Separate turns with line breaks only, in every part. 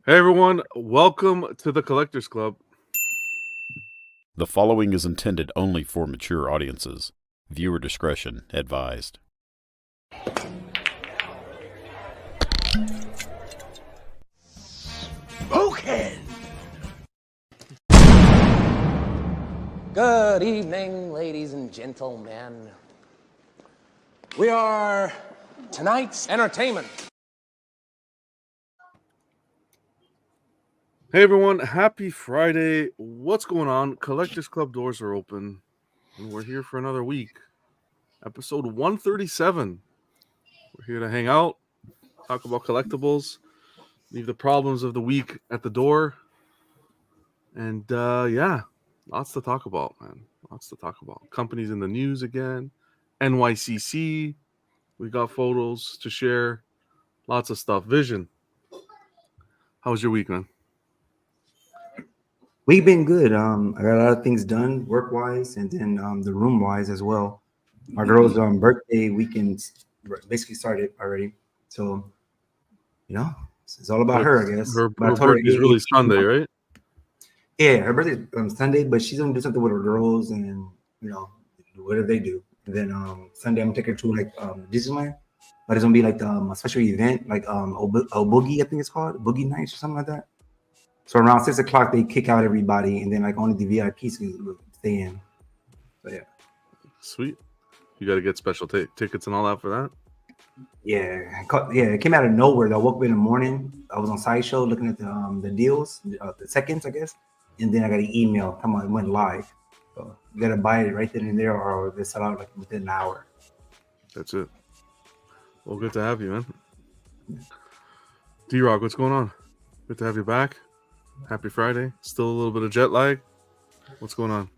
Hey everyone, welcome to the Collectors Club.
The following is intended only for mature audiences. Viewer discretion advised.
Spoken! Good evening, ladies and gentlemen. We are tonight's entertainment.
Hey everyone, happy Friday. What's going on? Collectors Club doors are open, and we're here for another week. Episode 137. We're here to hang out, talk about collectibles, leave the problems of the week at the door, and lots to talk about, man. Lots to talk about. Companies in the news again, NYCC. We got photos to share, lots of stuff. Vision, how was your week, man?
We've been good. I got a lot of things done work-wise and then the room-wise as well. My girl's birthday weekend basically started already. So, it's all about her, I guess.
Her
But I told her,
birthday's really Sunday, right?
Yeah, her birthday's Sunday, but she's going to do something with her girls and, whatever they do. And then Sunday, I'm going to take her to, Disneyland. But it's going to be, a special event, a Boogie, I think it's called, Boogie Nights or something like that. So around 6 o'clock, they kick out everybody, and then only the VIPs can stay in. So yeah,
Sweet. You got to get special tickets and all that for that.
Yeah, it came out of nowhere. I woke up in the morning. I was on Sideshow looking at the deals, the seconds, I guess, and then I got an email. Come on, it went live. So you got to buy it right then and there, or they sell out within an hour.
That's it. Well, good to have you, man. D-Rock, what's going on? Good to have you back. Happy Friday. Still a little bit of jet lag. What's going on?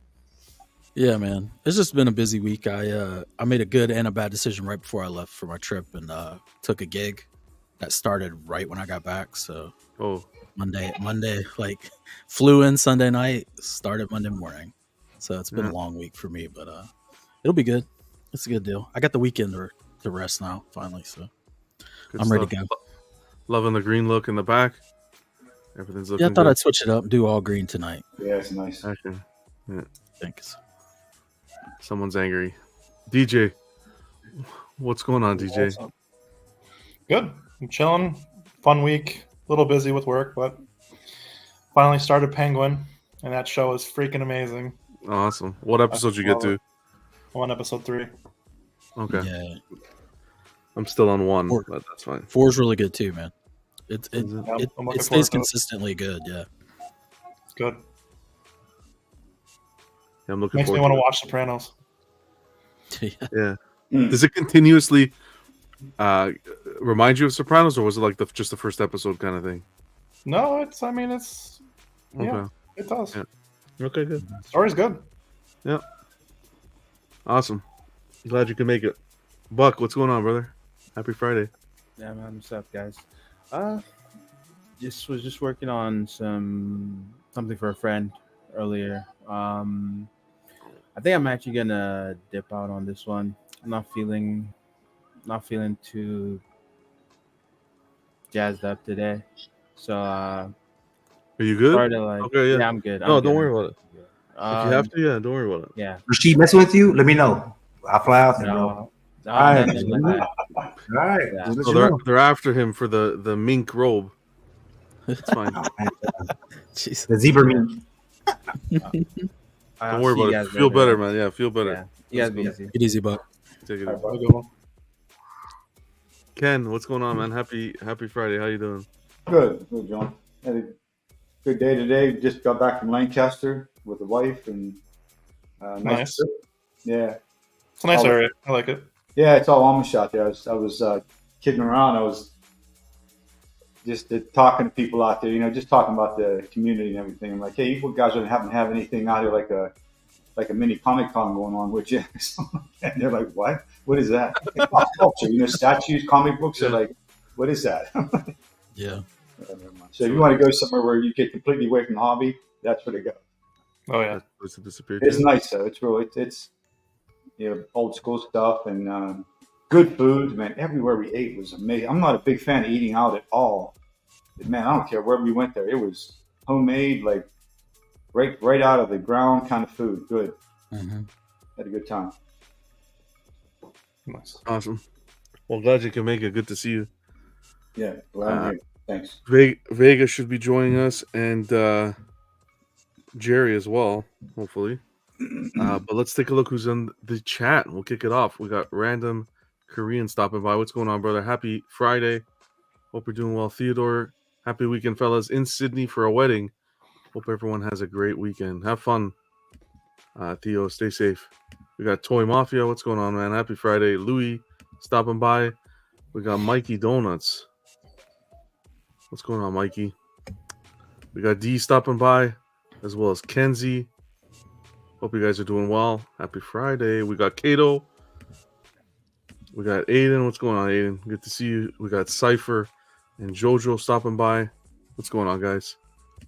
Yeah, man. It's just been a busy week. I made a good and a bad decision right before I left for my trip and took a gig that started right when I got back. So Monday, flew in Sunday night, started Monday morning. So it's been a long week for me, but it'll be good. It's a good deal. I got the weekend to rest now, finally. So
Good
I'm
stuff.
ready to go.
Loving the green look in the back. Everything's looking
Yeah, I thought
good.
I'd switch it up and do all green tonight.
Yeah, it's nice.
Actually, yeah.
Thanks.
Someone's angry. DJ, what's going on, DJ?
Good. I'm chilling. Fun week. A little busy with work, but finally started Penguin, and that show is freaking amazing.
Awesome. What episode you get to?
I'm on episode 3.
Okay.
Yeah.
I'm still on 1, but that's fine.
4's really good too, man. It stays
to it.
consistently good. Yeah.
It's good.
Yeah, I'm looking
Makes me
forward
want
to
to watch Sopranos.
Yeah. Does it continuously remind you of Sopranos, or was it just the first episode kind of thing?
No, it does.
Yeah. Okay, good.
Story's good.
Yeah. Awesome. Glad you could make it. Buck, what's going on, brother? Happy Friday.
Yeah, man. What's up, guys? Was just working on something for a friend earlier. I think I'm actually gonna dip out on this one. I'm not feeling too jazzed up today. So
Are you good?
Okay, yeah, I'm good.
No, don't worry about it. If you have to, don't worry about it.
Yeah.
Is she messing with you? Let me know. I'll fly out there, bro.
No,
All right.
nothing like that.
All right.
Yeah.
Just let
So
you know.
they're after him for the mink robe. It's fine.
Oh, man.
Jeez.
The zebra meat.
Don't worry about it. Feel better, man. Yeah, feel better.
Yeah. You guys be easy.
Get easy, Buck.
Take it.
Have a
easy.
good one.
Ken, what's going on, man? Happy Friday. How you doing?
Good, John. Had a good day today. Just got back from Lancaster with the wife, and
Nice.
trip. Yeah,
It's a nice area. I like it.
yeah, it's all Amish out there. I was kidding around. I was just talking to people out there, just talking about the community and everything. I'm like, hey, you guys don't happen to have anything out here like a mini Comic Con going on with you? And they're like, what? What is that? Like, pop culture, statues, comic books. They're like, what is that?
Yeah.
So if you want to go somewhere where you get completely away from the hobby, that's where to go.
Oh yeah.
It's disappeared.
It's nice though. It's really it's old school stuff and good food. Man, everywhere we ate was amazing. I'm not a big fan of eating out at all, man, I don't care where we went there. It was homemade, like right out of the ground kind of food. Good.
Mm-hmm.
Had a good time.
Nice.
Awesome. Well, glad you can make it. Good to see you.
Yeah, glad I'm here. Thanks.
Vega should be joining us, and Jerry as well, hopefully. But let's take a look who's in the chat. We'll kick it off. We got Random Korean stopping by. What's going on, brother? Happy Friday. Hope you're doing well. Theodore, happy weekend, fellas. In Sydney for a wedding. Hope everyone has a great weekend. Have fun. Theo, stay safe. We got Toy Mafia. What's going on, man? Happy Friday. Louis stopping by. We got Mikey Donuts. What's going on, Mikey? We got D stopping by, as well as Kenzie. Hope you guys are doing well. Happy Friday. We got Kato. We got Aiden. What's going on, Aiden? Good to see you. We got Cypher and Jojo stopping by. What's going on, guys?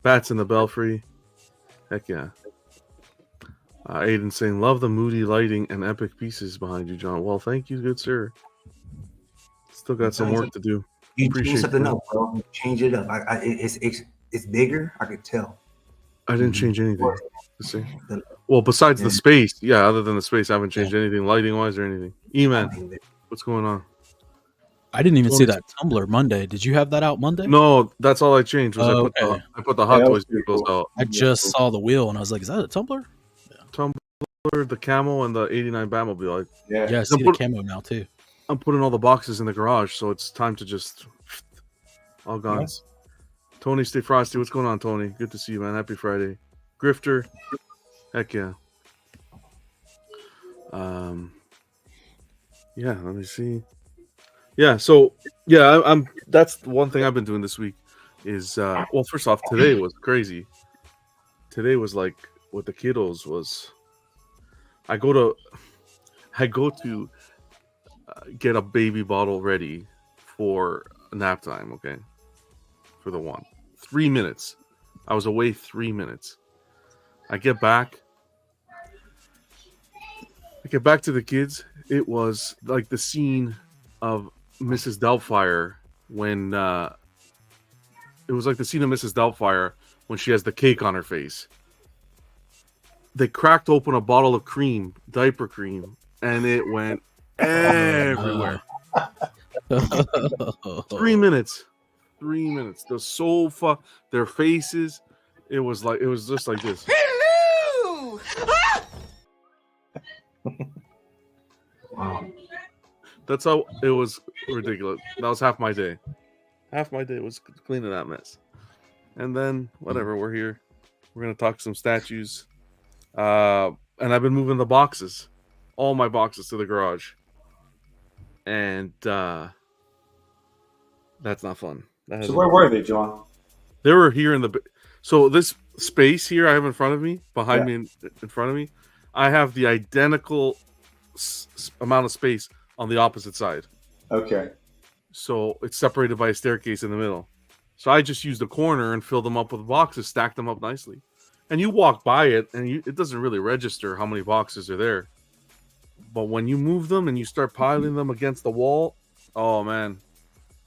Bats in the Belfry. Heck yeah. Aiden saying, love the moody lighting and epic pieces behind you, John. Well, thank you, good sir. Still got some work to do.
You change something up, bro. Change it up. It's bigger. I could tell.
I didn't change anything. Well, besides the space, yeah. Other than the space, I haven't changed anything lighting wise or anything. E-Man, what's going on?
I didn't even see that Tumblr Monday. Did you have that out Monday?
No, that's all I changed. Was I put the Hot Toys vehicles out.
I just saw the wheel and I was like, "Is that a Tumblr?"
Yeah. Tumblr, the camo, and the '89 Batmobile.
I see the camo now too.
I'm putting all the boxes in the garage, so it's time to just all gone. Nice. Tony, stay frosty. What's going on, Tony? Good to see you, man. Happy Friday. Grifter, heck yeah. Yeah. Let me see. Yeah. So yeah, I'm. That's one thing I've been doing this week. Is well, first off, today was crazy. Today was like with the kiddos was. I go to get a baby bottle ready for nap time. Okay, for the one. 3 minutes. I was away 3 minutes. I get back to the kids. It was like the scene of Mrs. Doubtfire when it was like the scene of Mrs. Doubtfire when she has the cake on her face. They cracked open a bottle of cream, diaper cream, and it went everywhere. 3 minutes. 3 minutes. The sofa, their faces. It was just like this.
Hello!
Wow. That's how it was ridiculous. That was half my day. Half my day was cleaning that mess. And then whatever, we're here. We're gonna talk some statues. And I've been moving the boxes. All my boxes to the garage. And that's not fun.
So where were they, John?
They were here in the. So this space here I have in front of me, behind me, in front of me, I have the identical amount of space on the opposite side.
Okay.
So it's separated by a staircase in the middle. So I just use the corner and fill them up with boxes, stack them up nicely. And you walk by it, and it doesn't really register how many boxes are there. But when you move them and you start piling them against the wall, oh man.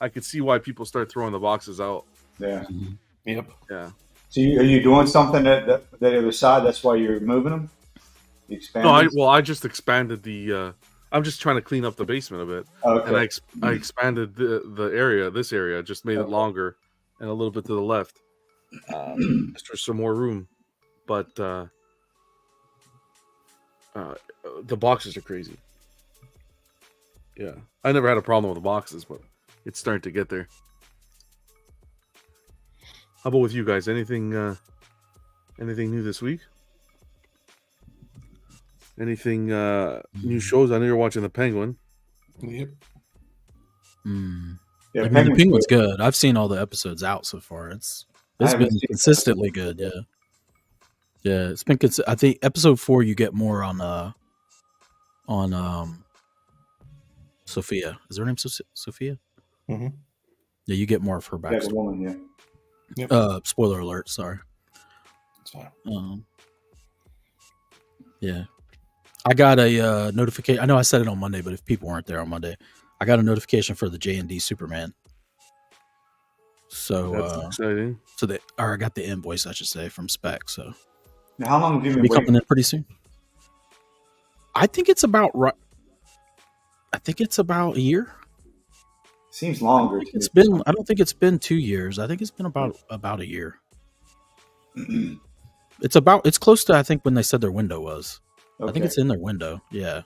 I could see why people start throwing the boxes out.
Yeah.
Yep.
Yeah.
So are you doing something that other side? That's why you're moving them?
No, I just expanded the. I'm just trying to clean up the basement a bit, and I expanded the area. This area just made it longer and a little bit to the left, just for some more room. But the boxes are crazy. Yeah, I never had a problem with the boxes, but it's starting to get there. How about with you guys? Anything new this week? Anything new shows? I know you're watching The Penguin.
Yep.
Yeah, I mean, The Penguin's good. I've seen all the episodes out so far. It's been consistently good. Yeah. Yeah, it's been. I think episode 4 you get more on Sophia. Is her name Sophia?
Mm-hmm.
Yeah, you get more of her backstory.
Yeah, the woman, yeah.
Yep. Spoiler alert. Sorry.
That's fine.
Yeah, I got a notification. I know I said it on Monday, but if people weren't there on Monday, I got a notification for the J&D Superman. So
that's exciting.
So I got the invoice, I should say, from Spec. So
Now, how long have you been
be
waiting?
coming in pretty soon. I think it's about a year.
Seems longer.
I don't think it's been 2 years. I think it's been about a year. It's close to, I think, when they said their window was.
Okay.
I think it's in their window. Yeah.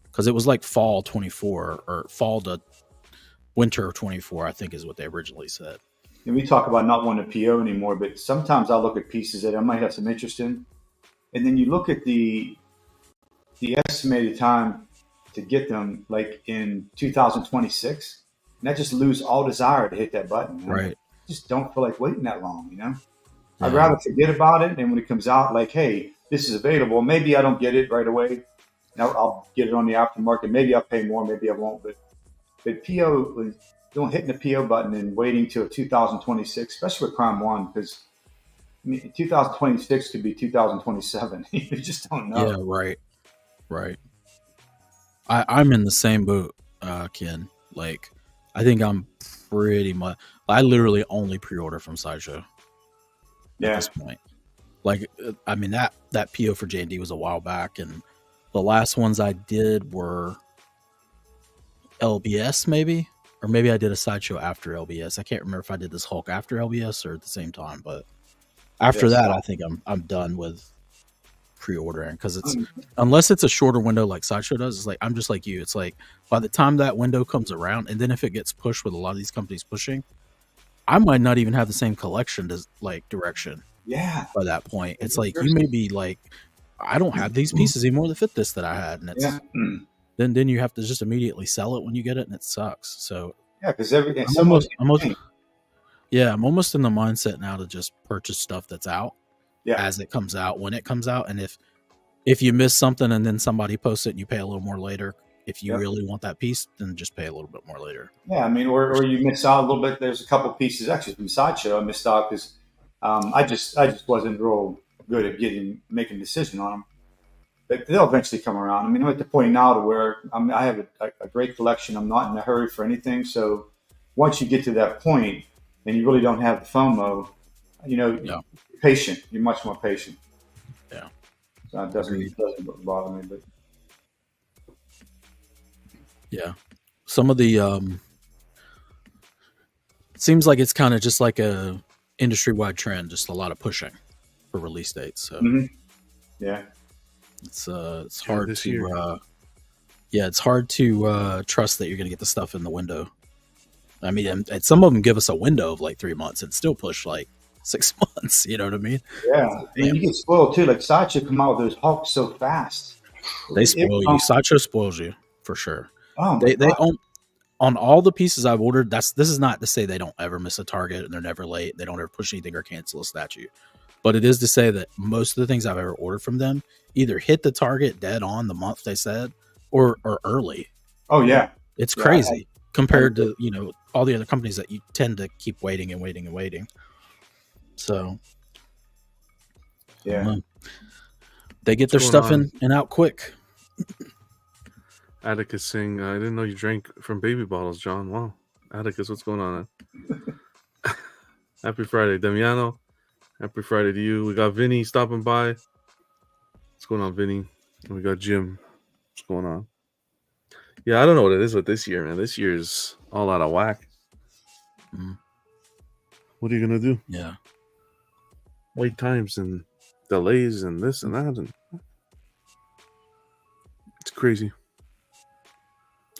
Because it was like fall 24 or fall to winter 24, I think is what they originally said.
And we talk about not wanting to PO anymore, but sometimes I'll look at pieces that I might have some interest in. And then you look at the estimated time to get them, like in 2026, and I just lose all desire to hit that button.
Right.
I just don't feel like waiting that long,
Yeah.
I'd rather forget about it. And when it comes out, like, hey, this is available. Maybe I don't get it right away. Now I'll get it on the aftermarket. Maybe I'll pay more. Maybe I won't. But PO, hitting the PO button and waiting till 2026, especially with Prime One, because 2026 could be 2027. You just don't know.
Yeah, right. I'm in the same boat, Ken. Like, I think I'm pretty much. I literally only pre-order from Sideshow at this point. Like, I mean that PO for J&D was a while back, and the last ones I did were LBS, maybe, or maybe I did a Sideshow after LBS. I can't remember if I did this Hulk after LBS or at the same time, but after that, I think I'm done with pre-ordering, because it's unless it's a shorter window like Sideshow does. It's like, I'm just like you. It's like by the time that window comes around, and then if it gets pushed with a lot of these companies pushing, I might not even have the same collection direction.
Yeah.
By that point, it's like you may be like, I don't have these pieces anymore that fit this that I had, and it's then you have to just immediately sell it when you get it, and it sucks. So
because
I'm almost in the mindset now to just purchase stuff that's out as it comes out, when it comes out, and if you miss something and then somebody posts it and you pay a little more later, if you really want that piece, then just pay a little bit more later.
Yeah, I mean, or you miss out a little bit. There's a couple pieces actually from Sideshow I missed out because I just wasn't real good at making a decision on them. But they'll eventually come around. I mean, I'm at the point now to where I have a great collection. I'm not in a hurry for anything. So once you get to that point and you really don't have the FOMO, you're patient. You're much more patient.
Yeah.
So it doesn't bother me. But
yeah, some of the it seems like it's kind of just like a industry-wide trend, just a lot of pushing for release dates. So
yeah,
it's hard to it's hard to trust that you're going to get the stuff in the window. I mean, and some of them give us a window of like 3 months and still push like 6 months. You know what I mean?
Yeah, and you get spoiled too. Like Sideshow come out with those Hulks so fast.
They spoil you. Sideshow spoils you for sure.
Oh,
they own on all the pieces I've ordered. This is not to say they don't ever miss a target and they're never late. They don't ever push anything or cancel a statue. But it is to say that most of the things I've ever ordered from them either hit the target dead on the month they said or early.
Oh yeah.
It's crazy compared to, all the other companies that you tend to keep waiting and waiting and waiting. So
yeah,
they get their stuff in and out quick.
Atticus saying, I didn't know you drank from baby bottles, John. Wow. Atticus, what's going on? Happy Friday, Damiano. Happy Friday to you. We got Vinny stopping by. What's going on, Vinny? And we got Jim. What's going on? Yeah, I don't know what it is with this year, man. This year is all out of whack. What are you going to do?
Yeah.
Wait times and delays and this and that. And it's crazy.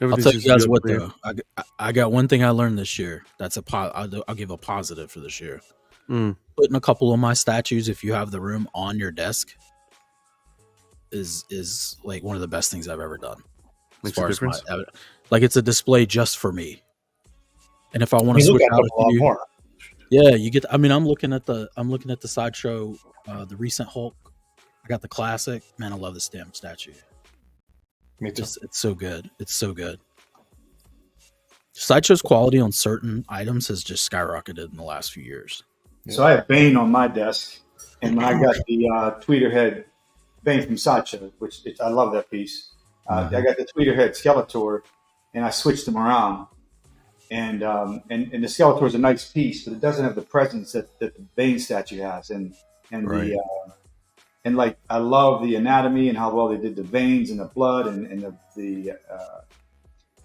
I'll tell you guys what, though. I got one thing I learned this year. That's I'll give a positive for this year. Putting a couple of my statues, if you have the room, on your desk is like one of the best things I've ever done.
Makes a difference.
Like it's a display just for me. And if I want to switch out a few, more. Yeah, you get. I'm looking at the Sideshow, the recent Hulk. I got the classic. Man, I love this damn statue.
Me too.
It's so good. It's so good. Sideshow's quality on certain items has just skyrocketed in the last few years.
So I have Bane on my desk, and I got the Tweeterhead Bane from Sideshow, which I love that piece. I got the Tweeterhead Skeletor, and I switched them around. and the Skeletor is a nice piece, but it doesn't have the presence that the Bane statue has, and
Right.
and like I love the anatomy and how well they did the veins and the blood and the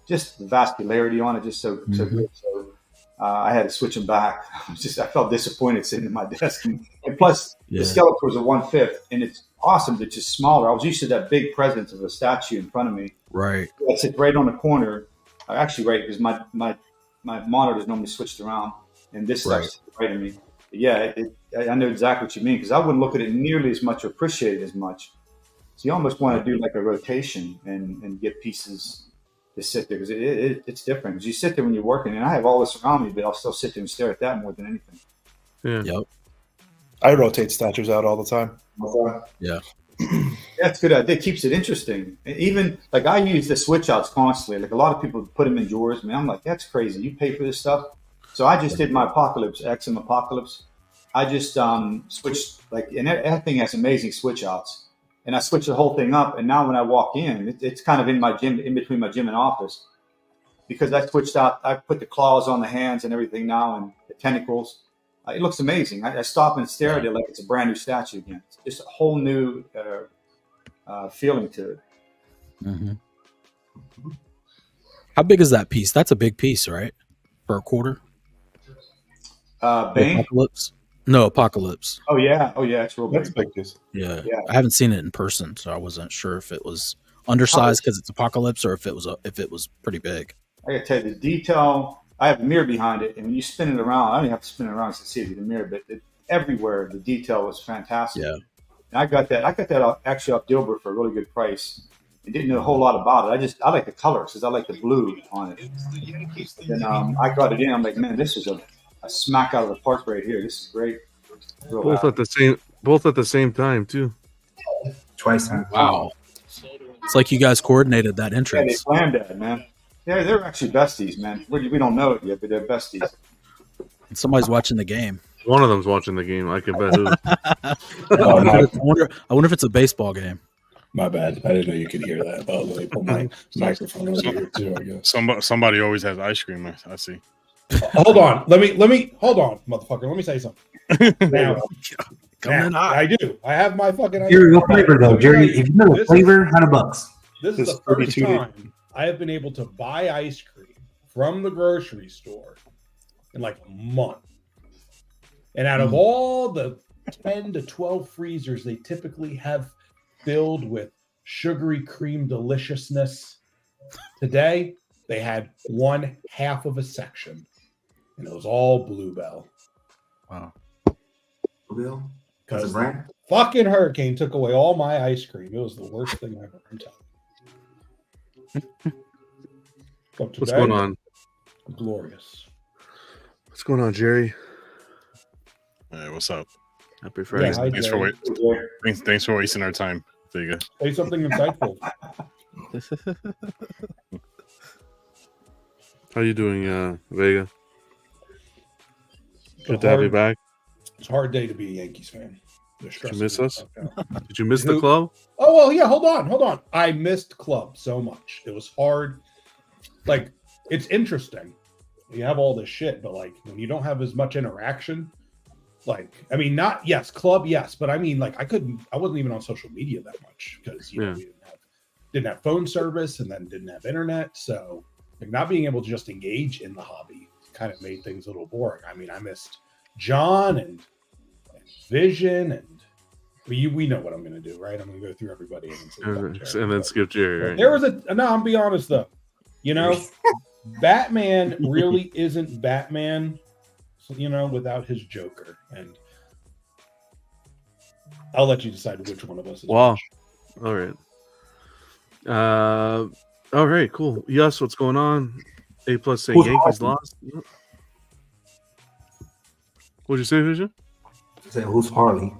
just the vascularity on it, just so good. So I had to switch them back. I felt disappointed sitting at my desk, and plus the Skeletor is a 1/5, and it's awesome. It's just smaller. I was used to that big presence of a statue in front of me.
Right.
I sit right on the corner. Actually, right, because my monitor is normally switched around, and this stuff's right in me. But yeah, I know exactly what you mean, because I wouldn't look at it nearly as much or appreciate it as much. So you almost want to do like a rotation and get pieces to sit there, because it's different. Because you sit there when you're working, and I have all this around me, but I'll still sit there and stare at that more than anything.
Yeah.
Yep.
I rotate statues out all the time.
Yeah.
That's good. It keeps it interesting. Even like I use the switch outs constantly. Like a lot of people put them in drawers. Man, I'm like, that's crazy. You pay for this stuff. So I just did my Apocalypse, XM Apocalypse. I just switched, like, and that thing has amazing switch outs. And I switched the whole thing up. And now when I walk in, it's kind of in my gym, in between my gym and office, because I switched out. I put the claws on the hands and everything now, and the tentacles. It looks amazing. I stop and stare at it like it's a brand new statue again. It's just a whole new feeling to it.
Mm-hmm. How big is that piece? That's a big piece, right? For a quarter?
Bane?
Apocalypse? No, Apocalypse.
Oh, yeah. It's real big.
That's a big piece.
Yeah. I haven't seen it in person, so I wasn't sure if it was undersized because it's Apocalypse or if it was pretty big.
I got to tell you, the detail... I have a mirror behind it, and when you spin it around, I don't even have to spin it around to see it in the mirror, but everywhere the detail was fantastic. Yeah, and I got that actually off Dilbert for a really good price. I didn't know a whole lot about it. I like the colors because I like the blue on it. And I got it in. I'm like, man, this is a smack out of the park right here. This is great.
Both at the same time too.
Twice.
Wow. It's like you guys coordinated that entrance.
Yeah, they planned that, man. Yeah, they're actually besties, man. We don't know it yet, but they're besties.
Somebody's watching the game.
One of them's watching the game. I can bet who.
I wonder if it's a baseball game.
My bad. I didn't know you could hear that. Oh, let me put my microphone over here too, I guess.
Somebody always has ice cream. I see.
Hold on. Let me hold on, motherfucker. Let me say something. Now, I do. I have my fucking ice
cream. Your flavor though, Jerry. If you know the flavor, $100.
This is the first time I have been able to buy ice cream from the grocery store in like a month. And out of all the 10 to 12 freezers they typically have filled with sugary cream deliciousness, today they had 1/2 of a section. And it was all Bluebell.
Wow.
Bluebell?
Because the fucking hurricane took away all my ice cream. It was the worst thing ever. I'm telling you.
What's going on?
Glorious.
What's going on, Jerry?
Hey, what's up?
Happy Friday.
Thanks for wasting our time, Vega.
Say something insightful.
How you doing, Vega? Good to have you back.
It's a hard day to be a Yankees fan.
Did you miss us? Did you miss the club?
Oh, well, yeah. Hold on. I missed club so much. It was hard. Like, it's interesting. You have all this shit, but like when you don't have as much interaction, like, I mean, club, yes, but I mean, like, I wasn't even on social media that much because you know, we didn't have phone service and then didn't have internet. So like not being able to just engage in the hobby kind of made things a little boring. I mean, I missed John and Vision, and we know what I'm going to do, right? I'm going to go through everybody
and then skip Jerry. Right?
There was I'm be honest though, you know, Batman really isn't Batman, you know, without his Joker, and I'll let you decide which one of us is.
Wow. All right, cool. Yes, what's going on? A+ say Yankees lost. What'd you say, Vision?
Say who's Harley?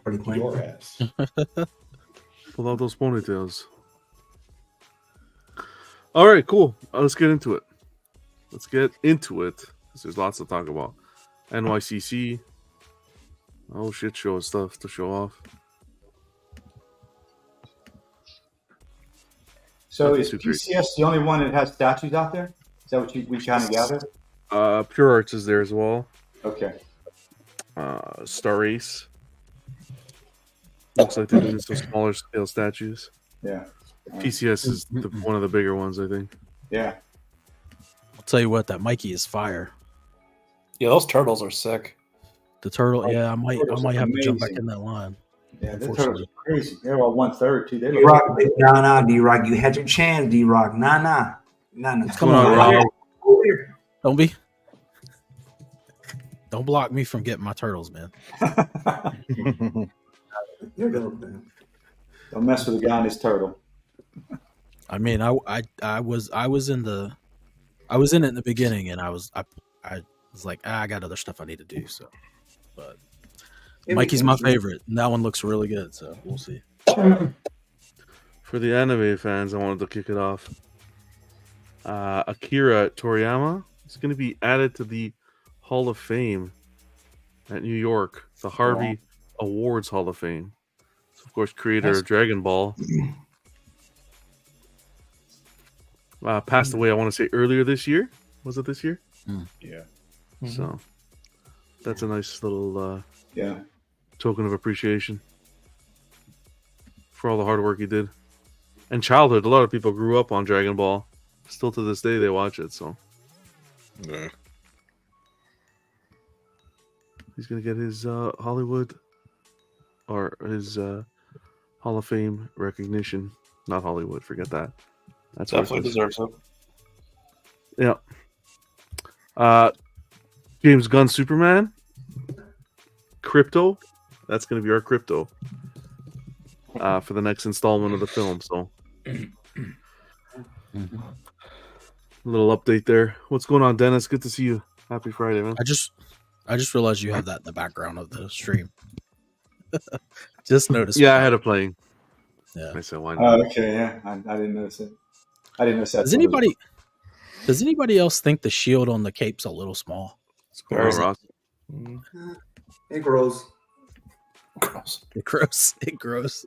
Harley Quinn.
Your ass.
Pull out those ponytails. All right, cool. Let's get into it. Because there's lots to talk about. NYCC. Oh, shit show of stuff to show off.
So is PCS the only one that has statues out there? Is that what we kind of gather?
Pure Arts is there as well.
Okay.
Star Ace. Looks like they're doing some smaller scale statues.
Yeah.
PCS is one of the bigger ones, I think.
Yeah.
I'll tell you what, that Mikey is fire.
Yeah, those turtles are sick.
The turtle, yeah, I might have to jump back
amazing.
in that line.
Yeah, the turtles are crazy. They're all 1/3 too. They look
D-Rock, nah, D-Rock, you had your chance, D-Rock. Nah.
Come on, Rob. Don't block me from getting my turtles, man.
Don't mess with a guy and his turtle.
I mean, I was in it in the beginning, and I was like, I got other stuff I need to do. So, but Mikey's my favorite, and that one looks really good. So we'll see.
For the anime fans, I wanted to kick it off. Akira Toriyama is going to be added to the Hall of Fame at New York, the Harvey Awards Hall of Fame. So, of course, creator of Dragon Ball. Passed away, I want to say, earlier this year. Was it this year?
Yeah.
So, that's a nice little
yeah,
token of appreciation for all the hard work he did. And childhood, a lot of people grew up on Dragon Ball. Still to this day, they watch it. So,
Yeah.
he's going to get his Hollywood or his Hall of Fame recognition. Not Hollywood, forget that. That's
Definitely deserves it.
Yeah. James Gunn Superman. Crypto. That's going to be our Crypto for the next installment of the film. So, a little update there. What's going on, Dennis? Good to see you. Happy Friday, man.
I just realized you have that in the background of the stream. Just noticed.
Yeah, I had it playing.
Yeah.
I said, why not?
Okay, yeah. I didn't notice it. I didn't notice that.
Does anybody else think the shield on the cape's a little small?
What's going on, Ross?
It grows.
It grows. It grows.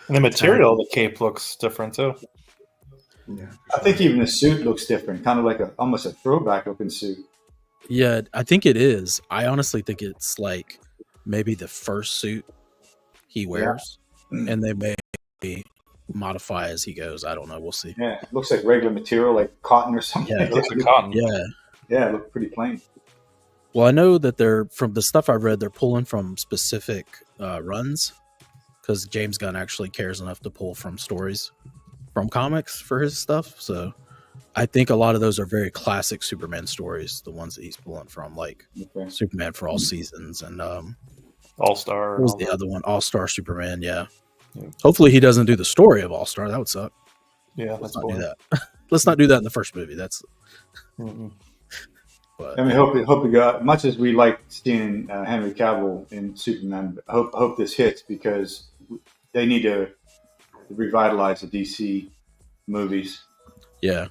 And the material of the cape looks different too.
Yeah.
I think even the suit looks different, kind of like almost a throwback looking suit.
Yeah, I think it is. I honestly think it's like maybe the first suit he wears, and they may modify as he goes. I don't know. We'll see.
Yeah, it looks like regular material, like cotton or something.
Yeah,
It looks like cotton.
Yeah, it looked pretty plain.
Well, I know that they're, from the stuff I've read, they're pulling from specific runs, because James Gunn actually cares enough to pull from stories from comics for his stuff. So I think a lot of those are very classic Superman stories, the ones that he's pulling from, like Superman for All Seasons and
All-Star.
what was the other one? All-Star Superman, yeah. Hopefully he doesn't do the story of All-Star. That would suck.
Yeah,
let's not do that. Let's not do that in the first movie. That's.
But, I mean, hope it got, much as we like seeing Henry Cavill in Superman, I hope this hits, because they need to revitalize the DC movies.
Yeah.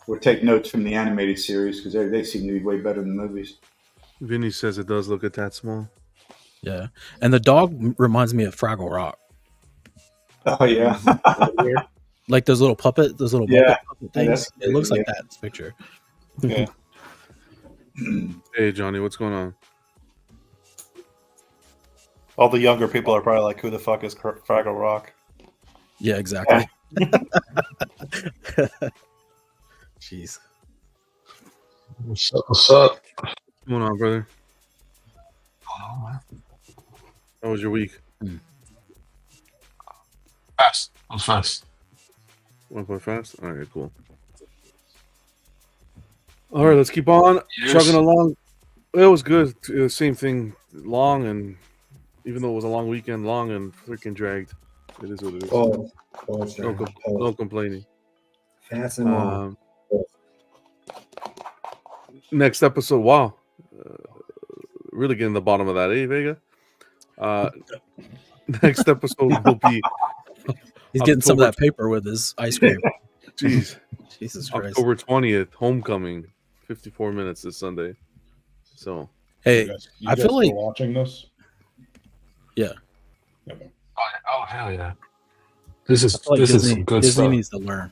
Or take notes from the animated series, because they seem to be way better than the movies.
Vinny says it does look a tad small.
Yeah. And the dog reminds me of Fraggle Rock.
Oh, yeah.
Like those little puppet things. It looks like that in this picture.
Yeah.
Hey, Johnny, what's going on?
All the younger people are probably like, who the fuck is Fraggle Rock?
Yeah, exactly. Jeez.
What's up?
What's going on, brother? How was your week?
Fast. It was fast.
Went quite fast? All right, cool. All right, let's keep on chugging along. It was good. Same thing, long, and even though it was a long weekend, long and freaking dragged. It is what it is. No complaining.
Fast and long.
Next episode, wow. Really getting the bottom of that, eh, Vega? Next episode will be...
He's getting some of that paper with his ice cream.
Jeez.
Jesus Christ.
October 20th, Homecoming. 54 minutes this Sunday. So,
hey,
I feel like watching this.
Yeah.
Oh hell yeah! This is
I feel like
this is some good
Disney
stuff.
needs to learn.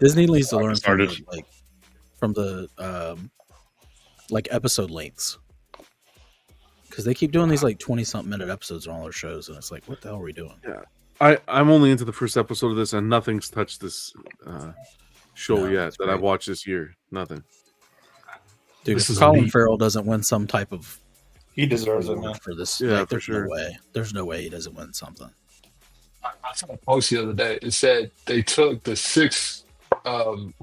Disney needs to learn
started.
from the like episode lengths, because they keep doing these like 20-something minute episodes on all their shows, and it's like, what the hell are we doing?
Yeah, I'm only into the first episode of this, and nothing's touched this show
No,
yet
it's
that
great.
I've watched this year. Nothing.
Dude,
This
if
is
Colin
elite.
Farrell doesn't win some type of
He deserves it,
award
man.
for this,
Yeah,
like,
for
there's
sure.
no way. There's no way he doesn't win something.
I saw a post the other day. It said they took the 6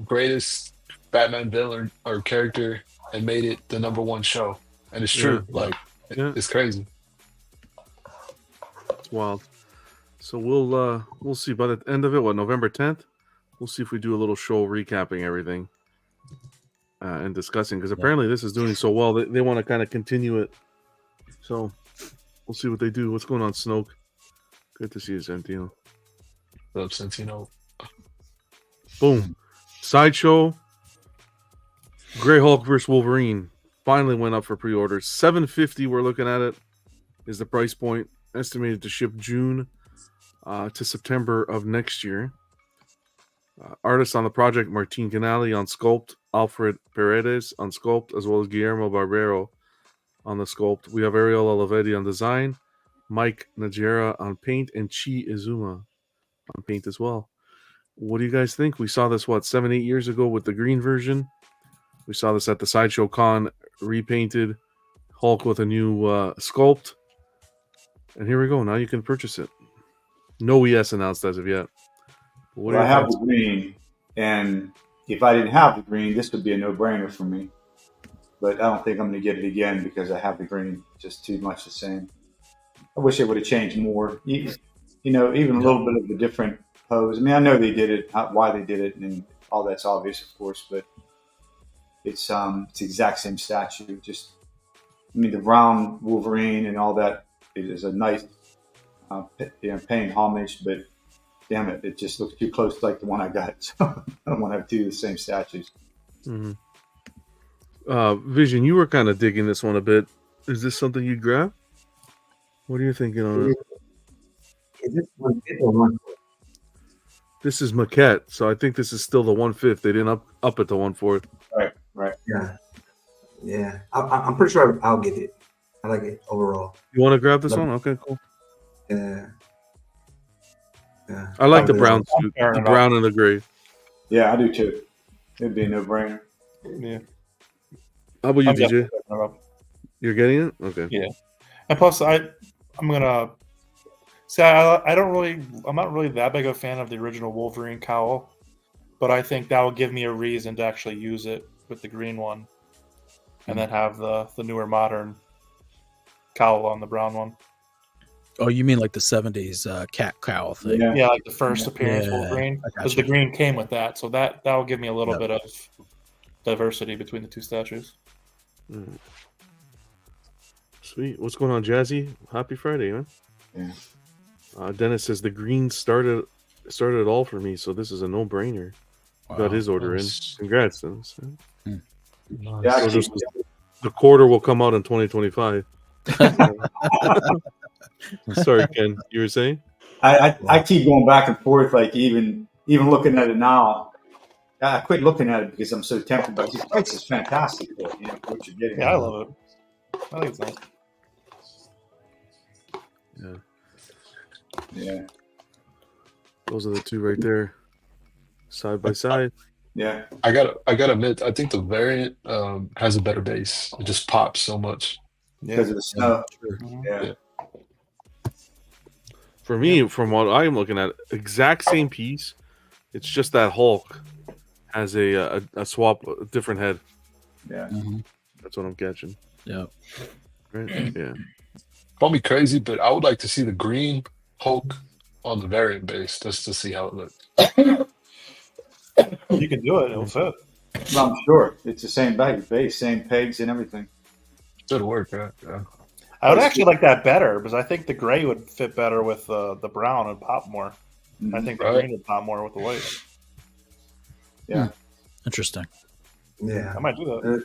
greatest Batman villain or character and made it the #1 show, and it's true.
Yeah.
Like
Yeah.
it's crazy.
It's wild. So we'll see by the end of it. What, November 10th? We'll see if we do a little show recapping everything and discussing, because apparently this is doing so well. They want to kind of continue it. So we'll see what they do. What's going on, Snoke? Good to see you, Santino.
Since
Boom. Sideshow. Grey Hulk versus Wolverine finally went up for pre-orders. $750. We're looking at it. Is the price point, estimated to ship June to September of next year. Artists on the project: Martin Canali on sculpt, Alfred Paredes on sculpt, as well as Guillermo Barbero on the sculpt. We have Ariel Olivetti on design, Mike Najera on paint, and Chi Izuma on paint as well. What do you guys think? We saw this, 7-8 years ago with the green version. We saw this at the Sideshow Con, repainted Hulk with a new sculpt. And here we go. Now you can purchase it. No ES announced as of yet.
Well, I have the green, and if I didn't have the green, this would be a no-brainer for me. But I don't think I'm going to get it again because I have the green. Just too much the same. I wish it would have changed more. Even a little bit of a different pose. I mean, I know they did it, why they did it, and all that's obvious, of course. But it's the exact same statue. The brown Wolverine and all that is a nice, paying homage, but. Damn it! It just looks too close to like the one I got. So I don't want to have 2 of the same statues.
Mm-hmm. Vision, you were kind of digging this one a bit. Is this something you'd grab? What are you thinking on it?
Is this 1/5 or 1/4?
This is maquette, so I think this is still the 1/5. They didn't up it to 1/4.
Right.
Yeah. I'm pretty sure I'll get it. I like it overall.
You want to grab this one? Okay, cool.
Yeah.
I like the brown suit, the brown and the gray.
Yeah, I do too. It'd be a no-brainer.
Yeah.
How about you,
I'm
DJ?
definitely picking it up.
You're getting it? Okay.
Yeah. And plus, I'm gonna say I'm not really that big of a fan of the original Wolverine cowl, but I think that will give me a reason to actually use it with the green one, and then have the newer modern cowl on the brown one.
Oh, you mean like the 70s cat cowl thing?
Yeah, like the first appearance Wolverine,
I
because
gotcha.
the green came with that, so that will give me a little bit of diversity between the 2 statues.
Mm. Sweet. What's going on, Jazzy? Happy Friday, man.
Yeah.
Dennis says the green started it all for me, so this is a no-brainer.
Wow.
Got his order in. Congrats, Dennis.
Yeah,
So the quarter will come out in 2025. Sorry, Ken. You were saying?
I keep going back and forth. Like even looking at it now, I quit looking at it because I'm so tempted. But this price is fantastic. What you're getting.
Yeah, I love it. I think it's nice.
Yeah.
Those are the 2 right there, side by side.
Yeah.
I gotta admit, I think the variant has a better base. It just pops so much.
Because of the snow.
Yeah.
For me, from what I'm looking at, exact same piece. It's just that Hulk has a swap, a different head.
Yeah.
Mm-hmm.
That's what I'm catching.
Yeah.
Right? Yeah.
Call me crazy, but I would like to see the green Hulk on the variant base just to see how it looks.
You can do it. It'll fit.
Well, I'm sure it's the same base, same pegs and everything.
Should work, right? Yeah.
I would actually like that better because I think the gray would fit better with the brown and pop more. I think the green would pop more with the white.
Yeah.
Interesting.
Yeah.
I might do that.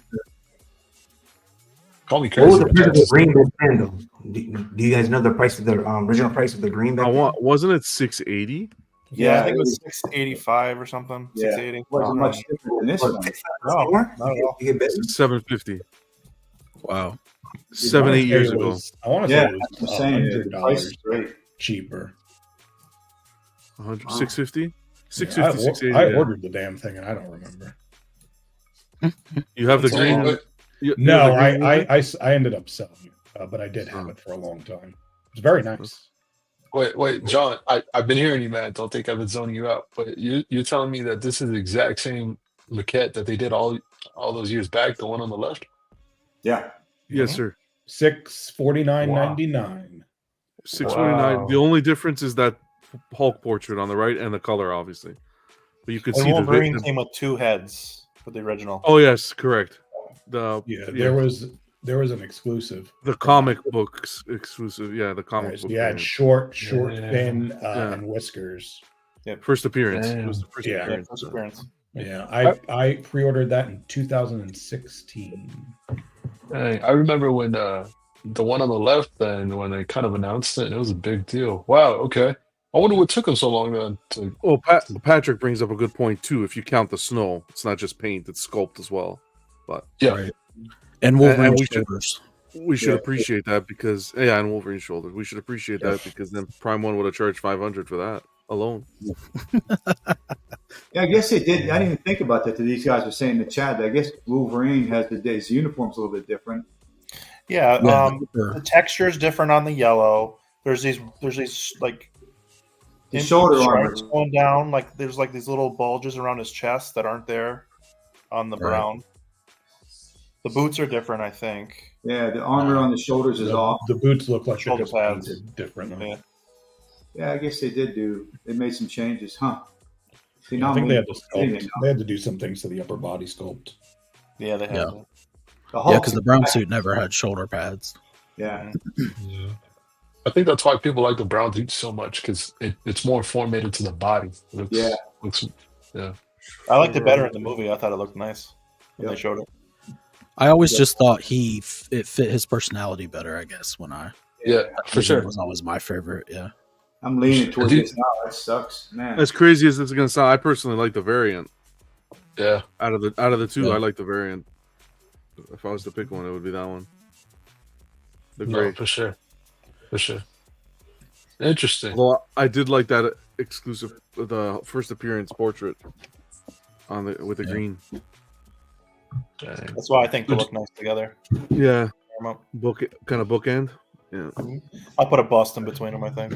Call me
What
crazy.
was the price of the green back then, though? Do you guys know the price of the original price of the green back then?
Wasn't it $680?
Yeah, I think it was 685 or something.
Yeah,
680.
it wasn't much different than this one.
No, not at all.
750.
Wow.
7-8 years ago.
I want to
Yeah,
say it
that's what
was
I'm saying. The price is
$100
great.
cheaper.
650. 650.
I
680.
I
yeah.
ordered the damn thing and I don't remember.
You have the green. You
No,
have the green one?
I ended up selling it, but I did have it for a long time. It's very nice.
Wait, John. I've been hearing you, man. Don't think I've been zoning you out. But you're telling me that this is the exact same maquette that they did all those years back, the one on the left?
Yeah.
Yes, sir.
$649.99.
649. The only difference is that Hulk portrait on the right and the color, obviously. But you can
And
see
Wolverine
the
came with 2 heads for the original.
Oh yes, correct.
There was an exclusive.
The comic books exclusive. Yeah, the comic book.
You had
variant.
short, thin, and whiskers.
First appearance. It was the first
Yeah.
appearance.
First appearance.
Yeah, I pre-ordered that in 2016.
I remember when the one on the left, then when they kind of announced it, and it was a big deal. Wow. Okay. I wonder what took them so long then.
Oh, Patrick brings up a good point too. If you count the snow, it's not just paint; it's sculpt as well. But
yeah,
right. And Wolverine
shoulders. We should appreciate that because and Wolverine shoulders. We should appreciate that because then Prime One would have charged $500 for that alone.
Yeah, I guess they did. I didn't even think about that. These guys were saying in the chat that I guess Wolverine has his uniform's a little bit different.
Yeah, the texture is different on the yellow. There's these like
the shoulder armor
going down. Like there's like these little bulges around his chest that aren't there on the brown. The boots are different, I think.
Yeah, the armor on the shoulders is off.
The boots look like
shoulder pads
differently.
Yeah, I guess they did They made some changes, huh? See,
I think they had to sculpt. They had to do some things to the upper body sculpt.
Yeah, they had.
Yeah, because the brown suit never had shoulder pads.
Yeah.
I think that's why people like the brown suit so much because it's more formatted to the body. Yeah.
I liked it better in the movie. I thought it looked nice when they showed it.
I always just thought it fit his personality better. I guess
for sure.
It was always my favorite. Yeah.
I'm leaning towards this now. That sucks, man.
As crazy as it's gonna sound, I personally like the variant.
Yeah.
Out of the two, I like the variant. If I was to pick one, it would be that one. The gray.
No, for sure. For sure. Interesting.
Well, I did like that exclusive, the first appearance portrait with the green.
That's why I think they look nice together.
Yeah. Kind of bookend. Yeah.
I'll put a bust in between them, I think.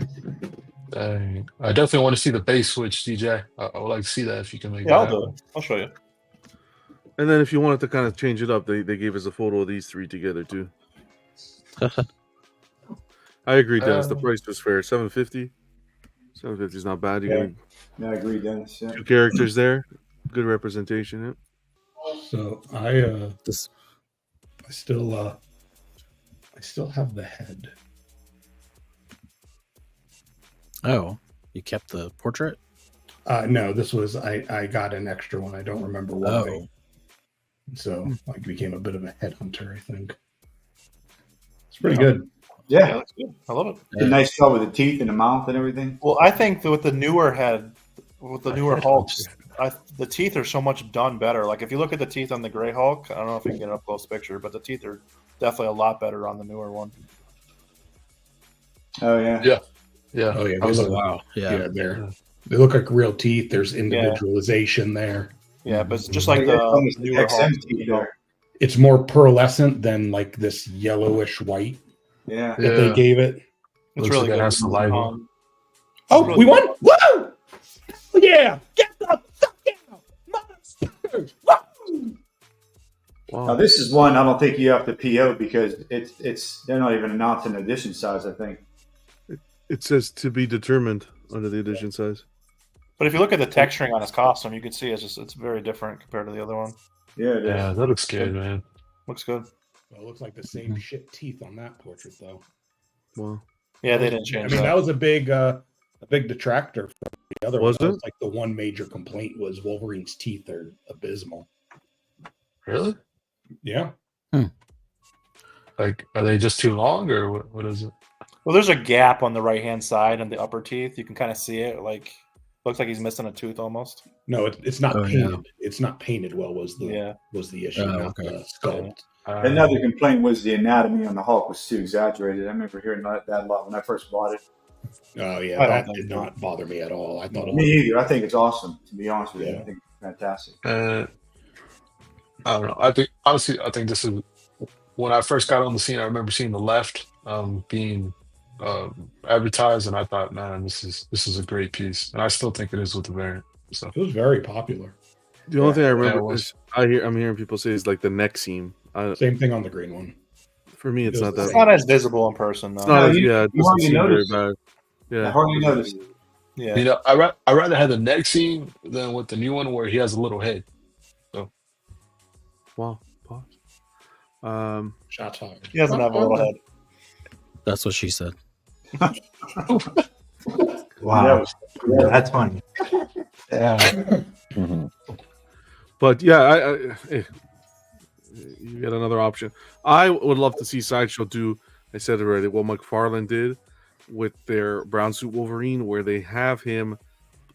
I definitely want to see the base switch, DJ. I would like to see that if you can make
Yeah,
that.
I'll do it. I'll show you.
And then if you wanted to kind of change it up, they gave us a photo of these three together too. I agree, Dennis. The price was fair. $750. $750 is not bad.
Yeah, I agree, Dennis. Yeah.
2 characters there. Good representation. Yeah.
So I still have the head.
Oh, you kept the portrait?
No, this was I got an extra one. I don't remember why.
Oh.
So I became a bit of a headhunter, I think. It's pretty good.
Yeah,
that's good. I love it.
It's a nice job with the teeth and the mouth and everything.
Well, I think that with the newer head, with the newer Hulks, the teeth are so much done better. Like if you look at the teeth on the Gray Hulk, I don't know if you can get an up close picture, but the teeth are definitely a lot better on the newer one.
Oh yeah.
Yeah. Yeah.
Oh yeah.
They look,
wow.
Yeah.
They look like real teeth. There's individualization there.
Yeah, but it's just like the newer Hulk.
It's more pearlescent than like this yellowish white.
Yeah.
That they gave it.
It's really good.
Has saliva.
Oh,
really
we won! Woo! Oh, yeah! Get the fuck out, motherfuckers! Woo!
Wow.
Now this is one I don't think you have to PO because they're not even announcing edition size. I think
it says to be determined under the edition size.
But if you look at the texturing on his costume, you can see it's very different compared to the other one.
Yeah, it is.
Yeah, that looks good, man.
Looks good.
Well, it looks like the same shit teeth on that portrait, though.
Wow.
Yeah, they didn't change.
I mean, that was a big detractor from the other
was
one.
It?
Was like the one major complaint was Wolverine's teeth are abysmal.
Really?
Yeah.
Like, are they just too long, or what is it?
Well, there's a gap on the right hand side and the upper teeth. You can kind of see it. Like Looks like he's missing a tooth almost.
No, it's not
Oh,
painted.
yeah.
It's not painted well. Was the issue?
Oh,
Not
okay.
the sculpt.
Another complaint was the anatomy on the Hulk was too exaggerated. I remember hearing that a lot when I first bought it.
Oh yeah,
I
that
don't
did not bother me at all. I thought
Me either. I think it's awesome. To be honest with you, I think it's fantastic.
I don't know. I think this is when I first got on the scene. I remember seeing the left being advertised, and I thought, man, this is a great piece, and I still think it is with the variant. So
it was very popular.
The only thing I remember is I'm hearing people say is like the neck seam.
Same thing on the green one.
For me, it's not that.
It's not as visible in person, though.
It's not as, yeah, it doesn't seem very bad. Yeah,
I hardly noticed.
Yeah,
you know, I rather have the neck scene than with the new one where he has a little head. So,
wow, pause.
Shots fired.
He doesn't have a little head.
That's what she said.
Wow, yeah, that's funny.
Yeah.
But yeah, you get another option. I would love to see Sideshow do. I said it already. What McFarlane did with their brown suit Wolverine, where they have him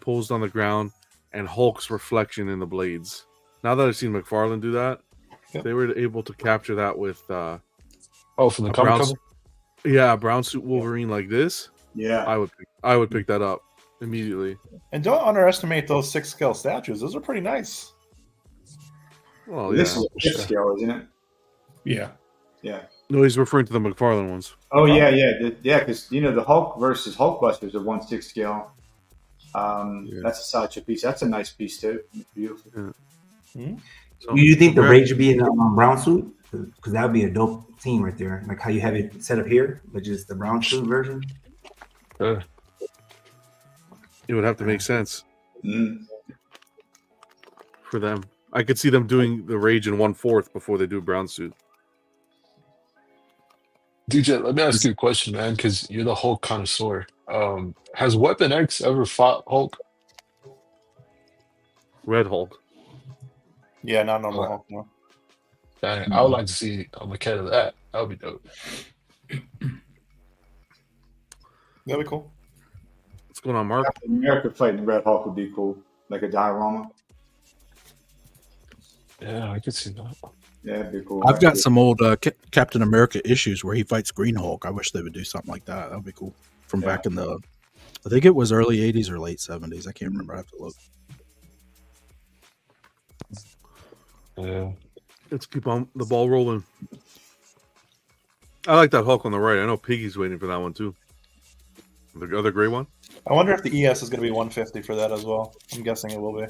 posed on the ground and Hulk's reflection in the blades. Now that I've seen McFarlane do that, they were able to capture that with
from the
brown,
cover.
Yeah, brown suit Wolverine like this.
Yeah,
I would pick that up immediately.
And don't underestimate those 6-scale statues. Those are pretty nice.
Well,
this is a 5th scale, isn't it?
Yeah.
Yeah.
No, he's referring to the McFarlane ones.
Oh yeah, because you know the Hulk versus Hulkbusters are 1/6 scale. That's a Sideshow piece. That's a nice piece too. Beautiful.
Yeah.
Mm-hmm.
So,
Do you think the Rage should be in a brown suit? Because that would be a dope scene right there. Like how you have it set up here, but just the brown suit version.
It would have to make sense for them. I could see them doing the Rage in 1/4 before they do brown suit.
DJ, let me ask you a question, man, because you're the Hulk connoisseur. Has Weapon X ever fought Hulk?
Red Hulk.
Yeah, not normal Hulk. No.
Dang, I would like to see a maquette of that. That would be dope.
That'd be cool.
What's going on, Mark?
Captain America fighting Red Hulk would be cool, like a diorama.
Yeah, I could see that.
Yeah, it'd be cool.
I've got some old Captain America issues where he fights Green Hulk. I wish they would do something like that. That would be cool. From back in the, I think it was early 80s or late 70s. I can't remember. I have to look.
Yeah.
Let's keep on the ball rolling. I like that Hulk on the right. I know Piggy's waiting for that one too. The other gray one.
I wonder if the ES is going to be 150 for that as well. I'm guessing it will be.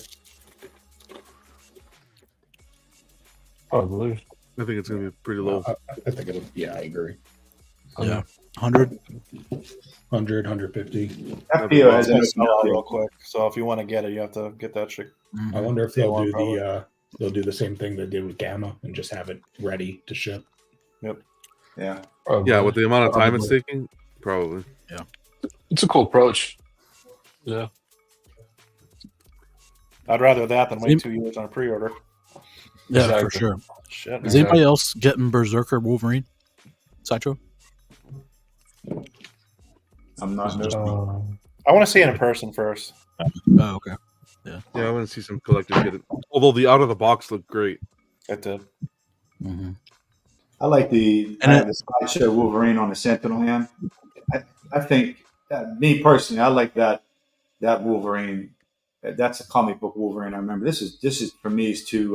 Probably.
I think it's going to be pretty low.
I think it'll. Yeah, I agree.
Yeah, 100,
150.
FBO has
It's gonna sell out real quick. So if you want to get it, you have to get that shit.
I wonder if they'll do
probably.
they'll do the same thing they did with Gamma and just have it ready to ship.
Yep.
Yeah.
Probably.
Yeah, with the amount of time it's taking, probably.
Yeah.
It's a cool approach. Yeah.
I'd rather that than wait 2 years on a pre-order.
Yeah,
Exactly.
for sure.
Shit.
Is anybody else getting Berserker Wolverine? Sideshow?
I'm not.
I want to see it in person first.
Oh, okay. Yeah.
Yeah, I want to see some collectors get it. Although the out of the box looked great.
It did.
Mm-hmm.
I like the Sideshow Wolverine on the Sentinel hand. I think me personally, I like that Wolverine. That's a comic book Wolverine. I remember this is for me is too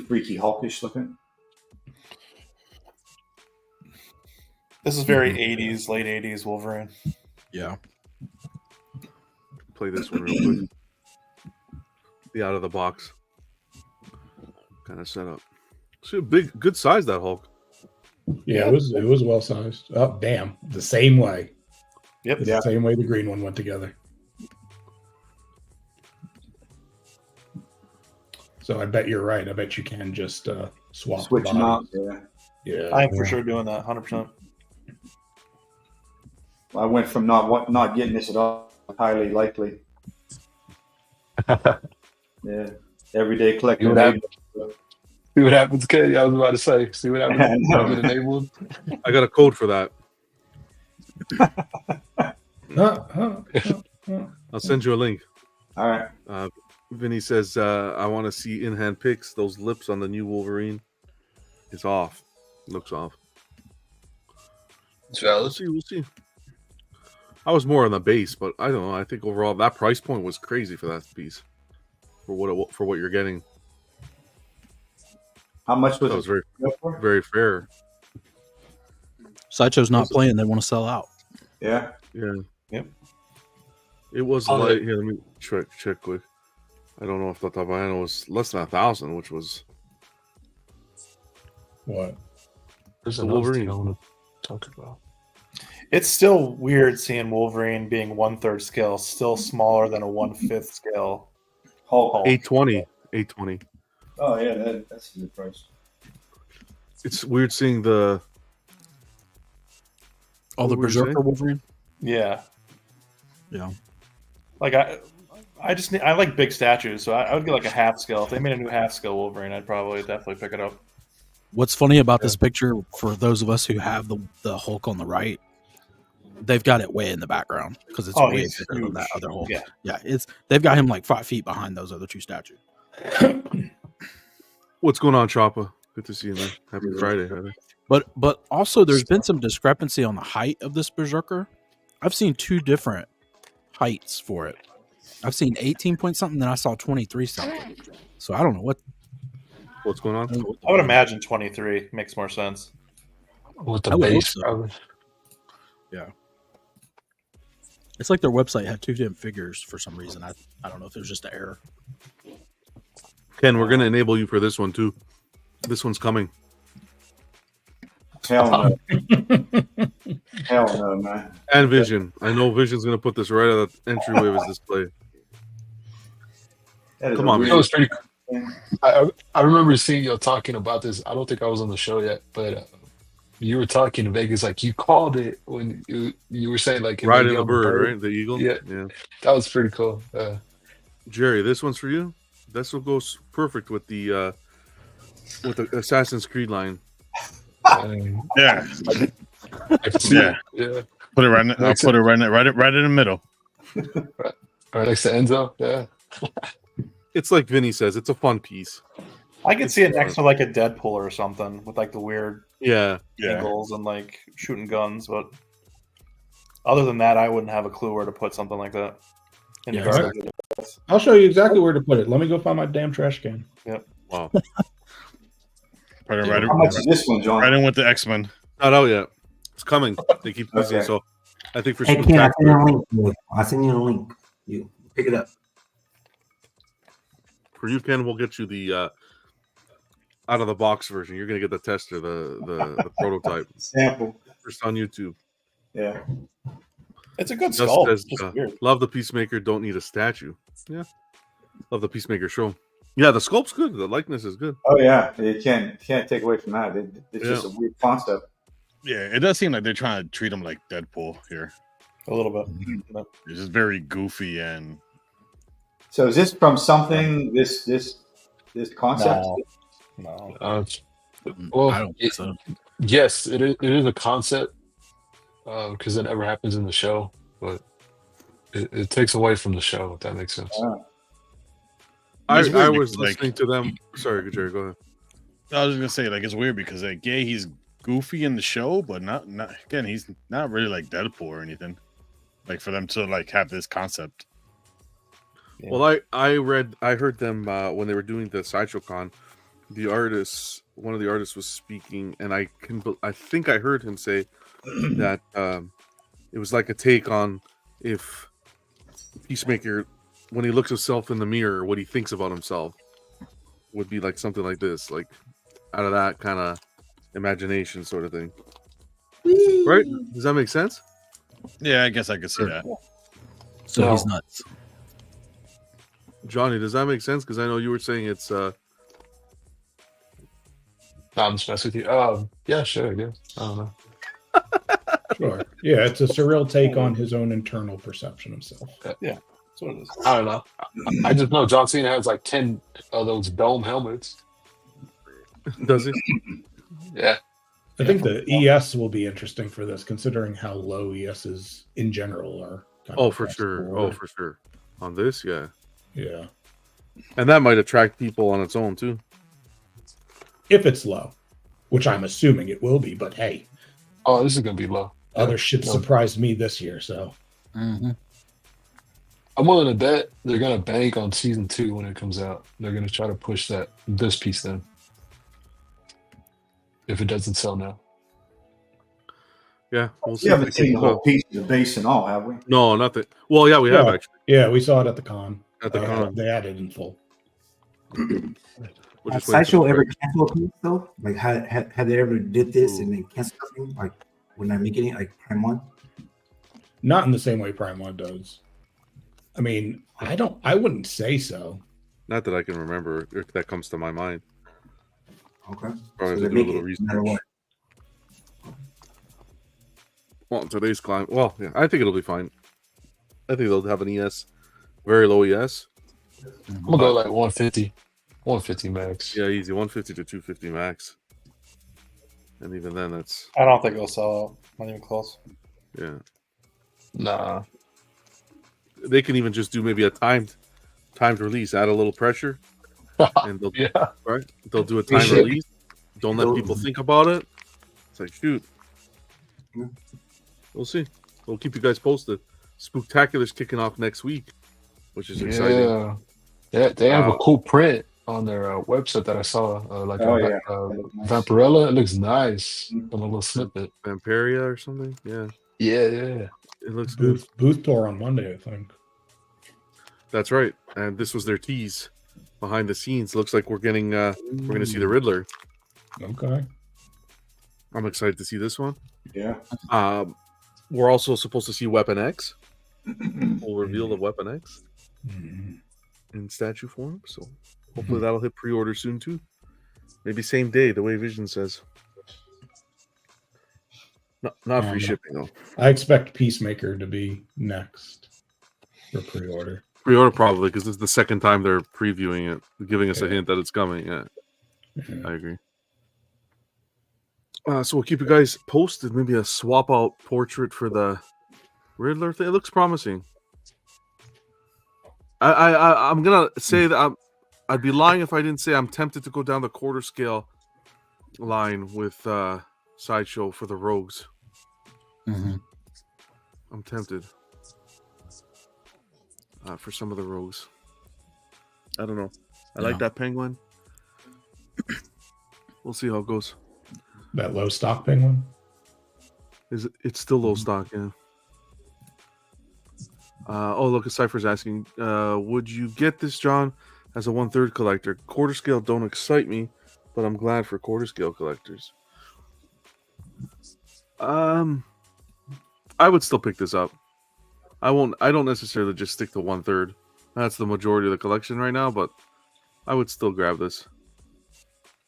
freaky Hulkish looking.
This is very 80s, late 80s Wolverine.
Yeah.
Play this one real quick. The out of the box kind of setup. See, good size that Hulk.
Yeah, it was well sized. Oh, damn, the same way.
Yep.
The same way the green one went together. So I bet you're right. I bet you can just switch
them out.
Yeah,
I'm for sure doing that. 100%.
I went from not getting this at all, highly likely. Yeah, everyday collector.
See what happens, Katie. I was about to say. See what happens. I've been enabled.
I got a code for that. I'll send you a link.
All right.
Vinny says, I want to see in-hand pics. Those lips on the new Wolverine is off. Looks off.
It's valid.
We'll see. I was more on the base, but I don't know. I think overall that price point was crazy for that piece. For what you're getting.
How much was
that
it?
Was very fair.
Sideshow's not playing. They want to sell out.
Yeah.
Yep. It was like, here, let me check quick. I don't know if the top of my head was less than 1,000, which was
what?
There's
the
another
Wolverine
thing I want to talk about.
It's still weird seeing Wolverine being 1/3 scale, still smaller than a 1/5 scale.
Hulk.
820.
Oh yeah, that's a good price.
It's weird seeing the
the Berserker Wolverine.
Yeah.
Yeah.
Like I like big statues, so I would get like a half scale. If they made a new half scale Wolverine, I'd probably definitely pick it up.
What's funny about this picture, for those of us who have the Hulk on the right, they've got it way in the background because it's way bigger than that other Hulk. Yeah, they've got him like 5 feet behind those other two statues.
What's going on, Choppa? Good to see you, man. Happy Friday, Heather.
But also, there's been some discrepancy on the height of this Berserker. I've seen 2 different heights for it. I've seen 18 point something, then I saw 23 something. So I don't know
what's going on.
I would imagine 23 makes more sense.
With the base, probably.
Yeah. It's like their website had 2 different figures for some reason. I don't know if it was just an error.
Ken, we're going to enable you for this one, too. This one's coming.
Hell no. Hell no, man.
And Vision. I know Vision's going to put this right at the entryway of his display. Come on,
That was pretty cool. I remember seeing you talking about this. I don't think I was on the show yet, but you were talking to Vegas like you called it when you were saying like
riding the bird, right? The eagle.
Yeah, that was pretty cool.
Jerry, this one's for you. This will go perfect with the Assassin's Creed line.
Yeah. Put it right. I'll put it right in the middle.
Right next to Enzo. Yeah.
It's like Vinny says. It's a fun piece.
I could see it next to like a Deadpool or something with like the weird angles and like shooting guns. But other than that, I wouldn't have a clue where to put something like that.
I'll show you exactly where to put it. Let me go find my damn trash can.
Yep.
Wow.
How
much is this one, John?
Right in with the X-Men.
Not out yet. It's coming. They keep teasing. So I think for
Ken, I'll send you a link. You pick it up.
For you, Ken, we'll get you the out of the box version. You're gonna get the tester, the prototype
sample.
First on YouTube.
Yeah.
It's a good sculpt.
Love the Peacemaker. Don't need a statue. Yeah. Love the Peacemaker show. Yeah, the sculpt's good. The likeness is good.
Oh yeah, you can't take away from that. It's just a weird concept.
Yeah, it does seem like they're trying to treat him like Deadpool here.
A little bit.
It's just very goofy and.
So is this from something? This concept?
No.
Well,
I don't think so.
Yes, it is a concept because it never happens in the show, but it takes away from the show. If that makes sense.
I was listening to them. Sorry, Jerry, go ahead.
I was just gonna say, like, it's weird because like, yeah, he's goofy in the show, but not again, he's not really like Deadpool or anything. Like for them to like have this concept.
Yeah. Well, I heard them when they were doing the Sideshow Con. One of the artists was speaking, and I think I heard him say that it was like a take on if Peacemaker, when he looks himself in the mirror, what he thinks about himself would be like something like this, like out of that kind of imagination sort of thing. Right? Does that make sense?
Yeah, I guess I could see that.
So he's nuts.
Johnny, does that make sense? Because I know you were saying it's
I'm just messing with you. Yeah, sure, I guess. I don't know.
Sure. Yeah, it's a surreal take on his own internal perception of himself.
Yeah, that's what it is.
I don't know. I just know John Cena has like 10 of those dome helmets.
Does he?
Yeah.
I think the ES will be interesting for this, considering how low ESs in general are.
Oh, for sure. Oh, for sure. On this, yeah.
Yeah.
And that might attract people on its own too.
If it's low, which I'm assuming it will be, but hey.
Oh, this is gonna be low.
Other shit surprised me this year, so.
Mm-hmm.
I'm willing to bet they're gonna bank on season 2 when it comes out. They're gonna try to push this piece then. If it doesn't sell now.
Yeah, we'll see.
We haven't seen the whole piece, the base and all, have we?
No, nothing. Well, yeah, we have actually.
Yeah, we saw it at the con.
At the con.
They had it in full.
Has Sideshow ever canceled a piece though? Like, had they ever did this and then canceled something? Like, when I'm making it, like Prime 1?
Not in the same way Prime 1 does. I mean, I wouldn't say so.
Not that I can remember, if that comes to my mind.
Okay.
Probably
So
do a little research. Well, in today's climate, well, yeah, I think it'll be fine. I think they'll have an ES, very low ES.
I'm gonna go like 150 max.
Yeah, easy, 150 to 250 max. And even then, that's.
I don't think it'll sell out. Not even close.
Yeah.
Nah.
They can even just do maybe a timed release, add a little pressure, and they'll right. They'll do a timed release. Don't let people think about it. It's like shoot. We'll see. We'll keep you guys posted. Spooktacular's kicking off next week, which is exciting.
Yeah, they have a cool print on their website that I saw. Vampirella. It looks nice. On a little snippet.
Vampiria or something. Yeah.
Yeah.
It looks
booth tour on Monday, I think.
That's right. And this was their tease behind the scenes. Looks like we're getting we're gonna see the Riddler.
Okay.
I'm excited to see this one.
Yeah.
We're also supposed to see Weapon X. Full reveal of Weapon X in statue form. So hopefully that'll hit pre-order soon too. Maybe same day, the way Vision says. Not free shipping though.
I expect Peacemaker to be next for pre-order.
Pre-order probably because this is the second time they're previewing it, giving us a hint that it's coming. Yeah. I agree. So we'll keep you guys posted. Maybe a swap out portrait for the Riddler thing. It looks promising. I'm gonna say that I'd be lying if I didn't say I'm tempted to go down the quarter scale line with Sideshow for the Rogues.
Mm-hmm.
I'm tempted for some of the Rogues. I don't know. I like that penguin. We'll see how it goes.
That low stock penguin?
It's still low stock, yeah. Look, Cypher's asking, would you get this, John, as a 1/3 collector? Quarter scale don't excite me, but I'm glad for quarter scale collectors. I would still pick this up. I don't necessarily just stick to 1/3. That's the majority of the collection right now, but I would still grab this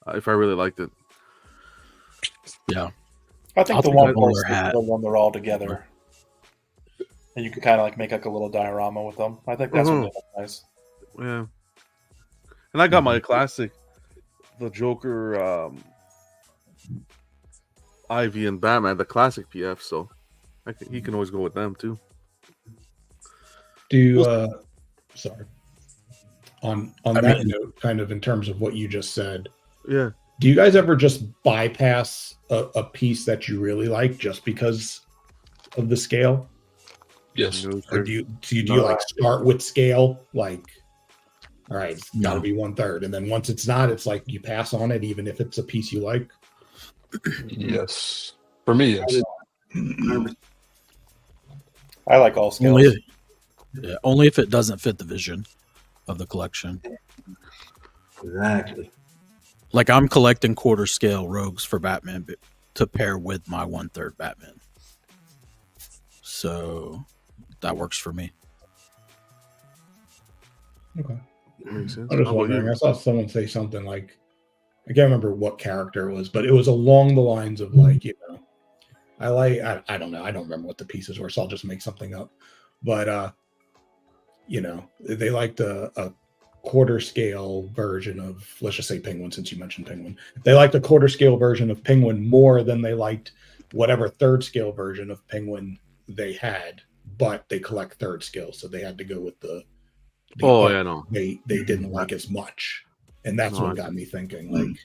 if I really liked it.
Yeah,
I think the one is the one they're all together, and you can kind of like make like a little diorama with them. I think that's really nice.
Yeah, and I got my classic, the Joker, Ivy, and Batman, the classic PF. So he can always go with them too.
Sorry. On that note, kind of in terms of what you just said.
Yeah.
Do you guys ever just bypass a piece that you really like just because of the scale?
Yes.
Or do you like start with scale? Like, all right, it's got to be 1/3, and then once it's not, it's like you pass on it, even if it's a piece you like.
Yes. For me, yes.
I like all scales.
Only if it doesn't fit the vision of the collection.
Exactly.
Like I'm collecting quarter scale Rogues for Batman to pair with my 1/3 Batman. So that works for me.
Okay.
Makes sense.
I'm just wondering. I saw someone say something like, I can't remember what character it was, but it was along the lines of like, I don't know. I don't remember what the pieces were, so I'll just make something up. But, they liked a quarter scale version of, let's just say Penguin, since you mentioned Penguin. They liked a quarter scale version of Penguin more than they liked whatever 3rd scale version of Penguin they had but they collect third skill, so they had to go with the
no.
They didn't like as much, and that's what got me thinking.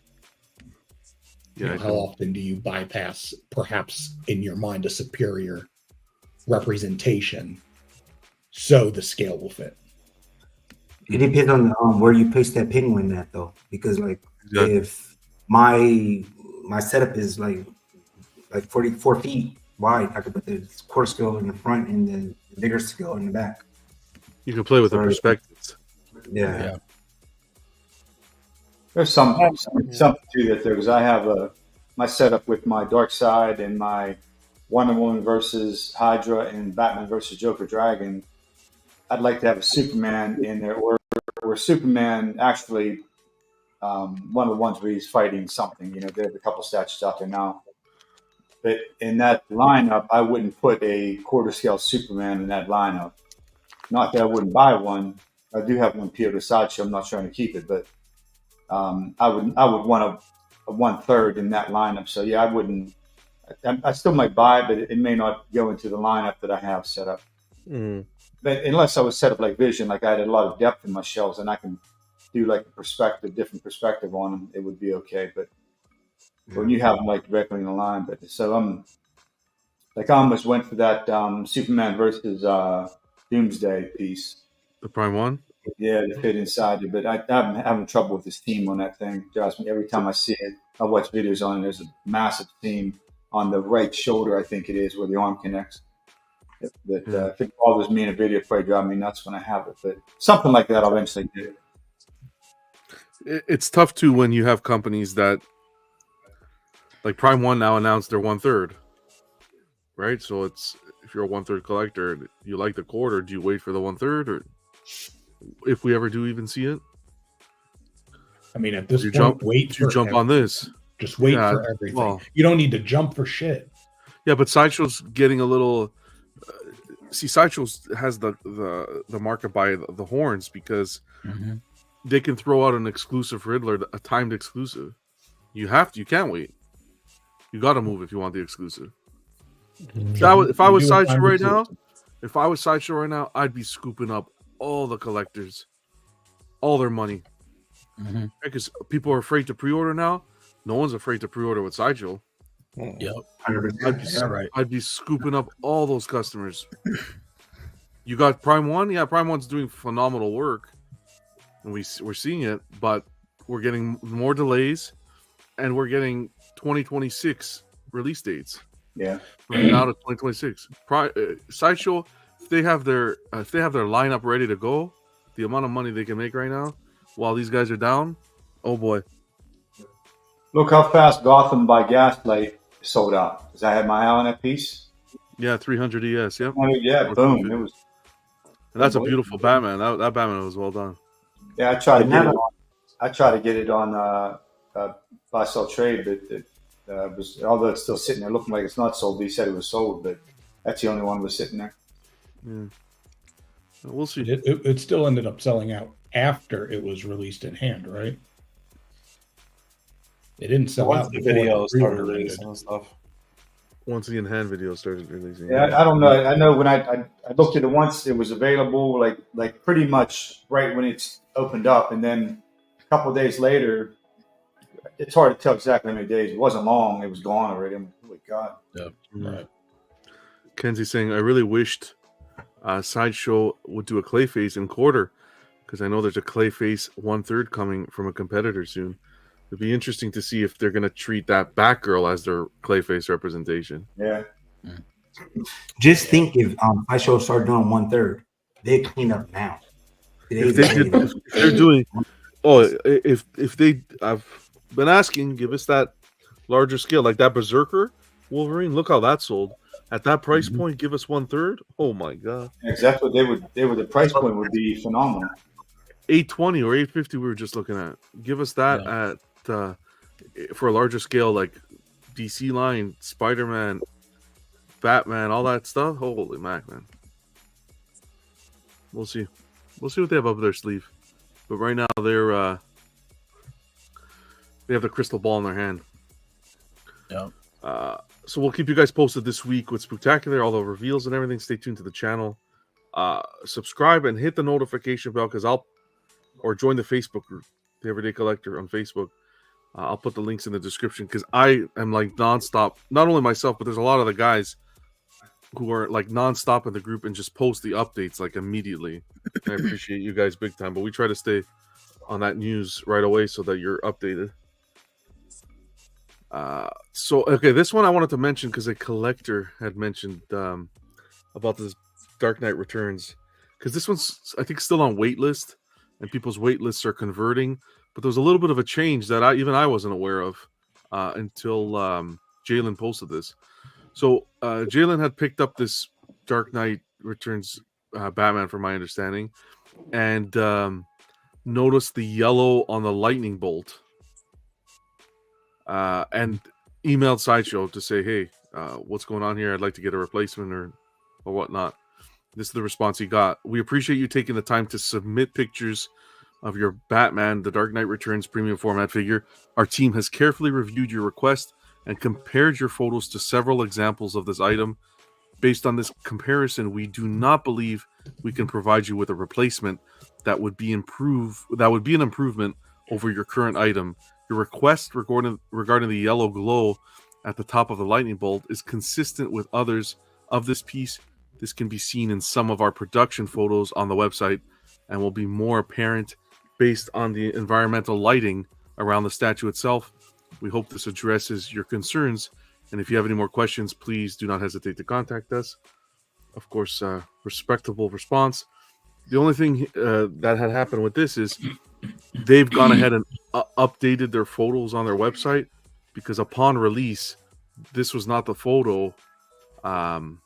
Like, how often do you bypass, perhaps in your mind, a superior representation so the scale will fit?
It depends on where you place that penguin at, though, because like if my setup is like 44 feet wide, I could put the quarter scale in the front and the bigger scale in the back.
You can play with the perspectives.
Yeah.
There's something to that there, because I have my setup with my Dark Side and my Wonder Woman versus Hydra and Batman versus Joker Dragon. I'd like to have a Superman in there, or Superman actually one of the ones where he's fighting something. There's a couple statues out there now. But in that lineup, I wouldn't put a quarter scale Superman in that lineup. Not that I wouldn't buy one. I do have one PO to Sideshow. I'm not trying to keep it, but I would want a 1/3 in that lineup. So yeah, I wouldn't. I still might buy it, but it may not go into the lineup that I have set up.
Mm.
But unless I was set up like Vision, like I had a lot of depth in my shelves, and I can do like a different perspective on them, it would be okay. But when you have them like directly in the line, but so I almost went for that Superman versus Doomsday piece.
The Prime one?
Yeah, to fit inside it. But I'm having trouble with this theme on that thing. Drives me every time I see it. I watch videos on it. There's a massive theme on the right shoulder, I think it is, where the arm connects. That if it bothers me in a video, probably drive me nuts when I have it. But something like that, I'll eventually do.
It's tough too when you have companies that, like Prime One now announced their 1/3, right? So it's, if you're a 1/3 collector, you like the quarter, do you wait for the 1/3, or if we ever do even see it?
I mean, at this point, wait for
jump on this.
Just wait for everything. Well, you don't need to jump for shit.
Yeah, but Sideshow's getting a little. See, Sideshow has the market by the horns because they can throw out an exclusive Riddler, a timed exclusive. You can't wait. You got to move if you want the exclusive. If I was Sideshow right now, I'd be scooping up all the collectors, all their money, because people are afraid to pre-order now. No one's afraid to pre-order with Sideshow.
Yep.
I'd be scooping up all those customers. You got Prime One? Yeah, Prime One's doing phenomenal work. And we're seeing it, but we're getting more delays, and we're getting 2026 release dates.
Yeah.
From now to 2026. Sideshow, if they have their lineup ready to go, the amount of money they can make right now while these guys are down, oh boy.
Look how fast Gotham by Gaslight sold out. Because I had my eye on that piece.
Yeah, 300 ES. Yep.
I mean, yeah, boom. It was.
And that's a beautiful Batman. That Batman was well done.
Yeah, I tried to get it on buy sell trade, but although it's still sitting there looking like it's not sold, he said it was sold, but that's the only one that was sitting there.
Yeah. We'll see.
It still ended up selling out after it was released in hand, right? It didn't sell out.
The video started releasing and stuff.
Once the in-hand video started releasing.
Yeah, I don't know. I know when I looked at it once, it was available like pretty much right when it's opened up, and then a couple of days later, it's hard to tell exactly how many days. It wasn't long; it was gone already. I'm like, holy God!
Yeah, right.
Kenzie saying, "I really wished Sideshow would do a Clayface in quarter, because I know there's a Clayface 1/3 coming from a competitor soon. It'd be interesting to see if they're going to treat that Batgirl as their Clayface representation."
Yeah.
Just think if Sideshow started doing 1/3, they clean up now.
If they're doing, if they, I've been asking, give us that larger scale, like that Berserker Wolverine. Look how that sold at that price point. Give us 1/3. Oh my God!
Exactly. The price point would be phenomenal.
820 or 850. We were just looking at. Give us that at for a larger scale, like DC line, Spider-Man, Batman, all that stuff. Holy mac, man! We'll see. We'll see what they have up their sleeve. But right now, they have the crystal ball in their hand.
Yeah.
So we'll keep you guys posted this week with Spooktacular, all the reveals and everything. Stay tuned to the channel. Subscribe and hit the notification bell or join the Facebook group, the Everyday Collector on Facebook. I'll put the links in the description because I am like nonstop. Not only myself, but there's a lot of the guys who are like nonstop in the group and just post the updates like immediately. I appreciate you guys big time, but we try to stay on that news right away so that you're updated. Okay, this one I wanted to mention because a collector had mentioned about this Dark Knight Returns, because this one's I think still on waitlist and people's waitlists are converting, but there's a little bit of a change that I wasn't aware of until Jalen posted this. So Jalen had picked up this Dark Knight Returns Batman, from my understanding, and noticed the yellow on the lightning bolt, and emailed Sideshow to say, hey, what's going on here? I'd like to get a replacement or whatnot. This is the response he got. We appreciate you taking the time to submit pictures of your Batman, the Dark Knight Returns premium format figure. Our team has carefully reviewed your request and compared your photos to several examples of this item. Based on this comparison, we do not believe we can provide you with a replacement that would be an improvement over your current item. Your request regarding the yellow glow at the top of the lightning bolt is consistent with others of this piece. This can be seen in some of our production photos on the website and will be more apparent based on the environmental lighting around the statue itself. We hope this addresses your concerns, and if you have any more questions, please do not hesitate to contact us. Of course, respectable response. The only thing that had happened with this is they've gone ahead and updated their photos on their website, because upon release, this was not the photo. On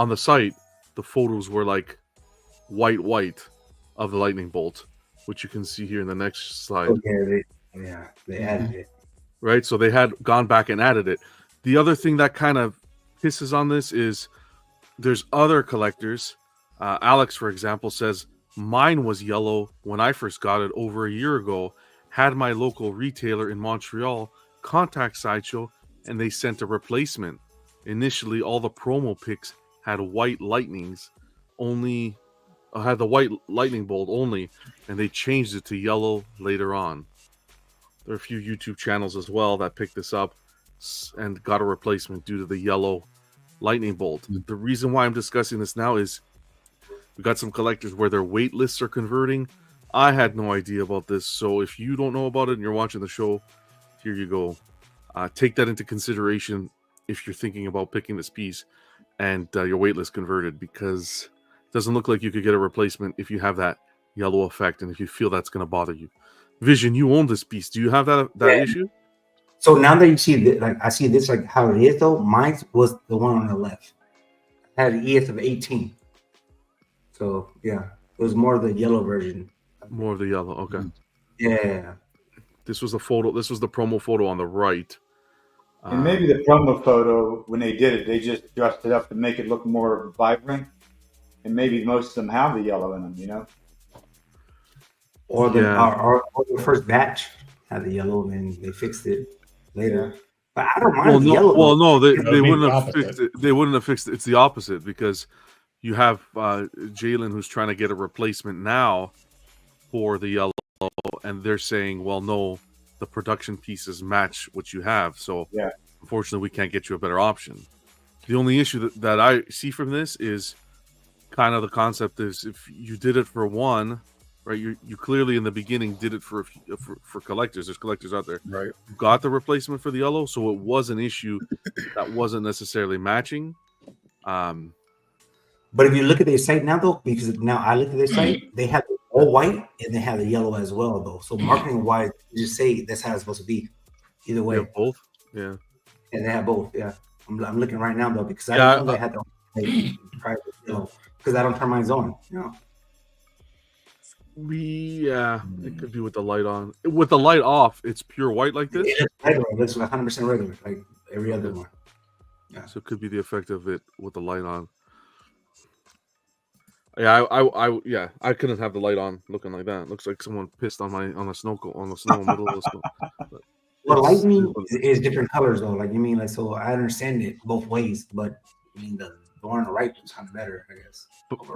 the site, the photos were like white of the lightning bolt, which you can see here in the next slide.
Okay, they added it.
Right, so they had gone back and added it. The other thing that kind of pisses on this is there's other collectors. Alex, for example, says, mine was yellow when I first got it over a year ago. Had my local retailer in Montreal contact Sideshow, and they sent a replacement. Initially, all the promo pics had white lightnings only, had the white lightning bolt only, and they changed it to yellow later on. There are a few YouTube channels as well that picked this up and got a replacement due to the yellow lightning bolt. The reason why I'm discussing this now is we got some collectors where their wait lists are converting. I had no idea about this, so if you don't know about it and you're watching the show, here you go. Take that into consideration if you're thinking about picking this piece and your wait list converted, because it doesn't look like you could get a replacement if you have that yellow effect and if you feel that's going to bother you. Vision, you own this piece. Do you have that issue?
So now that you see I see this like how it is though. Mine was the one on the left. It had an ES of 18. So yeah, it was more of the yellow version.
More of the yellow. Okay.
Yeah.
This was the photo. This was the promo photo on the right.
And maybe the promo photo, when they did it, they just dressed it up to make it look more vibrant. And maybe most of them have the yellow in them, you know?
Or the first batch had the yellow, and they fixed it later. But I don't mind the yellow.
Well, no, they wouldn't have fixed it. They wouldn't have fixed it. It's the opposite, because you have Jalen who's trying to get a replacement now for the yellow, and they're saying, well, no, the production pieces match what you have. So unfortunately, we can't get you a better option. The only issue that I see from this is kind of the concept is if you did it for one, right? You clearly in the beginning did it for collectors. There's collectors out there,
right?
Who got the replacement for the yellow, so it was an issue that wasn't necessarily matching.
But if you look at their site now, though, because now I look at their site, they have all white and they have the yellow as well, though. So marketing wise, you just say that's how it's supposed to be. Either way,
both. Yeah,
and they have both. Yeah, I'm looking right now though, because I didn't know they had the private yellow, because I don't turn mine on. You know.
It could be with the light on. With the light off, it's pure white like this.
It's regular. It's 100% regular, like every other one.
Yeah. So it could be the effect of it with the light on. Yeah, I couldn't have the light on looking like that. It looks like someone pissed on the snow middle of the snow.
Well, lightning is different colors though. Like you mean, like so I understand it both ways, but I mean the one on the right is kind of better, I guess.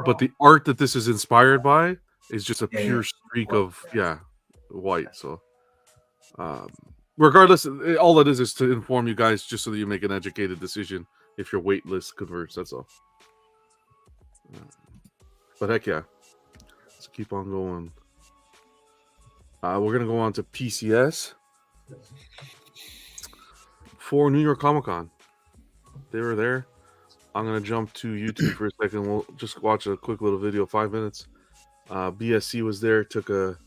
But the art that this is inspired by is just a pure streak of white. So, regardless, all it is to inform you guys, just so that you make an educated decision if your wait list converts. That's all. But heck yeah, let's keep on going. We're gonna go on to PCS for New York Comic Con. They were there. I'm gonna jump to YouTube for a second. We'll just watch a quick little video, 5 minutes. BSC was there. Took a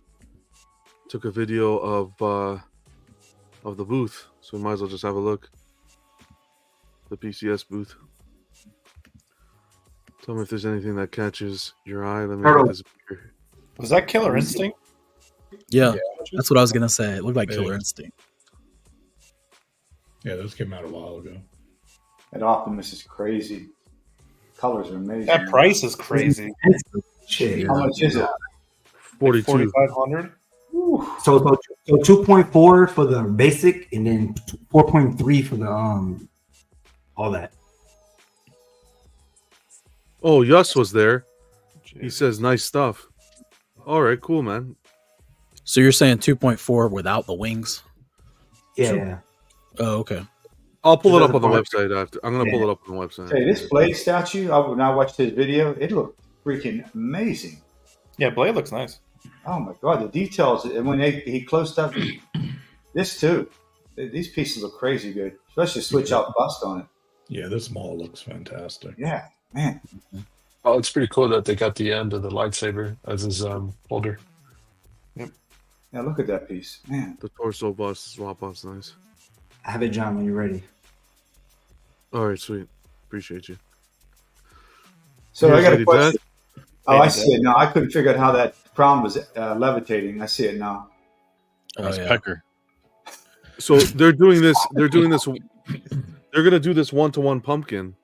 video of the booth, so we might as well just have a look. The PCS booth. Tell me if there's anything that catches your eye. Let me get this picture.
Was that Killer Instinct?
Yeah, that's what I was gonna say. It looked like Killer Instinct.
Yeah, those came out a while ago.
That Optimus is crazy. Colors are amazing.
That price is crazy.
Shit.
How much is it?
42.
4,500.
So 2.4 for the basic, and then 4.3 for the all that.
Oh, Yus was there. He says nice stuff. All right, cool, man.
So you're saying 2.4 without the wings?
Yeah.
Oh, okay.
I'll pull it up on the website after. I'm gonna pull it up on the website.
Hey, this Blade statue, when I watched his video, it looked freaking amazing.
Yeah, Blade looks nice.
Oh my god, the details! And when he closed up, this too. These pieces look crazy good, especially switch out bust on it.
Yeah, this mall looks fantastic.
Yeah, man.
Oh, it's pretty cool that they got the end of the lightsaber as his holder.
Yep. Yeah, look at that piece, man.
The torso bust, swap bust, nice.
I have it, John, when you're ready.
All right, sweet. Appreciate you.
So I got a question. Oh, I see it now. I couldn't figure out how that crown was levitating. I see it now.
That's Pecker.
So they're doing this. They're doing this. They're gonna do this 1-to-1 pumpkin.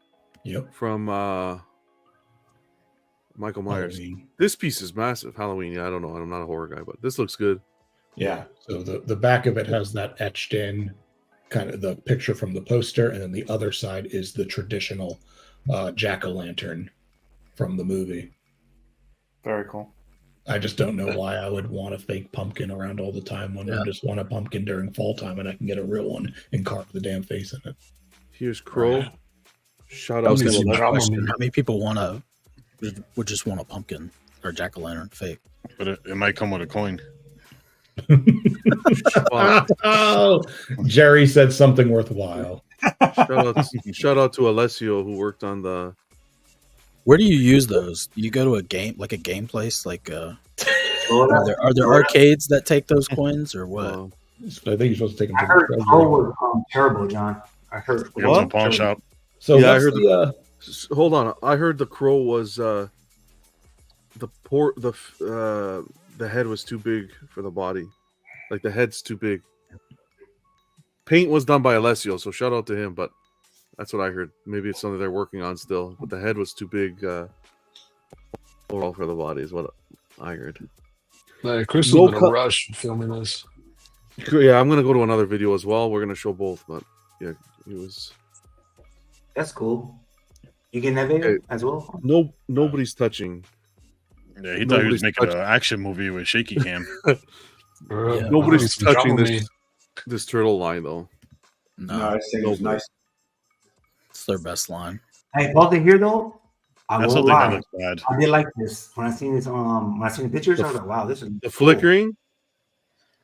Yep.
From Michael Myers.
Halloween.
This piece is massive. Halloween. Yeah, I don't know. I'm not a horror guy, but this looks good.
Yeah. So the back of it has that etched in kind of the picture from the poster, and then the other side is the traditional jack-o'-lantern from the movie.
Very cool.
I just don't know why I would want a fake pumpkin around all the time when I just want a pumpkin during fall time and I can get a real one and carve the damn face in it.
Here's Crow. Shout
I
out
was
to
gonna
the
question, how many people would just want a pumpkin or jack-o'-lantern fake?
But it might come with a coin.
Oh, Jerry said something worthwhile.
Shout out to Alessio who worked on the.
Where do you use those? Do you go to a game place? Like, are there arcades that take those coins or what?
I think you're supposed to take them.
I heard Crow was terrible, John. I heard
It was a pawn shop.
So
yeah, I heard. Hold on, I heard the Crow was the head was too big for the body. Like the head's too big. Paint was done by Alessio, so shout out to him. But that's what I heard. Maybe it's something they're working on still. But the head was too big overall for the body, is what I heard.
Chris was in a rush filming this.
Yeah, I'm gonna go to another video as well. We're gonna show both, but yeah, it was.
That's cool. You getting that video as well?
Nobody's touching.
Yeah, he thought he was making an action movie with shaky cam.
Nobody's touching this turtle line though.
No, I think it's nice.
It's their best line.
Hey, both of here though, I
That's
won't
something that
lie.
looks bad.
I did like this when I seen this. When I seen the pictures, I was like, "Wow, this is
the flickering."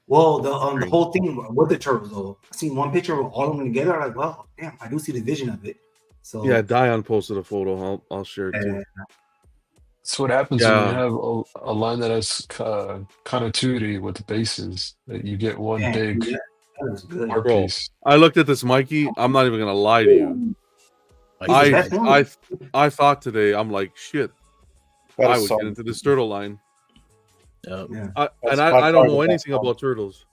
Well, the whole thing with the turtles though. I seen one picture of all of them together. I'm like, wow, damn, I do see the vision of it. So
yeah, Dion posted a photo. I'll share it too.
That's what happens when you have a line that has continuity with the bases. That you get one big art
Bro,
piece.
I looked at this Mikey. I'm not even gonna lie to you. I thought today. I'm like, shit. I would get into this turtle line.
Yeah.
I don't know anything about turtles.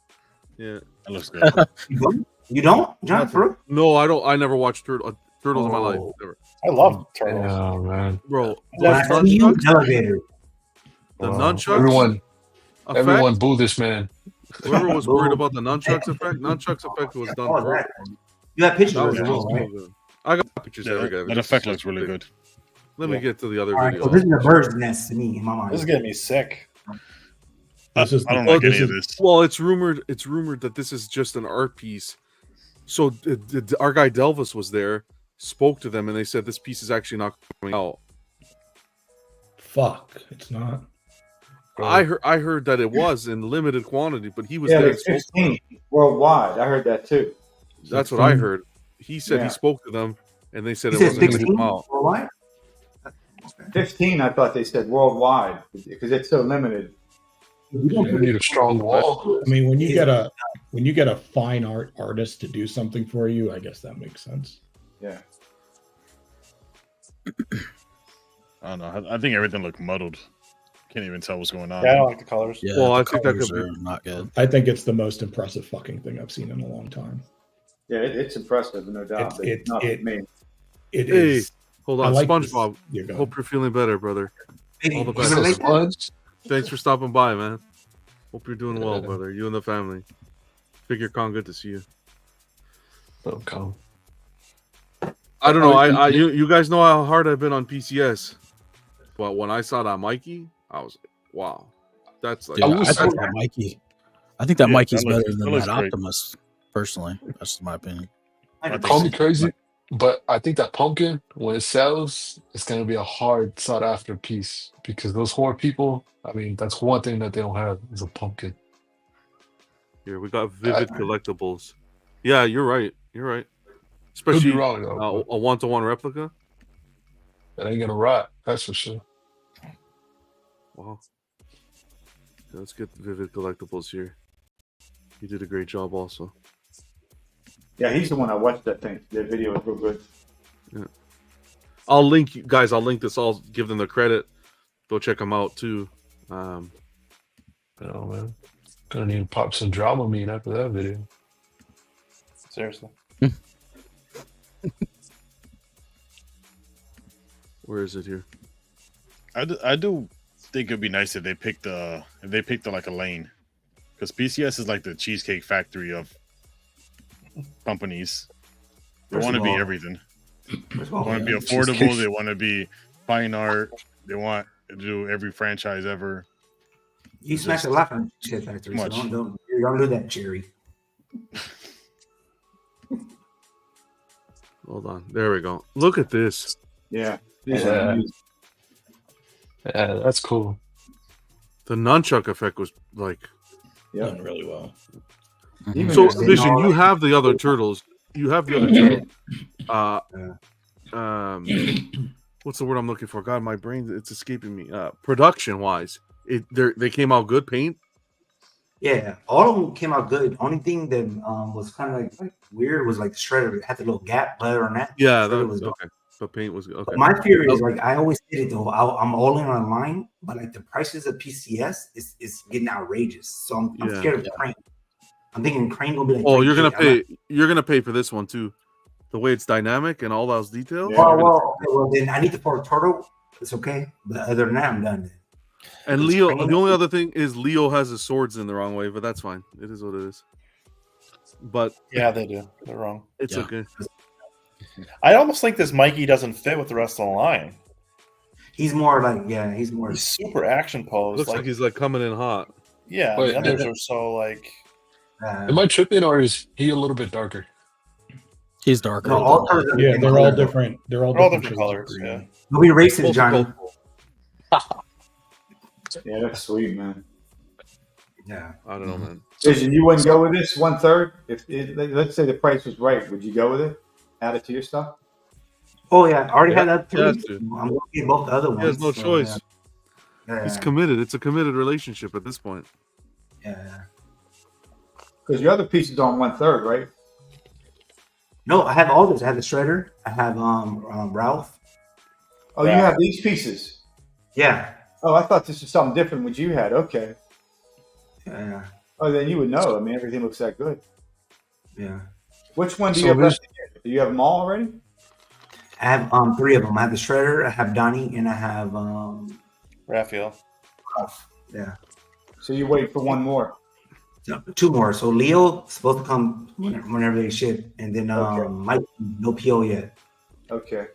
Yeah,
that looks good.
You don't, John? For
no, I don't. I never watched turtles in my life. Never.
I love turtles.
Oh man,
bro.
Elevator.
The nunchucks.
Everyone boo this man.
Whoever was worried about the nunchucks effect was done
Oh,
perfect.
you have pictures
That
of
was
it,
so
right?
good. I got pictures
Yeah,
every guy.
that effect looks really good.
Let me get to the other
All right,
video.
so this is a bird's nest to me in my mind.
This is getting me sick.
I don't like any of this.
Well, it's rumored that this is just an art piece. So our guy Delvis was there, spoke to them, and they said this piece is actually not coming out.
Fuck, it's not.
I heard that it was in limited quantity, but he was
Yeah,
there.
there's 15 worldwide. I heard that too.
That's what I heard. He said he spoke to them, and they said
He
it
said
wasn't going to
16
come out.
worldwide?
15, I thought they said worldwide because it's so limited.
You need a strong wall.
I mean, when you get a fine artist to do something for you, I guess that makes sense.
Yeah.
I don't know. I think everything looked muddled. Can't even tell what's going on.
Yeah, I don't like the colors.
Yeah,
Well,
the
I think that
colors
could
are not good.
I think it's the most impressive fucking thing I've seen in a long time.
Yeah, it's impressive, no doubt. But it's not for me.
It
Hey,
is.
hold
I
on,
like
SpongeBob.
this. Yeah, go
Hope you're feeling better, brother. All the
You relate that?
best. Thanks for stopping by, man. Hope you're doing well, brother. You and the family. Figure Con, good to see you.
Okay.
I don't know. You guys know how hard I've been on PCS, but when I saw that Mikey, I was like, wow, that's like.
Dude, I think that Mikey. I think that Mikey's
that looks-
better
that
than
looks
that
great.
Optimus. Personally, that's my opinion.
Call me crazy, but I think that pumpkin, when it sells, it's going to be a hard sought after piece because those horror people, I mean, that's one thing that they don't have is a pumpkin.
Here we got Vivid Collectibles. Yeah, you're right. You're right. Especially
wrong, though,
a one-to-one replica.
That ain't going to rot. That's for sure.
Wow. Yeah, let's get Vivid Collectibles here. He did a great job also.
Yeah, he's the one I watched that thing. That video was real good.
Yeah. I'll link you guys. I'll link this. I'll give them the credit. Go check them out too.
Oh man, gonna need to pop some drama meat after that video.
Seriously.
Where is it here?
I do think it'd be nice if they picked like a lane, because PCS is like the cheesecake factory of companies. They want to be everything. They want to be affordable. They want to be fine art. They want to do every franchise ever.
You smash a lot on Cheesecake Factory, so don't do that, Jerry.
Hold on. There we go. Look at this.
Yeah.
Yeah, that's cool.
The nunchuck effect was like
done really well.
So, Vision, you have the other turtles. You have the other turtle. What's the word I'm looking for? God, my brain, it's escaping me. Production wise, they came out good. Paint.
Yeah, all of them came out good. Only thing that was kind of like weird was like the shredder. It had the little gap, but other than that,
Yeah, that
shredder
was
good.
okay. But paint was good. Okay.
But my fear is like I always did it though. I'm all in online, but like the prices of PCS is getting outrageous. So I'm scared of Crane. I'm thinking Crane gonna be like.
Oh, you're gonna pay. You're gonna pay for this one too. The way it's dynamic and all those details.
Well, then I need the Ford Turtle. It's okay, but other than that, I'm done.
And Leo, the only other thing is Leo has his swords in the wrong way, but that's fine. It is what it is. But
yeah, they do. They're wrong.
It's okay.
I almost think this Mikey doesn't fit with the rest of the line.
He's more like he's
super action posed.
Looks like he's like coming in hot.
Yeah,
Wait,
the others are so like.
Am I tripping or is he a little bit darker?
He's darker.
No,
Yeah, they're all different. They're all different
colors. Yeah.
Don't be racist, Johnny.
Yeah, that's sweet, man.
Yeah,
I don't know, man.
Vision, you wouldn't go with this 1/3? Let's say the price was right, would you go with it? Add it to your stuff?
Oh yeah, I already had that too.
Yeah,
I'm gonna get both the other ones.
He has no choice.
Yeah.
He's committed. It's a committed relationship at this point.
Yeah.
Because your other pieces are on 1/3, right?
No, I have all this. I have the shredder. I have Ralph.
Oh, you have these pieces.
Yeah.
Oh, I thought this was something different. What you had? Okay.
Yeah.
Oh, then you would know. I mean, everything looks that good.
Yeah.
Which one do you have left to get? Do you have them all already?
I have 3 of them. I have the shredder. I have Donnie, and I have
Raphael.
Ralph. Yeah.
So you wait for one more.
No, 2 more. So Leo supposed to come whenever they ship, and then Mike, no PO yet.
Okay.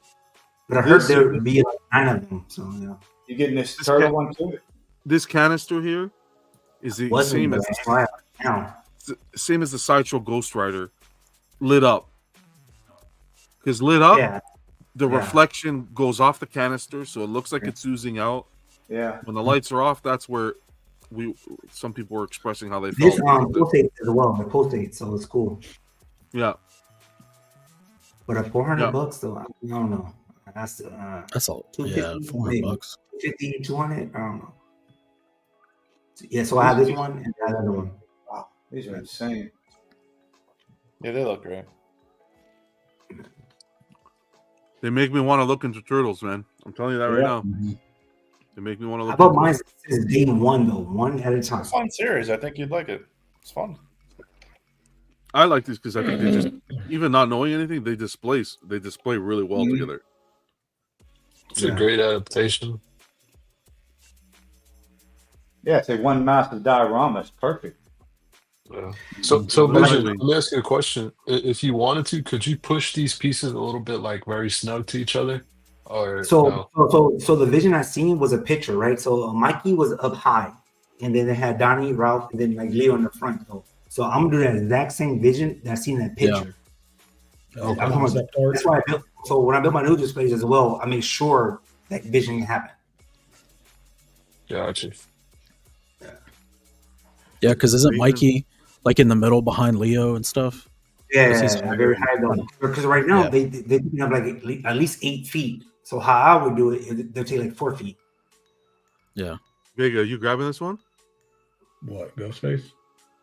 But I heard there would be like 9 of them. So yeah.
You getting this turtle one too?
This canister here is the same as the Sideshow Ghost Rider, lit up. Because lit up, the reflection goes off the canister, so it looks like it's oozing out.
Yeah.
When the lights are off, that's where some people were expressing how they felt.
This post-date as well, the post-date, so it's cool.
Yeah.
But at $400 though, I don't know. That's
all.
$250,
$400.
50, 200. I don't know. Yeah, so I have this one and that other one.
Wow, these are insane.
Yeah, they look great.
They make me want to look into turtles, man. I'm telling you that right now. They make me want to look.
How about mine? Is day 1 though, 1 at a time.
It's a fun series. I think you'd like it. It's fun.
I like this because I think they just, even not knowing anything, they display really well together.
It's a great adaptation.
Yeah, it's a one massive diorama. It's perfect.
Yeah. So Vision, let me ask you a question. If you wanted to, could you push these pieces a little bit like very snug to each other? Or
So the vision I seen was a picture, right? So Mikey was up high, and then they had Donnie, Ralph, and then like Leo in the front. So I'm gonna do that exact same vision that I seen in that picture.
Yeah.
That's why I built. So when I built my new displays as well, I made sure that vision can happen.
Gotcha.
Yeah, because isn't Mikey like in the middle behind Leo and stuff?
Yeah, very high though. Because right now they have like at least 8 feet. So how I would do it, they'll take like 4 feet.
Yeah.
Big, are you grabbing this one?
What, Ghostface?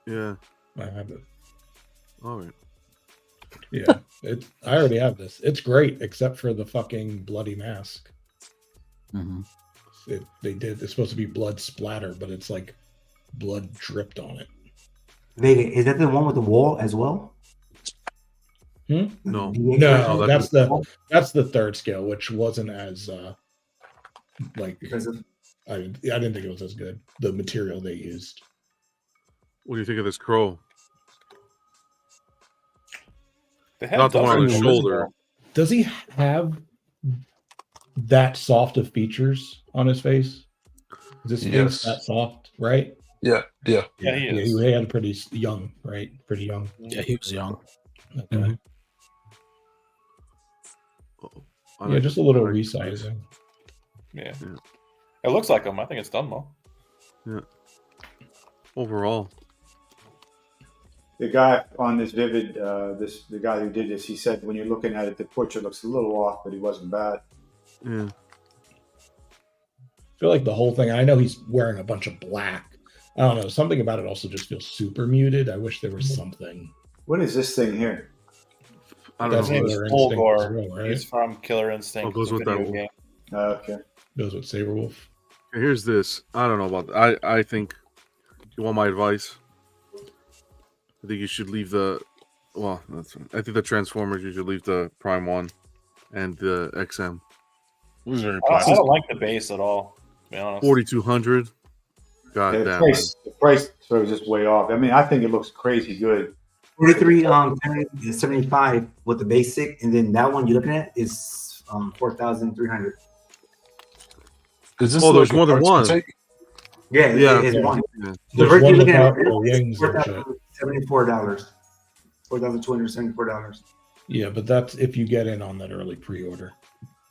Yeah.
I have it.
All right.
Yeah, I already have this. It's great, except for the fucking bloody mask.
Mm-hmm.
It's supposed to be blood splatter, but it's like blood dripped on it.
Vega, is that the one with the wall as well?
No,
that's the 3rd scale, which wasn't as like I didn't think it was as good. The material they used.
What do you think of this crow?
Not
the one on his shoulder.
Does he have that soft of features on his face? Is his face that soft, right?
Yeah.
He is.
He had pretty young, right? Pretty young.
Yeah, he was young.
Okay.
Mm-hmm.
Yeah, just a little resizing.
Yeah. It looks like him. I think it's done well.
Yeah. Overall.
The guy on this Vivid, the guy who did this, he said when you're looking at it, the portrait looks a little off, but he wasn't bad.
Yeah.
I feel like the whole thing, I know he's wearing a bunch of black. I don't know. Something about it also just feels super muted. I wish there was something.
What is this thing here?
I don't know.
It's Fulgor. Well, right? He's from Killer Instinct.
Oh, goes with that one.
Okay.
Goes with Saberwolf.
Here's this. I don't know about that. I think, you want my advice? I think you should leave I think the Transformers, you should leave the Prime 1 and the XM.
I don't like the base at all, to be honest.
4,200. God damn.
The price sort of just way off. I mean, I think it looks crazy good.
75 with the basic, and then that one you're looking at is 4,300.
Is this
there's more than one.
Yeah, it's one. The version you're looking at is $4,074. $4,274.
Yeah, but that's if you get in on that early pre-order.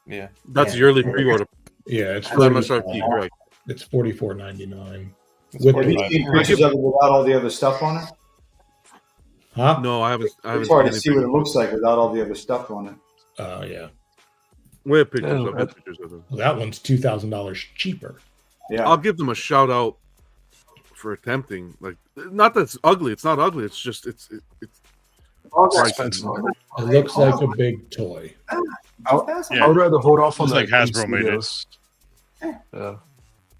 Yeah,
that's yearly pre-order.
Yeah, it's
MSRP, right?
It's $44.99.
Have you seen pictures of it without all the other stuff on it?
Huh?
No, I haven't.
It's hard to see what it looks like without all the other stuff on it.
Oh yeah.
We have pictures of it.
Well, that one's $2,000 cheaper.
Yeah,
I'll give them a shout out for attempting. Like, not that it's ugly. It's not ugly. It's just it's
It looks like a big toy.
I would rather hold off on that.
Like Hasbro made it.
Yeah.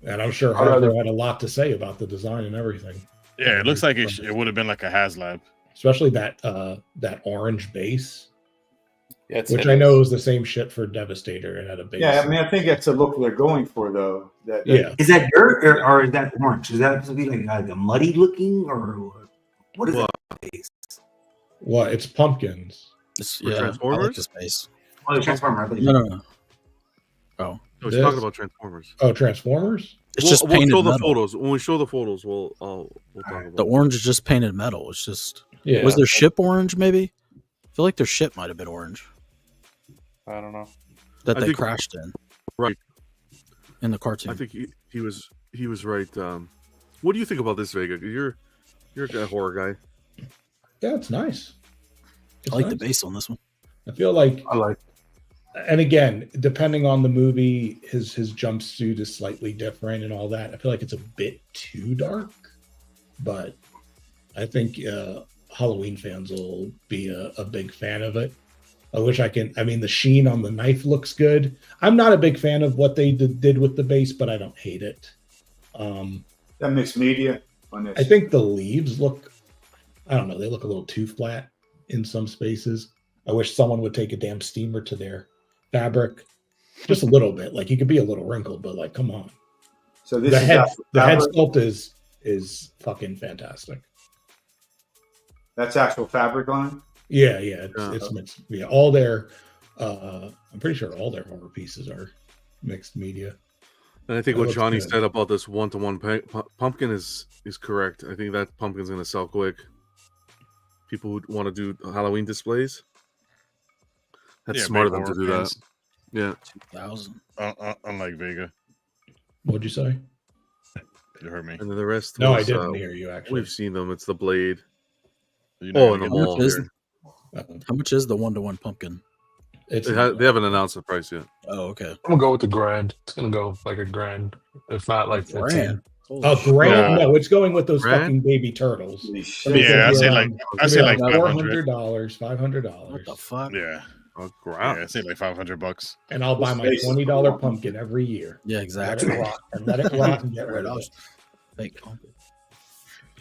And I'm sure Hasbro had a lot to say about the design and everything.
Yeah, it looks like it would have been like a HasLab.
Especially that orange base.
Yeah,
which I know is the same shit for Devastator and had a base.
Yeah, I mean, I think that's the look they're going for, though.
Is that dirt or is that orange? Is that supposed to be like a muddy looking or? What is
What?
that base?
What? It's pumpkins.
It's,
For
yeah, I like
Transformers?
this base.
Oh, the Transformer. I believe.
No. Oh,
No, he's
This?
talking about Transformers.
Oh, Transformers.
it's just
We'll
painted
show the
metal.
photos. When we show the photos, we'll talk about
The
it.
orange is just painted metal. It's just.
Yeah.
Was their ship orange? Maybe. I feel like their ship might have been orange
I don't know.
that
I
they
think-
crashed in.
Right.
In the cartoon.
I think he was right. What do you think about this, Vega? You're a horror guy.
Yeah, it's nice. It's
I like
nice.
the base on this one.
I feel like,
I like.
and again, depending on the movie, his jumpsuit is slightly different and all that. I feel like it's a bit too dark, but I think Halloween fans will be a big fan of it. I wish I can. I mean, the sheen on the knife looks good. I'm not a big fan of what they did with the base, but I don't hate it.
That mixed media on this.
I think the leaves look, I don't know, they look a little too flat in some spaces. I wish someone would take a damn steamer to their fabric just a little bit. Like, you could be a little wrinkled, but like, come on.
So this
The
is
head,
actual
the head
fabric?
sculpt is fucking fantastic.
That's actual fabric on it?
Yeah, it's mixed. Yeah, all their, I'm pretty sure all their horror pieces are mixed media.
And I think
That
what
looks
Johnny
good.
said about this one-to-one pumpkin is correct. I think that pumpkin's going to sell quick. People who want to do Halloween displays. That's
Yeah,
smart of
big
them to
horror
do
fans.
that. Yeah.
2000.
Unlike Vega.
What'd you say?
You heard me.
And then the rest.
No, I
was,
didn't hear you, actually.
We've seen them. It's the blade.
You know,
In the
you
mall.
How much is-
here.
How much is the 1-to-1 pumpkin?
It's
They haven't announced the price yet.
Oh, okay.
I'm gonna go with the grand. It's gonna go like a grand, if not like 15.
Grand.
a grand.
Yeah.
No, it's going with those
Grand?
fucking baby turtles.
Holy
It's
shit.
gonna
Yeah, I
be
say
around-
like I say like
$400,
500.
$500.
What the fuck?
Yeah,
Oh,
yeah,
crap.
I say like $500.
And I'll buy my
Space is
$20
cool.
pumpkin every year.
Yeah,
Let
exactly.
it rot and let it rot and get rid of it.
Fake pumpkin.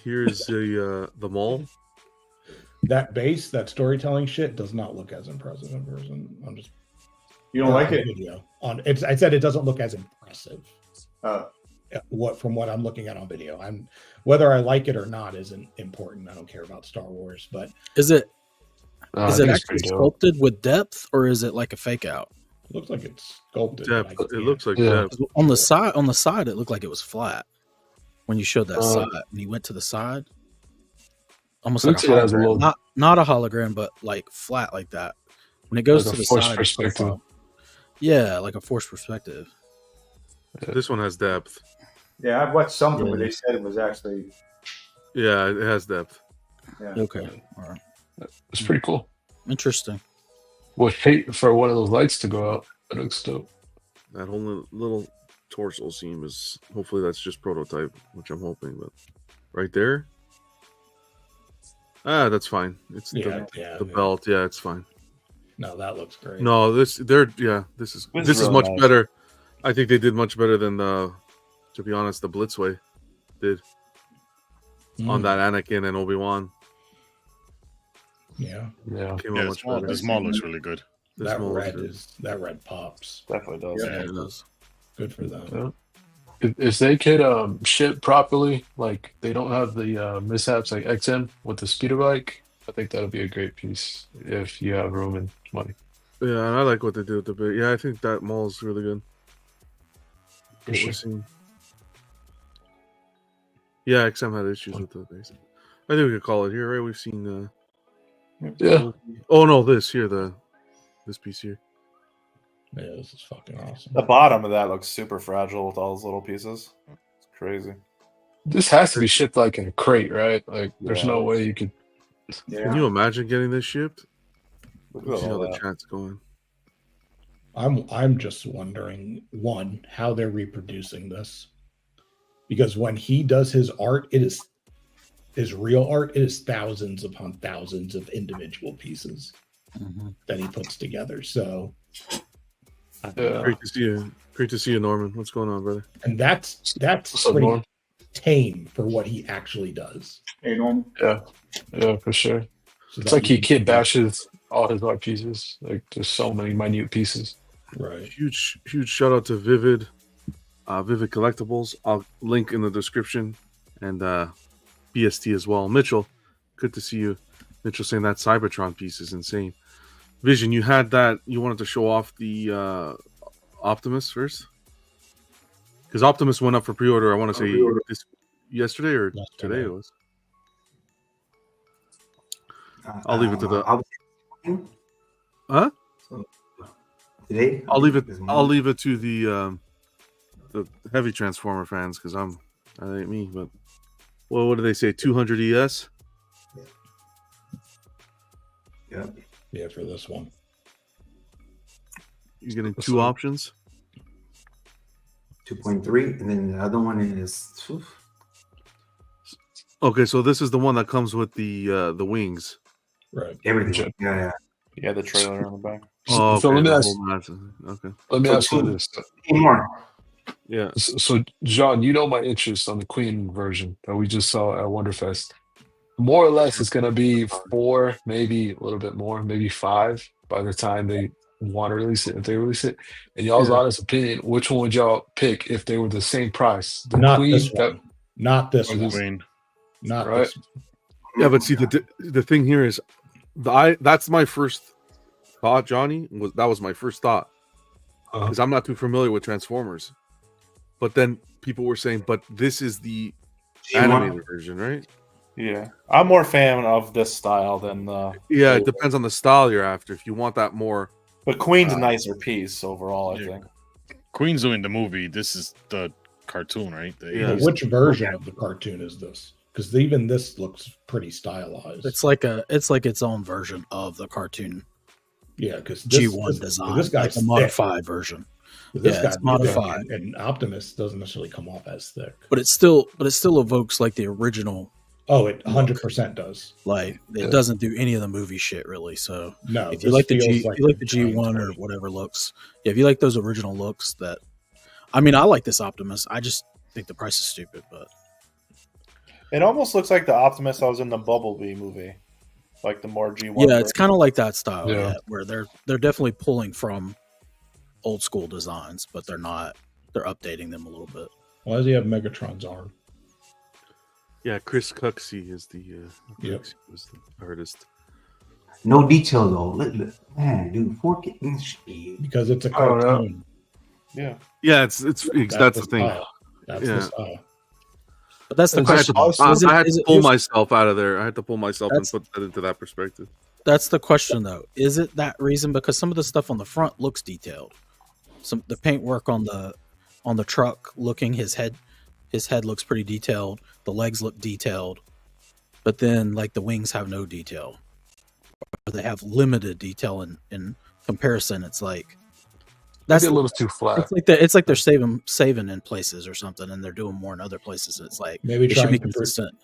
Here's the mall.
That base, that storytelling shit does not look as impressive in person. I'm just
You don't like
on
it?
video. I said it doesn't look as impressive.
Uh,
From what I'm looking at on video. Whether I like it or not isn't important. I don't care about Star Wars, but
Is it
I
is it
think it's
actually
pretty dope.
sculpted with depth or is it like a fake out?
it looks like it's sculpted. but
Depth.
I
It
can't-
looks like
Yeah.
depth.
On the side, it looked like it was flat. When you showed that
Uh,
side, when you went to the side, almost
I
like a
think it has a
hologram.
little-
Not a hologram, but like flat like that. When it goes
Like
to
a
the
forced
side,
perspective.
yeah, like a forced perspective.
This one has depth.
yeah, I've watched something where they said it was actually.
Yeah, it has depth.
Yeah.
Okay, all right,
It's pretty cool.
interesting.
Would hate for one of those lights to go out. That looks dope.
That whole little torso seam is. Hopefully, that's just prototype, which I'm hoping. But right there, that's fine. It's the belt. Yeah, it's fine.
No, that looks great.
No, this is
This is
is
real
much
nice.
better. I think they did much better than to be honest, the Blitzway did on that Anakin and Obi-Wan.
Yeah,
Yeah.
Came
Yeah,
out
the
much
small,
better.
the small looks really good.
The
that
small
red
looks good.
that red pops.
Definitely does.
Yeah, it does.
Good for them.
Yeah. If they could ship properly, like they don't have the mishaps like XM with the speeder bike, I think that'll be a great piece if you have room and money.
Yeah, and I like what they did with the bit. Yeah, I think that mall is really good.
For
What
sure.
we're seeing. Yeah, XM had issues with the base. I think we could call it here, right? We've seen.
Yeah.
Oh no, this piece here.
Yeah, this is fucking awesome.
The bottom of that looks super fragile with all those little pieces. It's crazy.
This has to be shipped like in a crate, right? Like there's
Yeah.
no way you could.
Can you imagine getting this shipped?
Look
Let's
at
see how
all
the
that.
chat's going.
I'm just wondering, one, how they're reproducing this. Because when he does his art, it is his real art, it is thousands upon thousands of individual pieces that he puts together. So
Great to see you. Great to see you, Norman. What's going on, brother?
and that's
What's up,
pretty
Norm?
tame for what he actually does.
Hey, Norman.
Yeah, for sure.
So
It's
that
like he
means-
kid bashes all his art pieces. Like there's so many minute pieces.
Right.
Huge shout out to Vivid Collectibles. I'll link in the description and BST as well. Mitchell, Good to see you. Mitchell saying that Cybertron piece is insane. Vision, you had that. You wanted to show off the Optimus first? Because Optimus went up for pre-order, I want to say yesterday or today it was. I'll leave it to the... Huh?
Today?
I'll leave it to the heavy Transformer fans, because that ain't me, but... Well, what do they say? 200 ES?
Yeah. Yeah, for this one.
You're getting two options?
2.3, and then the other one is...
Okay, so this is the one that comes with the wings.
Right.
Everything. Yeah.
Yeah, the trailer on the back.
Oh, okay.
So let me ask.
Okay.
Let me ask you this.
More.
Yeah.
So, John, you know my interest on the Queen version that we just saw at Wonderfest. More or less, it's going to be 4, maybe a little bit more, maybe 5 by the time they want to release it, if they release it. In y'all's honest opinion, which one would y'all pick if they were the same price? The
Not
Queen,
this one. Not this one.
Queen.
Not
right?
this one.
Yeah, but see, the thing here is, that's my first thought, Johnny. That was my first thought. Because I'm not too familiar with Transformers. But then people were saying, but this is the animated version, right?
Yeah, I'm more fan of this style than the.
Yeah, it depends on the style you're after. If you want that more,
but Queen's a nicer piece overall, I think.
Queen's doing the movie. This is the cartoon, right?
But which version of the cartoon is this? Because even this looks pretty stylized.
It's like its own version of the cartoon.
Yeah, because
G1 design.
This guy's
like a modified version.
This
it's modified,
and Optimus doesn't necessarily come off as thick.
But it still evokes like the original.
Oh, it 100% does.
Like it doesn't do any of the movie shit really. So
no,
if you like the G1 or whatever looks, if you like those original looks, I like this Optimus. I just think the price is stupid, but
it almost looks like the Optimus I was in the Bumblebee movie, like the more G1.
Yeah, it's kind of like that style. Yeah, where they're definitely pulling from old school designs, but they're not. They're updating them a little bit.
Why does he have Megatron's arm?
Yeah, Chris Cuxey is the artist.
No detail though. Man, dude, 4K
because it's a cartoon.
Yeah.
Yeah, that's the thing.
That's the style.
But that's the question.
I had to pull myself out of there. I had to pull myself and put that into that perspective.
That's the question, though. Is it that reason? Because some of the stuff on the front looks detailed. The paintwork on the truck, his head looks pretty detailed. The legs look detailed, but then like the wings have no detail. Or they have limited detail in comparison. It's like
that's a little too flat.
It's like they're saving in places or something, and they're doing more in other places. It's like
maybe
it should be consistent.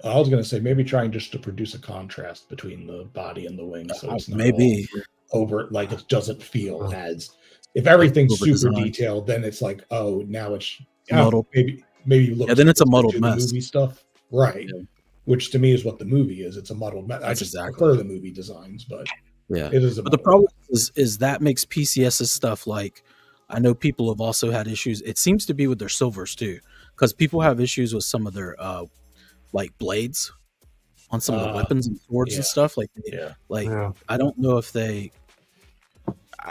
I was going to say maybe trying just to produce a contrast between the body and the wings, so it's not
maybe
over. Like it doesn't feel as if everything's super detailed, then it's like now it's
muddled.
Maybe you look.
Yeah, then it's a muddled mess.
Movie stuff, right? Yeah. Which to me is what the movie is. It's a muddled mess. I just prefer the movie designs, but
yeah,
it is.
But the problem is that makes PCS's stuff like. I know people have also had issues. It seems to be with their silvers too, because people have issues with some of their like blades on some of the weapons and swords and stuff. I don't know if they.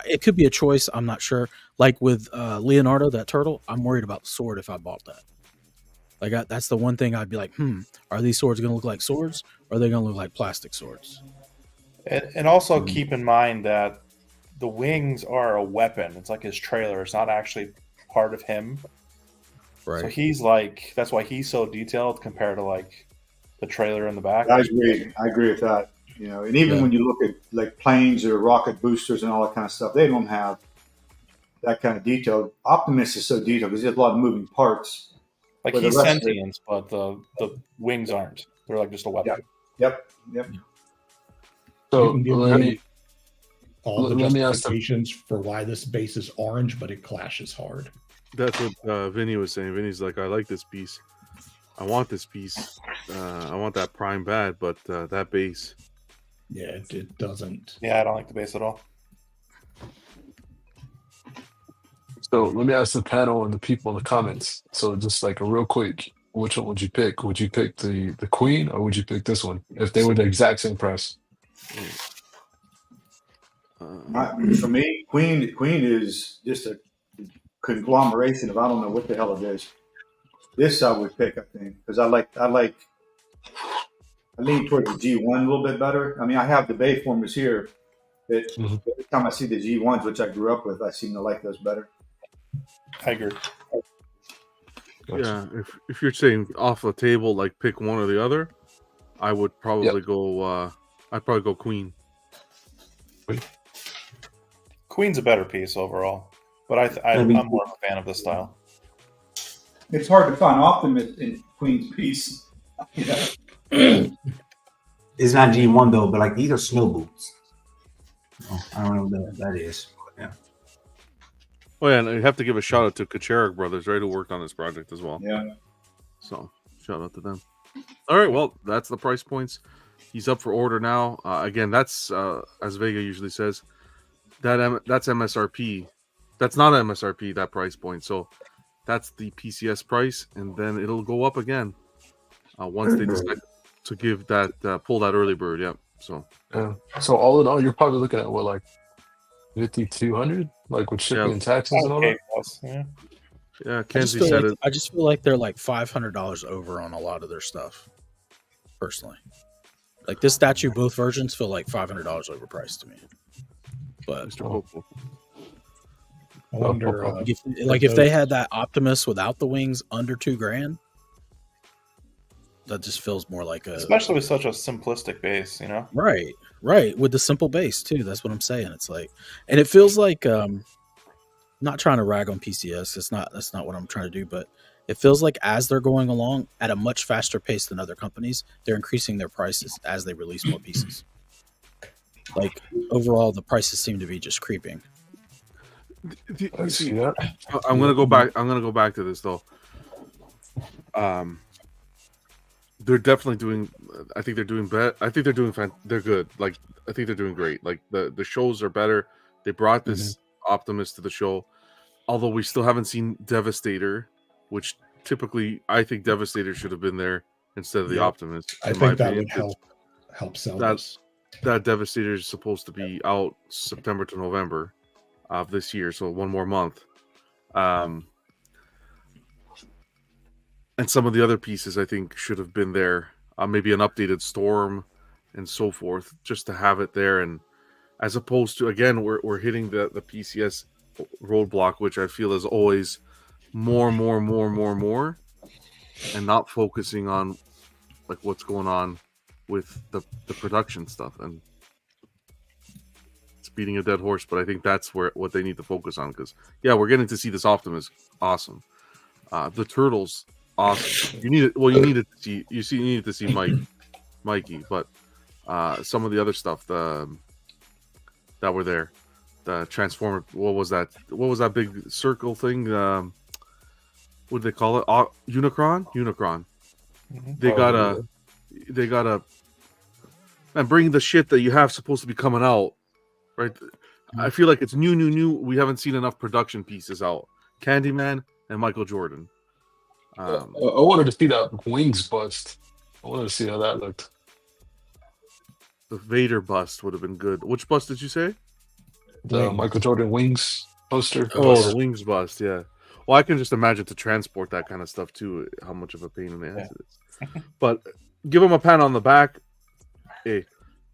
It could be a choice. I'm not sure. Like with Leonardo, that turtle, I'm worried about the sword if I bought that. Like that's the one thing I'd be like, are these swords going to look like swords, or are they going to look like plastic swords?
And also keep in mind that the wings are a weapon. It's like his trailer. It's not actually part of him.
Right.
So he's like, that's why he's so detailed compared to like the trailer in the back.
I agree with that. You know, and even when you look at like planes or rocket boosters and all that kind of stuff, they don't have that kind of detail. Optimus is so detailed because he has a lot of moving parts.
Like he's sentient, but the wings aren't. They're like just a weapon.
Yep.
So let me justifications for why this base is orange, but it clashes hard.
That's what Vinny was saying. Vinny's like, I like this piece. I want this piece. I want that prime bad, but that base.
Yeah, it doesn't.
Yeah, I don't like the base at all.
So let me ask the panel and the people in the comments. So just like a real quick, which one would you pick? Would you pick the Queen or would you pick this one if they were the exact same price?
For me, Queen is just a conglomeration of I don't know what the hell it is. This I would pick, I think, because I lean towards the G1 a little bit better. I mean, I have the Bayformers here. That every time I see the G1s, which I grew up with, I seem to like those better.
I agree.
Yeah, if you're saying off the table, like pick one or the other, I would probably go. I'd probably go Queen.
Queen's a better piece overall, but I'm more of a fan of this style.
It's hard to find Optimus in Queen's piece. Yeah.
It's not G1 though, but like these are snow boots. Oh, I don't know what that is. Yeah.
Oh yeah, and I have to give a shout out to Kacharik Brothers, right, who worked on this project as well.
Yeah.
So shout out to them. All right, well, that's the price points. He's up for order now. Again, that's as Vega usually says, that's MSRP. That's not MSRP, that price point. So that's the PCS price, and then it'll go up again once they decide to give that pull that early bird. Yeah. So
so all in all, you're probably looking at what, like 5,200, like with shipping and taxes and all that.
Yeah, Kenzie said it.
I just feel like they're like $500 over on a lot of their stuff. Personally, like this statue, both versions feel like $500 overpriced to me. But
Mr. Hopeful.
I wonder,
if they had that Optimus without the wings under $2,000, that just feels more like a,
especially with such a simplistic base, you know.
Right, with the simple base too. That's what I'm saying. It's like, and it feels like, not trying to rag on PCS. That's not what I'm trying to do. But it feels like as they're going along at a much faster pace than other companies, they're increasing their prices as they release more pieces. Like overall, the prices seem to be just creeping.
I'm gonna go back. I'm gonna go back to this though. They're definitely doing. I think they're doing better. I think they're doing. They're good. Like I think they're doing great. Like the shows are better. They brought this Optimus to the show, although we still haven't seen Devastator, which typically I think Devastator should have been there instead of the Optimus.
I think that would help sell this.
That Devastator is supposed to be out September to November of this year, so one more month. And some of the other pieces I think should have been there. Maybe an updated Storm and so forth, just to have it there. And as opposed to, again, we're hitting the PCS roadblock, which I feel is always more, and not focusing on like what's going on with the production stuff. And it's beating a dead horse, but I think that's what they need to focus on, because we're getting to see this Optimus. Awesome. The Turtles, awesome. You needed to see Mikey, but some of the other stuff that were there, the Transformer, what was that big circle thing? What do they call it? Unicron. They gotta and bring the shit that you have supposed to be coming out, right? I feel like it's new. We haven't seen enough production pieces out. Candyman and Michael Jordan.
I wanted to see that wings bust. I wanted to see how that looked.
The Vader bust would have been good. Which bust did you say?
The Michael Jordan wings poster.
Oh, the wings bust, yeah. Well, I can just imagine to transport that kind of stuff too, how much of a pain in the ass it is. But give them a pat on the back. Hey,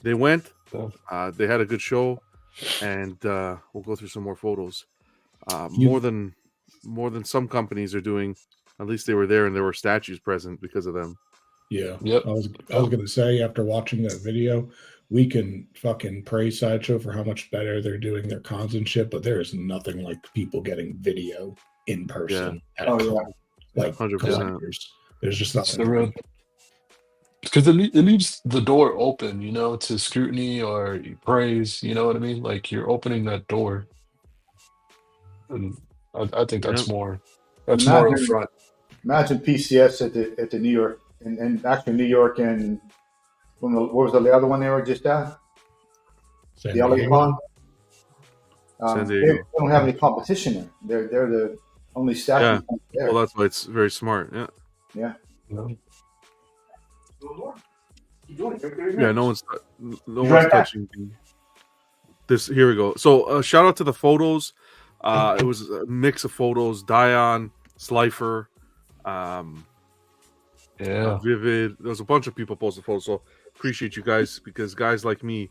they went. They had a good show, and we'll go through some more photos. More than some companies are doing. At least they were there, and there were statues present because of them.
Yeah. Yep. I was gonna say, after watching that video, we can fucking praise Sideshow for how much better they're doing their cons and shit, but there is nothing like people getting video in person.
Yeah.
Like
100%.
There's just nothing.
Because it leaves the door open, to scrutiny or praise. You know what I mean? Like you're opening that door, and I think that's more. That's more in front.
Imagine PCS at the New York and actually New York and what was the other one they were just at? The LA Con. They don't have any competition there. They're the only staff there.
Well, that's why it's very smart. Yeah.
Yeah.
Yeah, no one's touching this. Here we go. So shout out to the photos. It was a mix of photos. Dion, Slifer, Vivid. There was a bunch of people posting photos. So appreciate you guys, because guys like me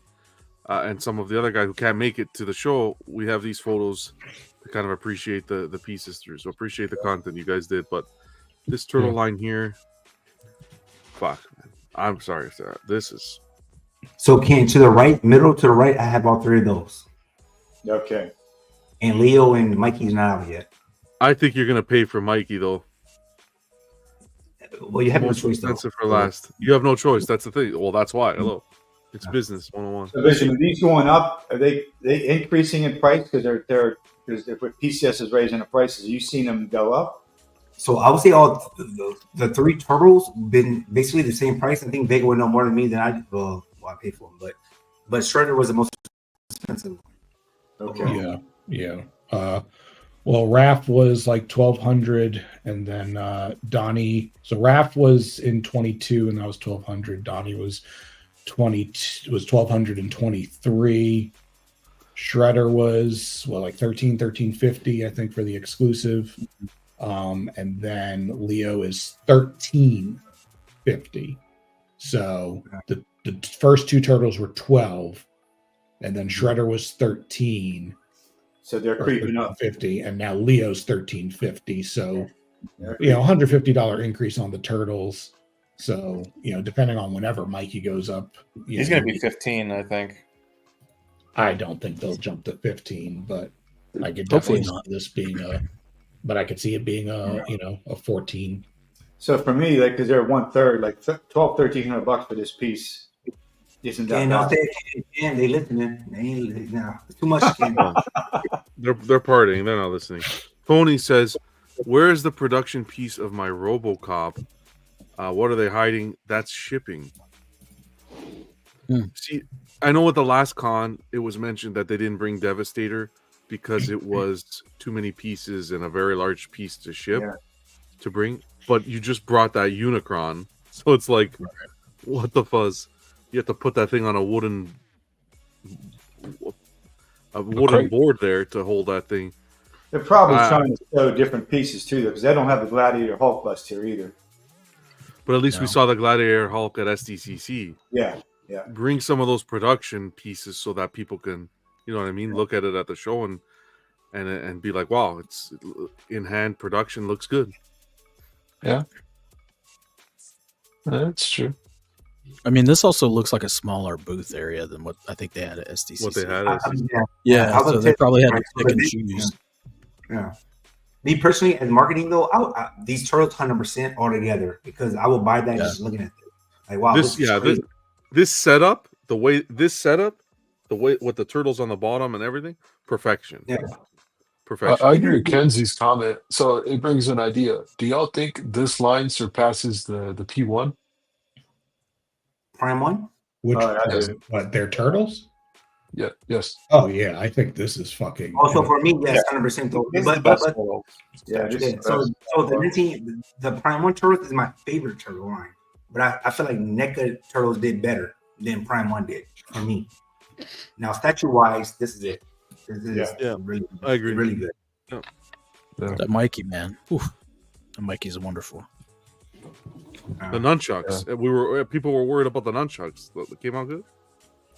and some of the other guys who can't make it to the show, we have these photos to kind of appreciate the pieces through. So appreciate the content you guys did. But this turtle line here, fuck, man. I'm sorry, Sarah. This is
so. Ken, to the right, middle to the right, I have all three of those.
Okay.
And Leo and Mikey's not out yet.
I think you're gonna pay for Mikey though.
Well, you have
most
no choice.
Expensive for last. You have no choice. That's the thing. Well, that's why. Hello, it's business 101.
So, Vision, are these going up? Are they increasing in price because because if PCS is raising the prices? Have you seen them go up?
So I would say all the three turtles been basically the same price. I think Vega would know more than me than I. Well, I paid for them, but Shredder was the most expensive.
Okay.
Yeah. Well, Raph was like 1,200, and then Donnie. So Raph was in 22, and that was 1,200. Donnie was 1,223. Shredder was like 1350, I think, for the exclusive. And then Leo is 1350. So the first two turtles were 12, and then Shredder was 13.
So they're creeping up
50, and now Leo's 1350. So $150 increase on the turtles. So depending on whenever Mikey goes up,
he's going to be 15, I think.
I don't think they'll jump to 15, but I could definitely see this being but I could see it being a 14.
So for me, like, because they're 1/3, like $1,200-$1,300 for this piece. Isn't that bad?
They listening. They ain't too much.
They're partying. They're not listening. Tony says, "Where is the production piece of my RoboCop? What are they hiding? That's shipping." See, I know with the last con, it was mentioned that they didn't bring Devastator because it was too many pieces and a very large piece to ship to bring. But you just brought that Unicron, so it's like, what the fuzz? You have to put that thing on a wooden board there to hold that thing.
They're probably trying to show different pieces too, because they don't have the Gladiator Hulk bust here either.
But at least we saw the Gladiator Hulk at SDCC.
Yeah.
Bring some of those production pieces so that people can, look at it at the show and be like, wow, it's in hand production, looks good.
Yeah, that's true.
I mean, this also looks like a smaller booth area than what I think they had at SDCC.
What they had at SDCC.
So they probably had to pick and choose.
Yeah. Me personally, as marketing though, these turtles 100% all together, because I would buy that just looking at it. Like, wow,
this setup, with the turtles on the bottom and everything, perfection.
Yeah.
Perfection.
I agree with Kenzie's comment. So it brings an idea. Do y'all think this line surpasses the P1?
Prime one?
Which what, they're turtles?
Yeah. Yes.
Oh yeah, I think this is fucking.
Also for me, yes, 100%. Though. But so the Prime One turtle is my favorite turtle line. But I feel like NECA turtles did better than Prime One did for me. Now statue wise, this is it. This is really,
I agree.
Really good.
Yeah.
That Mikey, man. Ooh, that Mikey's wonderful.
The nunchucks. People were worried about the nunchucks. That came out good.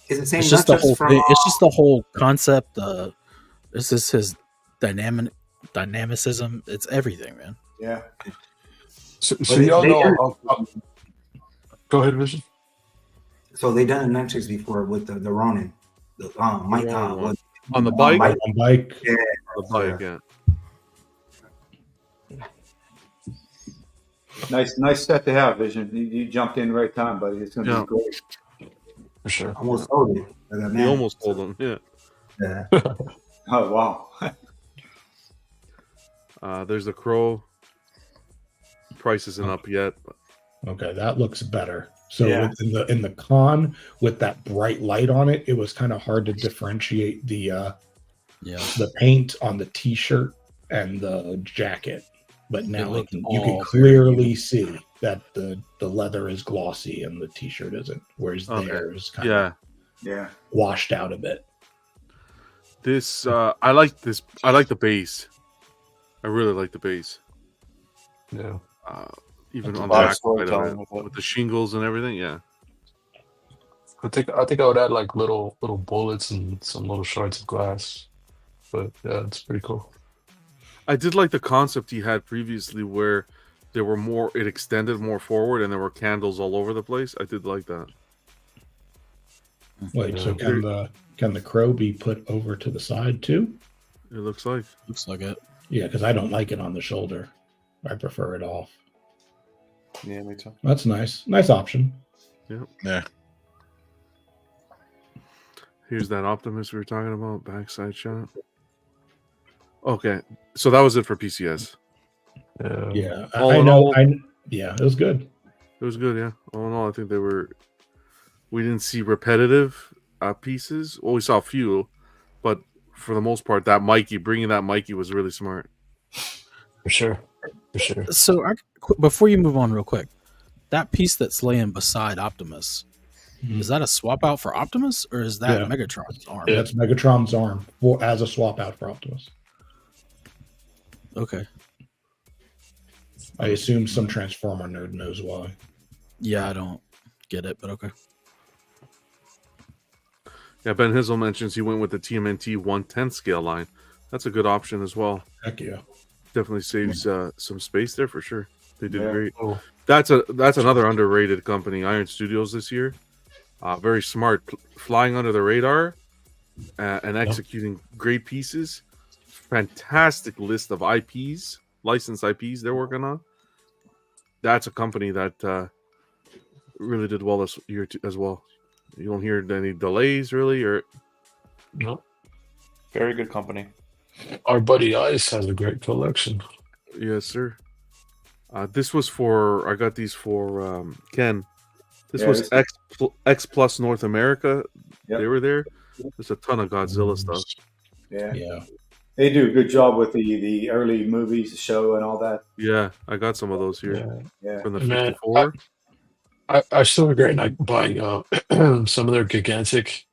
Is it same?
It's just the whole thing. It's just the whole concept. This is his dynamicism. It's everything, man.
Yeah.
So y'all know. Go ahead, Vision.
So they done the nunchucks before with the Ronin, Mike
on the bike.
On bike.
Yeah,
the bike. Yeah.
Nice set to have, Vision. You jumped in right time, buddy. It's going to be great.
For sure.
Almost sold it.
You almost told them. Yeah.
Oh wow.
There's the crow. Price isn't up yet.
Okay, that looks better. So in the con with that bright light on it, it was kind of hard to differentiate the paint on the t-shirt and the jacket. but now
looked
you can
all
clearly see that the leather is glossy and the t-shirt isn't, whereas theirs kind of washed out a bit.
This I like this. I like the base. I really like the base.
Yeah.
Even
That's
on
a
the
lot of
back side of
storytelling
it,
with
with the shingles and everything. Yeah.
I think I would add like little bullets and some little shards of glass. But yeah, it's pretty cool.
I did like the concept he had previously where there were more, it extended more forward and there were candles all over the place. I did like that.
Wait, so can the crow be put over to the side too?
It looks like.
Looks like it.
Yeah, because I don't like it on the shoulder. I prefer it off.
Yeah, me too.
That's nice. Nice option.
Yep.
Yeah.
Here's that Optimus we were talking about, backside shot. Okay, so that was it for PCS.
Yeah,
All
I
in
know.
all,
Yeah, it was good.
It was good, yeah. All in all, I think we didn't see repetitive pieces. Well, we saw a few, but for the most part, bringing that Mikey was really smart.
For sure.
So before you move on real quick, that piece that's laying beside Optimus, is that a swap out for Optimus or is that Megatron's arm?
That's Megatron's arm as a swap out for Optimus.
Okay.
I assume some Transformer nerd knows why.
Yeah, I don't get it, but okay.
Yeah, Ben Hizzle mentions he went with the TMNT 110 scale line. That's a good option as well.
Heck yeah.
Definitely saves some space there for sure. They did great.
Cool.
That's another underrated company, Iron Studios this year. Very smart, flying under the radar and executing great pieces. Fantastic list of IPs, licensed IPs they're working on. That's a company that really did well this year as well. You don't hear any delays really, or
no.
Very good company.
Our buddy Ice has a great collection.
Yes, sir. This was for I got these for Ken. This was X Plus North America. Yep. They were there. There's a ton of Godzilla stuff.
Yeah. They do a good job with the early movies, the show, and all that.
Yeah, I got some of those here.
Yeah.
From the 54.
I still regret not buying some of their gigantic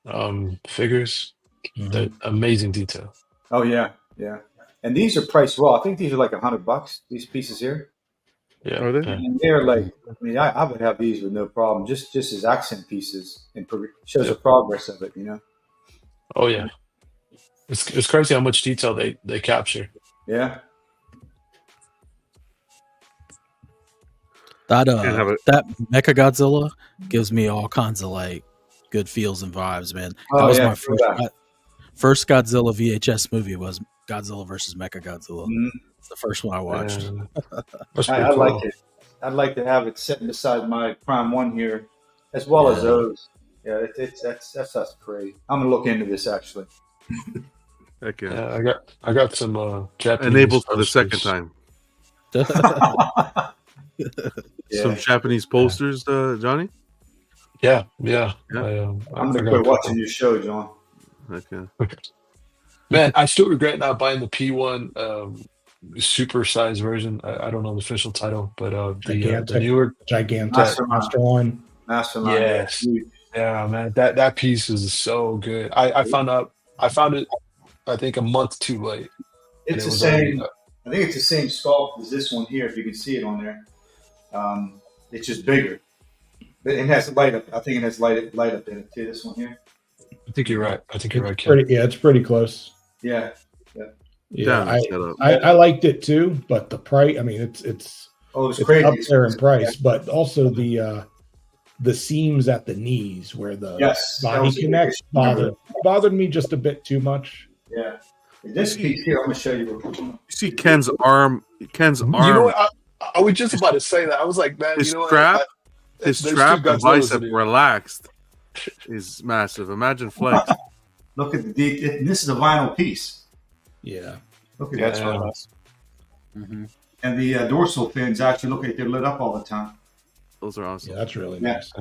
figures. That amazing detail.
Oh yeah. And these are priced well. I think these are like $100. These pieces here.
Yeah,
are they?
And they're like, I mean, I would have these with no problem. Just as accent pieces and shows the progress of it. You know.
Oh yeah. It's crazy how much detail they capture.
Yeah.
That Mecha Godzilla gives me all kinds of like good feels and vibes, man. That was my first Godzilla VHS movie was Godzilla versus Mecha Godzilla. It's the first one I watched.
I like it. I'd like to have it sitting beside my Prime 1 here, as well as those. Yeah, that's great. I'm gonna look into this actually.
Heck
yeah, I got some Japanese
enabled for the second time. Some Japanese posters, Johnny.
Yeah.
I'm gonna quit watching your show, John.
Okay.
Man, I still regret not buying the P1 super sized version. I don't know the official title, but the newer
gigantic Masterline.
Yes. Yeah, man, that piece is so good. I found it. I think a month too late.
It's the same. I think it's the same sculpt as this one here. If you can see it on there, it's just bigger. But it has light up. I think it has light up in it too. This one here.
I think you're right. Ken.
It's pretty close.
Yeah.
I liked it too, but the price. I mean, it's
crazy.
Up there in price, but also the seams at the knees where the body connects bothered me just a bit too much.
Yeah. This piece here, I'm gonna show you.
You see Ken's arm.
You know what? I was just about to say that. I was like, man,
his
you know
strap,
what?
his strap and bicep relaxed is massive. Imagine flex.
Look at this is a vinyl piece.
Yeah.
Look at that.
Really nice.
Mm-hmm. And the dorsal fins actually look like they're lit up all the time.
Those are awesome.
Yeah, that's really nice.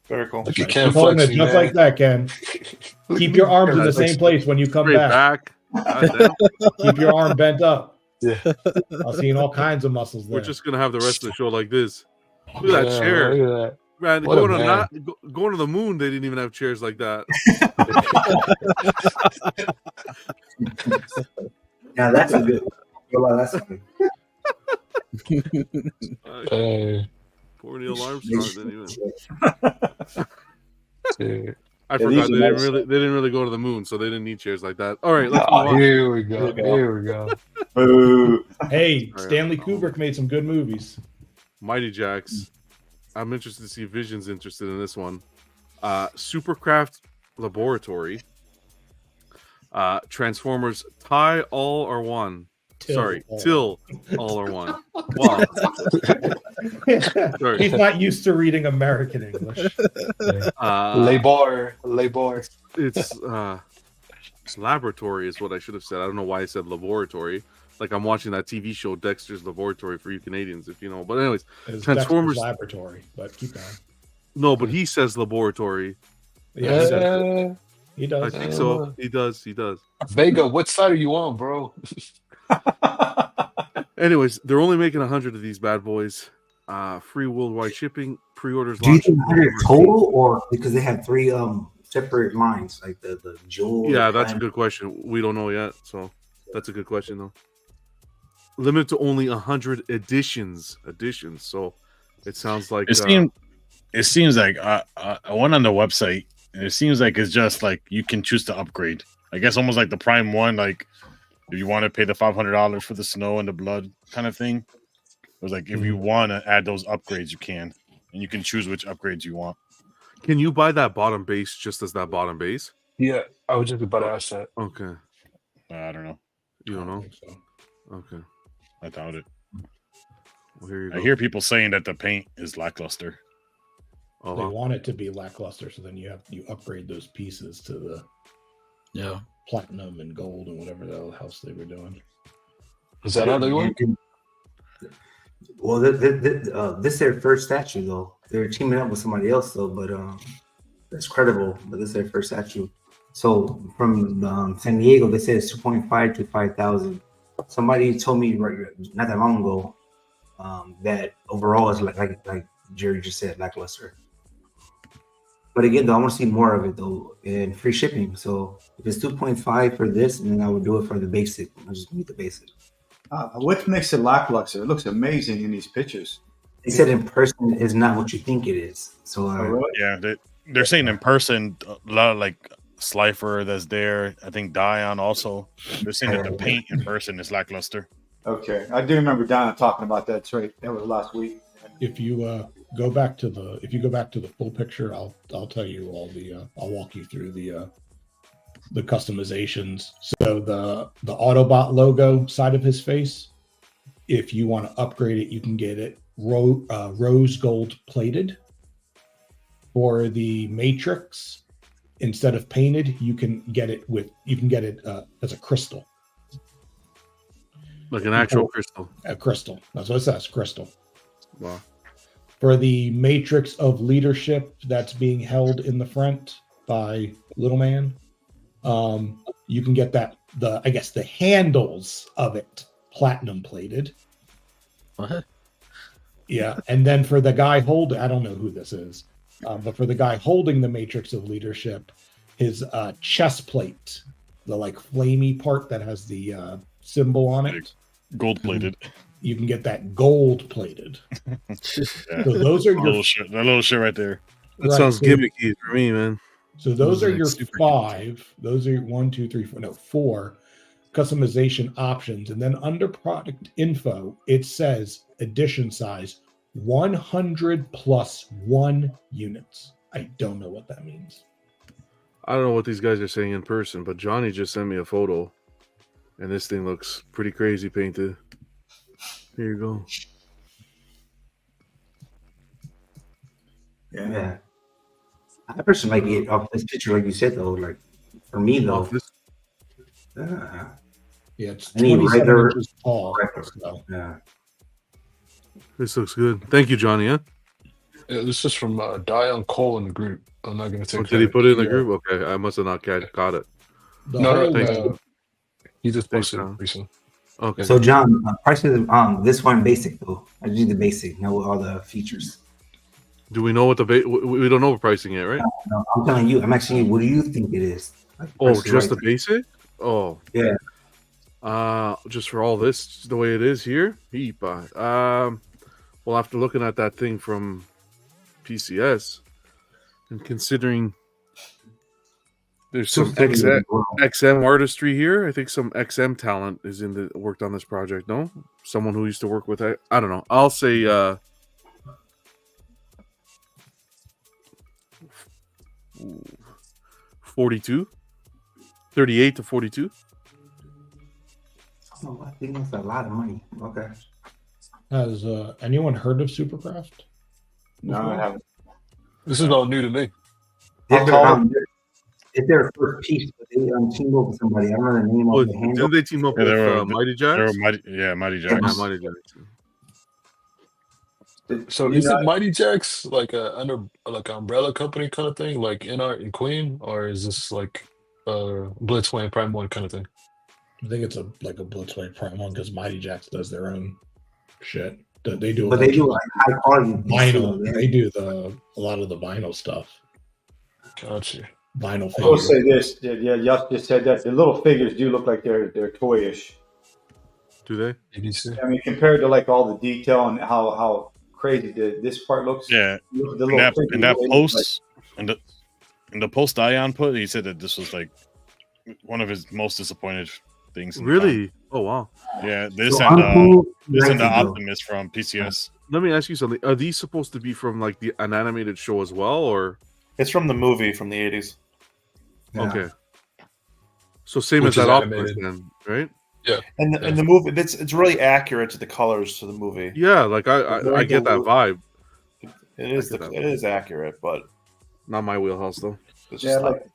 Very cool.
Look at Ken flexing,
just like that, Ken. Keep your arms in the same place when you come back. Keep your arm bent up.
Yeah.
I've seen all kinds of muscles there.
We're just gonna have the rest of the show like this. Look at that chair.
Look at that.
Man,
What a man.
going to the moon, they didn't even have chairs like that.
Yeah, that's a good. Well, that's good.
Poor Neil Armstrong didn't even. I
Yeah,
forgot
these
they
are
didn't really go to the moon, so they didn't need chairs like that. All right, let's
Oh,
move on.
here we go. Here we go.
Hey, Stanley Kubrick made some good movies.
Mighty Jacks. I'm interested to see if Vision's interested in this one. Supercraft Laboratory. Transformers Tie All or One. Till All or One. Wow. Sorry.
He's not used to reading American English.
Labor.
It's laboratory is what I should have said. I don't know why I said laboratory. Like I'm watching that TV show Dexter's Laboratory for you Canadians, if you know. But anyways,
It's
Transformers
Dexter's Laboratory, but keep going.
No, but he says laboratory.
Yeah, he does.
I think so. He does.
Vega, what side are you on, bro?
Anyways, they're only making 100 of these bad boys. Free worldwide shipping. Pre-orders.
Do you think 100 total, or because they have 3 separate lines, like the jewel?
Yeah, that's a good question. We don't know yet, so that's a good question though. Limited to only 100 editions. So it sounds like
it seems like I went on the website and it seems like it's just like you can choose to upgrade. I guess almost like the Prime one, like if you want to pay the $500 for the snow and the blood kind of thing. It was like if you want to add those upgrades, you can, and you can choose which upgrades you want.
Can you buy that bottom base just as that bottom base?
Yeah, I was just about to ask that.
Okay.
I don't know.
You don't know?
think so.
Okay.
I doubt it.
Well, here you go.
I hear people saying that the paint is lackluster.
They want it to be lackluster, so then you upgrade those pieces to the platinum and gold and whatever the else they were doing.
Is that how they work?
Well, this is their first statue though. They're teaming up with somebody else though, but that's credible. But this is their first statue. So from San Diego, they said it's 2.5 to 5,000. Somebody told me not that long ago that overall is like Jerry just said, lackluster. But again, though, I want to see more of it though, and free shipping. So if it's 2.5 for this, and then I would do it for the basic. I'll just meet the basic.
What makes it lackluster? It looks amazing in these pictures.
They said in person is not what you think it is. So
Yeah, they're saying in person, a lot of like Slifer that's there. I think Dion also. They're saying that the paint in person is lackluster.
Okay, I do remember Donna talking about that. That's right. That was last week.
If you go back to the full picture, I'll tell you all the I'll walk you through the customizations. So the Autobot logo side of his face, if you want to upgrade it, you can get it rose gold plated. For the Matrix, instead of painted, you can get it as a crystal.
Like an actual crystal.
A crystal. That's what it says, crystal.
Wow.
For the Matrix of Leadership that's being held in the front by Little Man, you can get the handles of it platinum plated.
What?
Yeah, and then for the guy holding, I don't know who this is, but for the guy holding the Matrix of Leadership, his chest plate, the like flamey part that has the symbol on it,
gold plated.
You can get that gold plated. So those are
that little shit right there.
That sounds gimmicky for me, man.
So those are your 5. Those are 4 customization options. And then under product info, it says edition size 100 plus 1 units. I don't know what that means.
I don't know what these guys are saying in person, but Johnny just sent me a photo, and this thing looks pretty crazy painted. Here you go.
Yeah. I personally like it off this picture, like you said though. Like for me though,
yeah, it's
I need
27
regular.
inches tall. So.
Yeah.
This looks good. Thank you, Johnny. Yeah?
Yeah, this is from Dion Cole in the group. I'm not going to take
did he put it in the group? Okay, I must have not caught it.
No, he just posted it recently.
Okay.
So John, prices this one basic though. I do the basic, know all the features.
Do we know what we don't know what pricing yet, right?
No, I'm telling you. I'm actually. What do you think it is? Like,
Oh, just the basic? Oh,
yeah.
Just for all this the way it is here. Well, after looking at that thing from PCS and considering there's some XM artistry here, I think some XM talent is worked on this project. No, someone who used to work with I don't know. I'll say 42, 38 to 42.
Oh, I think that's a lot of money. Okay.
Has anyone heard of Supercraft?
No, I haven't.
This is all new to me.
It's their first piece, but they teamed up with somebody. I don't know the name of the handle.
Didn't they team up with Mighty Jacks?
Mighty Jacks.
Yeah, Mighty Jacks.
So is it Mighty Jacks like under like an umbrella company kind of thing, like Inart and Queen, or is this like Blitzway and Prime One kind of thing?
I think it's like a Blitzway Prime One because Mighty Jacks does their own shit. They do,
but they do like high quality
vinyl. They do a lot of the vinyl stuff.
Gotcha.
Vinyl.
I will say this. Yeah, Yus just said that the little figures do look like they're toyish.
Do they?
I mean, compared to like all the detail and how crazy this part looks.
Yeah. In that post, in the post Ion put, he said that this was like one of his most disappointed things.
Really? Oh wow.
Yeah, this and the Optimus from PCS.
Let me ask you something. Are these supposed to be from like an animated show as well, or?
It's from the movie from the 80s.
Yeah. Okay. So same as that Optimus then, right?
Yeah.
And the movie, it's really accurate to the colors to the movie.
Yeah, like I get that vibe.
It is accurate, but
not my wheelhouse though.
It's
just like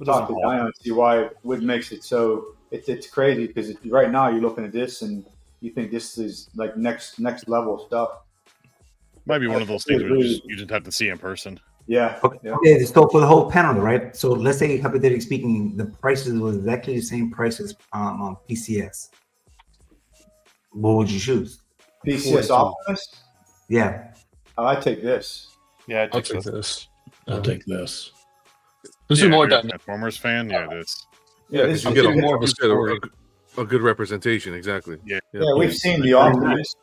talk to Dion, see why what makes it so it's crazy because right now you're looking at this and you think this is like next level stuff.
Might be one of those things where you just have to see in person.
Yeah.
Okay, so for the whole panel, right? So let's say, hypothetically speaking, the prices was exactly the same price as on PCS. What would you choose?
PCS Optimus?
Yeah.
I take this.
Yeah,
I'll take this.
I'll take this.
This is more
Transformers fan. Yeah, this.
Yeah, because you get a good representation. Exactly.
Yeah.
Yeah, we've seen the Optimus.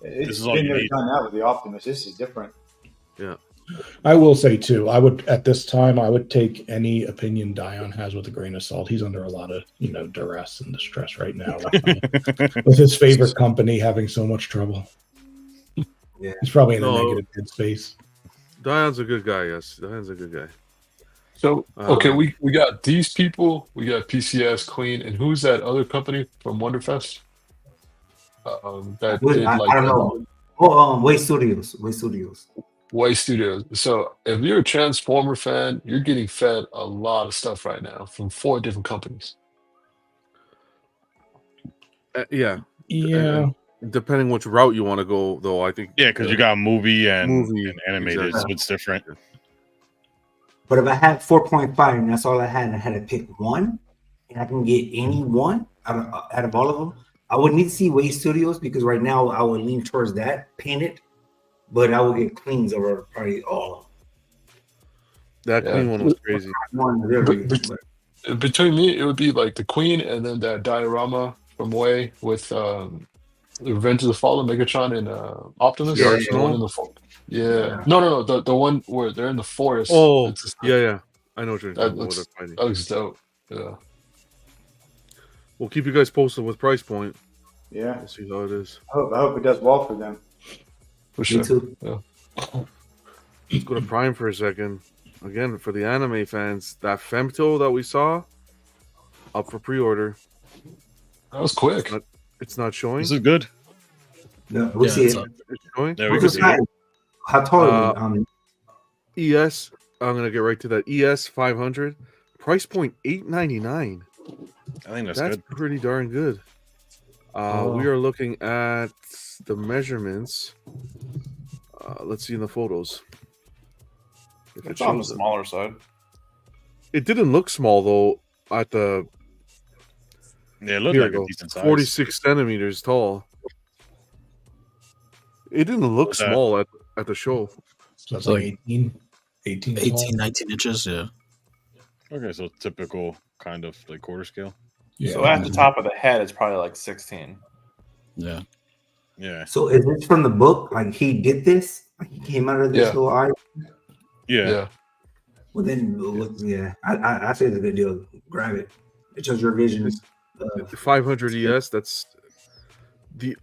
This is all you need.
Done that with the Optimus. This is different.
Yeah.
I will say too, I would at this time I would take any opinion Dion has with a grain of salt. He's under a lot of duress and distress right now with his favorite company having so much trouble.
Yeah,
he's probably in a negative headspace.
Dion's a good guy. Yes, Dion's a good guy.
So okay, we got these people. We got PCS, Queen, and who's that other company from Wonderfest? That did
I
like
don't know. Oh, Way Studios.
Way Studios. So if you're a Transformer fan, you're getting fed a lot of stuff right now from 4 different companies.
Yeah.
Depending
which route you want to go, though, I think.
Yeah, because you got movie and animated,
exactly.
so it's different.
But if I had 4.5 and that's all I had to pick one, and I can get any one out of all of them, I would need to see Way Studios because right now I would lean towards that, paint it. But I will get Queens over probably all of them.
That Queen one was crazy.
Between me, it would be like the Queen and then that diorama from Way with Revenge of the Fallen, Megatron, and Optimus.
Yeah,
The one in the yeah. No. The one where they're in the forest.
Oh, yeah. I know what you're talking about.
That looks dope. Yeah.
We'll keep you guys posted with price point.
Yeah.
We'll see how it is.
I hope it does well for them.
For sure.
Me too.
Yeah.
Let's go to Prime for a second. Again, for the anime fans, that Femto that we saw up for pre-order.
That was quick.
It's not showing.
This is good.
No, we'll see it.
It's showing.
There we go. See it.
How tall is it?
ES. I'm gonna get right to that. ES 500. Price point $8.99.
I think that's good.
Pretty darn good. We are looking at the measurements. Let's see in the photos.
It's on the smaller side.
It didn't look small though.
Yeah, it looked
Here
like
we
a
go.
decent size.
46 centimeters tall. It didn't look
What's that?
small at the show.
So that's
So
like 18 tall.
19 inches. Yeah.
Okay, so typical kind of like quarter scale.
Yeah.
So at the top of the head, it's probably like 16.
Yeah.
Yeah.
So is this from the book? Like he did this? Like he came out of this
Yeah.
little eye?
Yeah.
Well then, yeah, I say it's a good deal. Grab it. It shows your vision.
500 ES. That's the.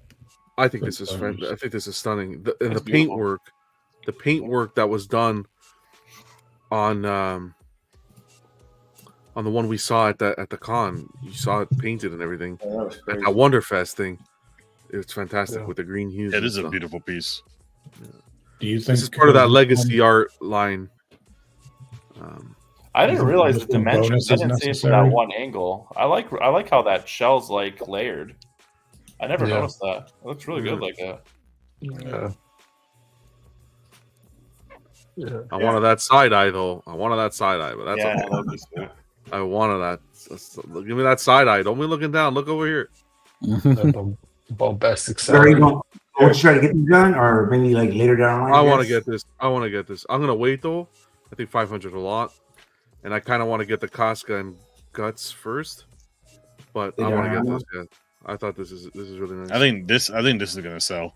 I think this is I think this is stunning. And the paintwork, that was done on the one we saw at the con. You saw it painted and everything.
Yeah, that was
At
crazy.
that Wonderfest thing. It's fantastic with the green hues.
It
and
is a
stuff.
beautiful piece.
Do you think
This is part of that legacy art line.
I didn't realize the
Some
dimensions. I
bonus is
didn't see it from that
necessary?
one angle. I like how that shell's like layered. I never
Yeah.
noticed that. It looks really good like that.
Yeah. Yeah.
I wanted that side eye though. I wanted that side eye, but that's
Yeah,
okay.
that'd be sweet.
I wanted that. Give me that side eye. Don't be looking down. Look over here.
That bombastic
So are you
sound.
going to try to get them done, or maybe like later down the line?
I want to
guess?
get this. I'm gonna wait though. I think 500 a lot, and I kind of want to get the Casca and Guts first. But I want to get this. Yeah, I thought this is really nice.
I think this is gonna sell.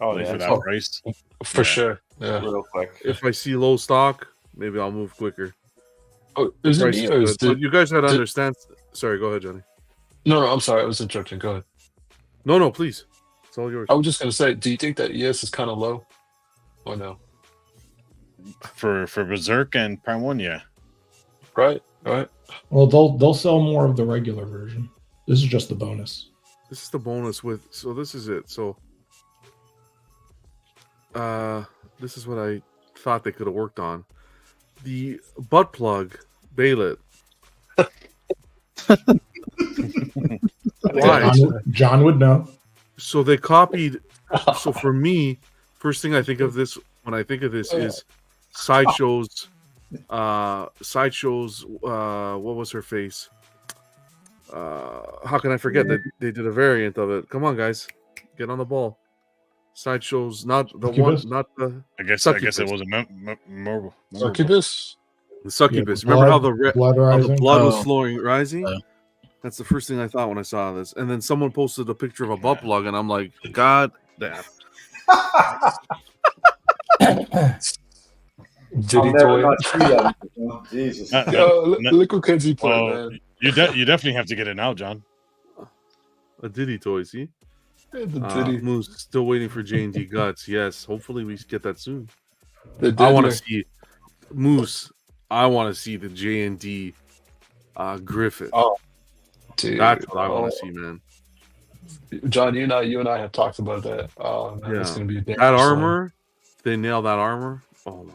Oh
Like,
yeah,
for that
Oh.
price.
For
Yeah.
sure. Yeah.
real quick.
If I see low stock, maybe I'll move quicker.
Oh, is it
Price
me
is
or is
good. But you guys had to
did-
understand. Sorry, go ahead, Johnny.
No, I'm sorry. I was interrupting. Go ahead.
No, please. It's all yours.
I was just gonna say, do you think that ES is kind of low, or no?
For Berserk and Prime 1, yeah.
Right. Right.
Well, they'll sell more of the regular version. This is just the bonus.
This is the bonus with. So this is it. So, this is what I thought they could have worked on. The butt plug Baylet. Why?
John would know.
So they copied. So for me, first thing I think of this when I think of this is Sideshow's. Sideshow's. What was her face? How can I forget that they did a variant of it? Come on, guys, get on the ball. Sideshow's not the
Succubus?
one, not the.
I guess
Succubus.
it wasn't memorable.
Succubus.
The succubus.
Yeah, the
Remember how
blood
how the
rising?
blood was
Oh.
flowing, rising?
Yeah.
That's the first thing I thought when I saw this. And then someone posted a picture of a butt plug, and I'm like, God damn.
Diddy
never
toy.
not see that. Jesus.
Look what Kenzie put,
Well,
man.
you definitely have to get it now, John.
A Diddy toy, see?
The Diddy.
Moose still waiting for J&D Guts. Yes, hopefully we get that soon.
The
I want to
Diddler.
see Moose. I want to see the J&D Griffith.
Oh, dude.
That's what I want to see, man.
John, you and I have talked about that. Oh man, it's
Yeah.
gonna be a
That
dangerous one.
armor, they nail that armor. Oh my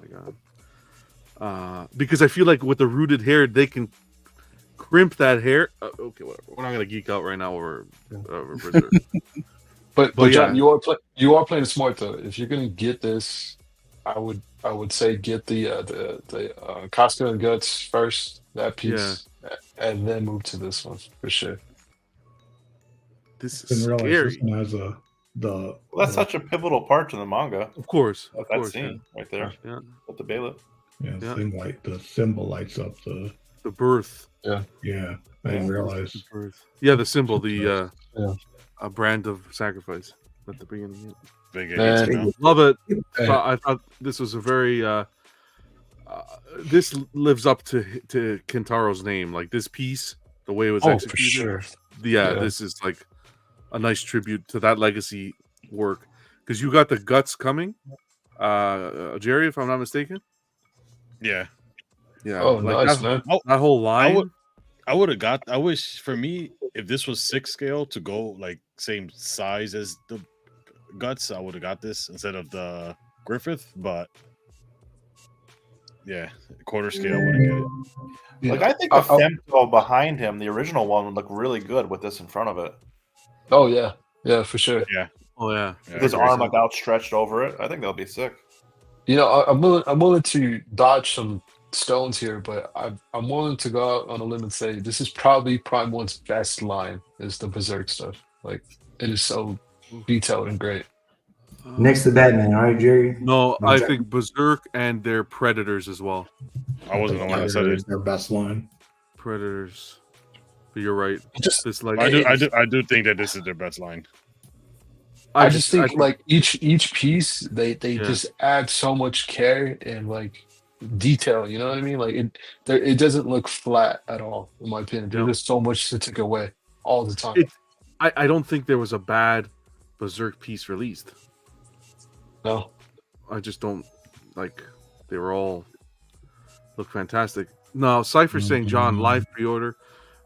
god! Because I feel like with the rooted hair, they can crimp that hair. Okay, whatever. We're not gonna geek out right now over Berserk.
But
But
John,
yeah.
you are playing smart though. If you're gonna get this, I would say get the Casca and Guts first, that piece, and then move to this one for sure.
This is
Didn't realize
scary.
this one has the.
Well, that's such a pivotal part to the manga.
Of course,
That
of course.
scene right there
Yeah.
with the Baylet.
Yeah,
Yeah.
the symbol lights up the.
The birth.
Yeah, I didn't realize.
The birth. Yeah, the symbol, the
Yeah.
a brand of sacrifice at the beginning. Yeah.
Big
Man.
idea, no?
Love it.
Hey.
I thought this was a very this lives up to Kentaro's name. Like this piece, the way it was
Oh, for
executed.
sure.
Yeah,
Yeah.
this is like a nice tribute to that legacy work. Because you got the Guts coming, Jerry, if I'm not mistaken.
Yeah.
Yeah.
Oh,
like
nice,
that,
man.
that whole line.
I would have got. I wish for me, if this was 6 scale to go like same size as the Guts, I would have got this instead of the Griffith. But yeah, quarter scale wouldn't get it.
Yeah.
Like I think the femto behind him, the original one, would look really good with this in front of it.
Oh yeah, yeah, for sure.
Yeah.
Oh yeah.
With his arm like outstretched over it. I think that'll be sick.
You know, I'm willing to dodge some stones here, but I'm willing to go out on a limb and say this is probably Prime One's best line is the Berserk stuff. Like it is so detailed and great.
Next to Batman, all right, Jerry?
No, I think Berserk and their Predators as well.
I wasn't the one that said it.
Their best line.
Predators. But you're right.
Just
like
I do think that this is their best line.
I just think like each piece they just add so much care and like detail. You know what I mean? Like it doesn't look flat at all, in my opinion. There's just so much to take away all the time.
I don't think there was a bad Berserk piece released.
No,
I just don't like. They were all look fantastic. No, Cypher's saying John live pre-order.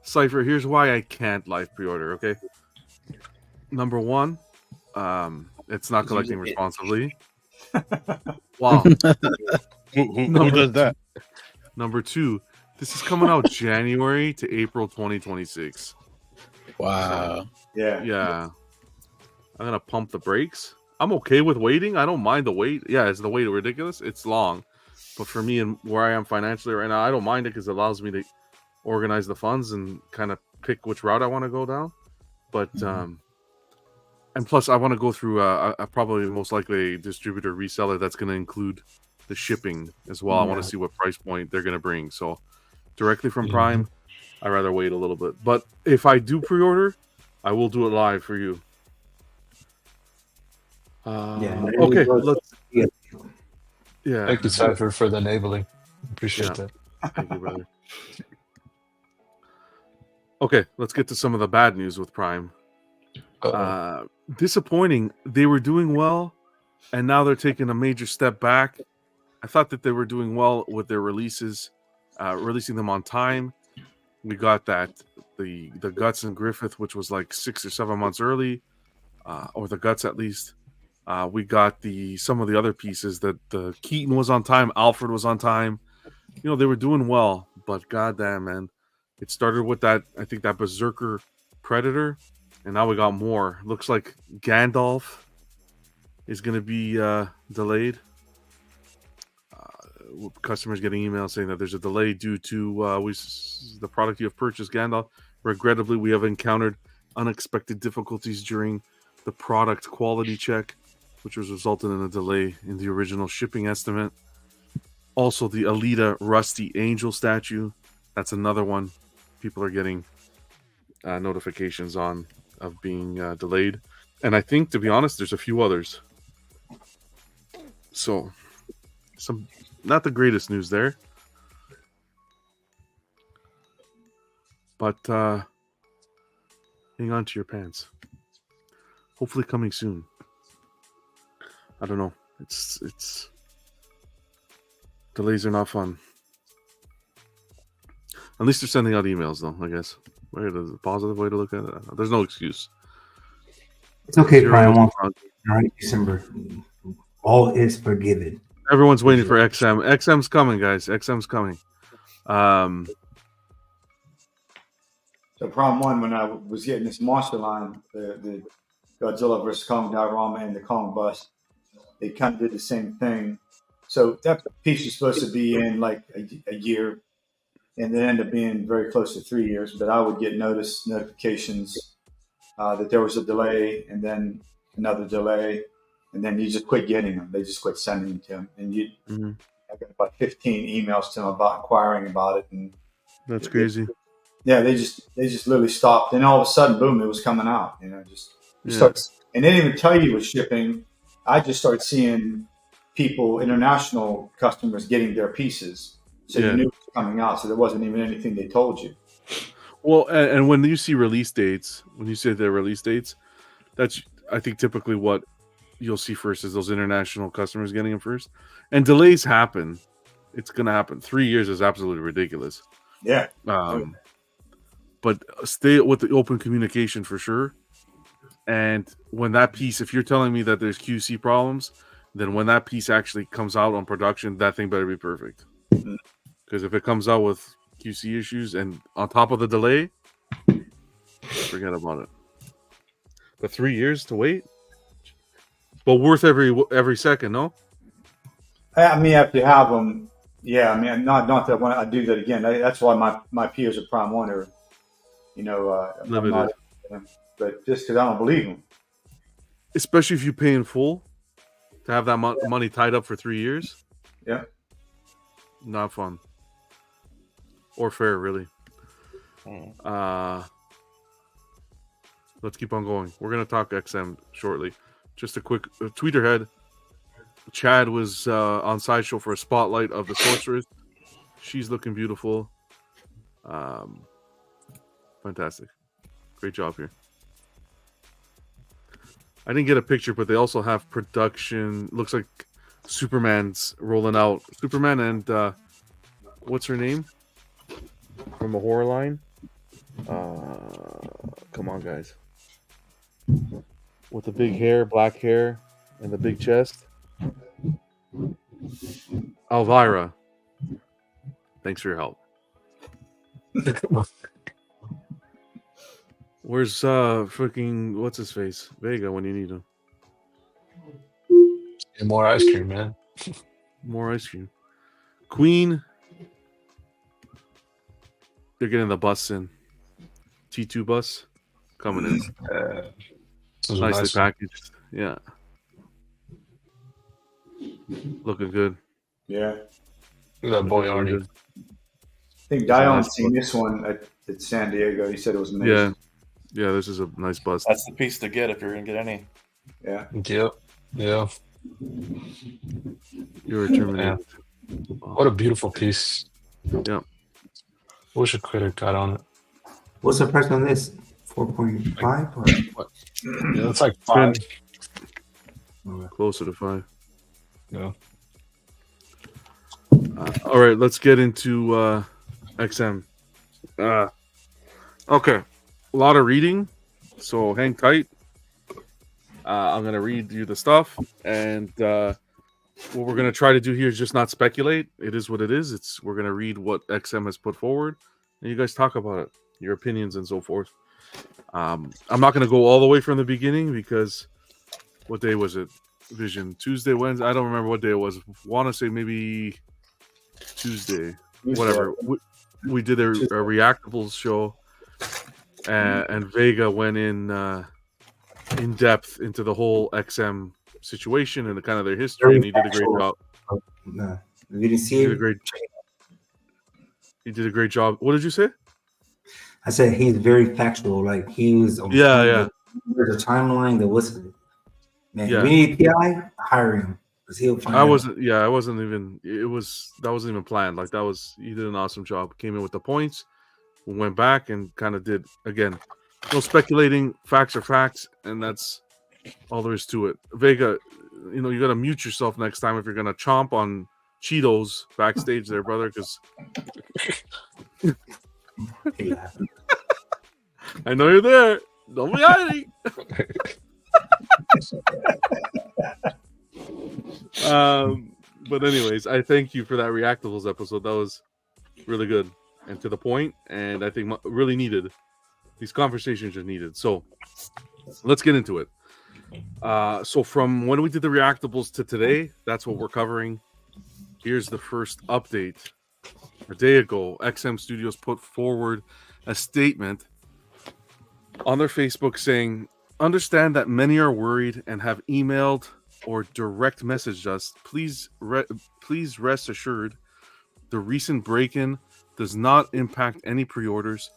Cypher, here's why I can't live pre-order. Okay, number one, it's not collecting responsibly. Wow,
who does that?
Number two, this is coming out January to April 2026.
Wow.
Yeah. I'm gonna pump the brakes. I'm okay with waiting. I don't mind the wait. Yeah, is the wait ridiculous? It's long, but for me and where I am financially right now, I don't mind it because it allows me to organize the funds and kind of pick which route I want to go down. But and plus, I want to go through a probably most likely a distributor reseller that's going to include the shipping as well. I want to see what price point they're going to bring. So directly from Prime, I'd rather wait a little bit. But if I do pre-order, I will do it live for you. Okay.
Thank you, Cypher, for the enabling. Appreciate that.
Thank you, brother. Okay, let's get to some of the bad news with Prime. Disappointing. They were doing well, and now they're taking a major step back. I thought that they were doing well with their releases, releasing them on time. We got that the Guts and Griffith, which was like 6 or 7 months early, or the Guts at least. We got some of the other pieces that the Keaton was on time, Alfred was on time. You know, they were doing well, but goddamn, man, it started with that. I think that Berserker Predator, and now we got more. Looks like Gandalf is going to be delayed. Customers getting emails saying that there's a delay due to the product you have purchased, Gandalf. Regrettably, we have encountered unexpected difficulties during the product quality check, which was resulted in a delay in the original shipping estimate. Also, the Alita Rusty Angel statue. That's another one people are getting notifications on of being delayed. And I think, to be honest, there's a few others. So, not the greatest news there. But hang on to your pants. Hopefully coming soon. I don't know. It's delays are not fun. At least they're sending out emails, though, I guess. The positive way to look at it. There's no excuse.
It's okay, Brian. All right, December. All is forgiven.
Everyone's waiting for XM. XM's coming, guys. XM's coming.
So Prime 1, when I was getting this monster line, the Godzilla vs. Kong diorama and the Kong bust, they kind of did the same thing. So that piece was supposed to be in like a year, and then ended up being very close to 3 years. But I would get notifications that there was a delay, and then another delay, and then you just quit getting them. They just quit sending them to him, and I got about 15 emails to them about inquiring about it, and
that's crazy.
Yeah, they just literally stopped, and all of a sudden, boom, it was coming out. You know, starts, and they didn't even tell you it was shipping. I just started seeing people, international customers, getting their pieces, so you knew it was coming out. So there wasn't even anything they told you.
Well, and when you see release dates, when you say their release dates, that's I think typically what you'll see first is those international customers getting them first, and delays happen. It's gonna happen. 3 years is absolutely ridiculous.
Yeah.
But stay with the open communication for sure. And when that piece, if you're telling me that there's QC problems, then when that piece actually comes out on production, that thing better be perfect. Because if it comes out with QC issues and on top of the delay, forget about it. But 3 years to wait, but worth every second, no?
I mean, if you have them, Yeah, I mean, not that I want to do that again. That's why my peers at Prime One are, I'm not, but just because I don't believe them.
Especially if you pay in full to have that money tied up for 3 years.
Yeah.
Not fun. Or fair, really. Let's keep on going. We're going to talk XM shortly. Just a quick tweeter head. Chad was on Sideshow for a spotlight of the sorceress. She's looking beautiful. Fantastic. Great job here. I didn't get a picture, but they also have production. Looks like Superman's rolling out. Superman and what's her name? From the horror line. Come on, guys. With the big hair, black hair, and the big chest. Elvira. Thanks for your help. Where's freaking what's his face? Vega when you need him.
And more ice cream, man.
More ice cream. Queen. They're getting the bus in. T2 bus coming in. Nicely
nice
packaged. Yeah. Looking good.
Yeah.
Look at that boy already.
I think Dion's seen this one at San Diego. He said it was amazing.
Yeah, this is a nice bus.
That's the piece to get if you're going to get any.
Yeah.
Yep. Yeah.
You're a Terminator.
What a beautiful piece.
Yeah.
Wish I could have got on it.
What's the price on this? 4.5 or
what? Yeah, it's like 5.
Closer to 5.
Yeah.
All right, let's get into XM. Okay. A lot of reading, so hang tight. I'm going to read you the stuff, and what we're going to try to do here is just not speculate. It is what it is. We're going to read what XM has put forward, and you guys talk about it, your opinions and so forth. I'm not going to go all the way from the beginning because what day was it? Vision Tuesday, Wednesday. I don't remember what day it was. Want to say maybe Tuesday, whatever. We did a Reactables show, and Vega went in depth into the whole XM situation and the kind of their history, and he did a great job.
No, you didn't see it.
He did a great job. What did you say?
I said he's very factual. Like he was.
Yeah.
There's a timeline that wasn't. Man,
Yeah.
we need PI. Hire him because he'll find.
I wasn't even. That wasn't even planned. Like he did an awesome job. Came in with the points. We went back and kind of did again. No speculating. Facts are facts, and that's all there is to it. Vega, you got to mute yourself next time if you're gonna chomp on Cheetos backstage there, brother. Because I know you're there. Don't be hiding. But anyways, I thank you for that Reactables episode. That was really good and to the point, and I think really needed. These conversations are needed. So let's get into it. So from when we did the Reactables to today, that's what we're covering. Here's the first update. A day ago, XM Studios put forward a statement on their Facebook saying, understand that many are worried and have emailed or direct messaged us. Please rest assured the recent break-in does not impact any pre-orders.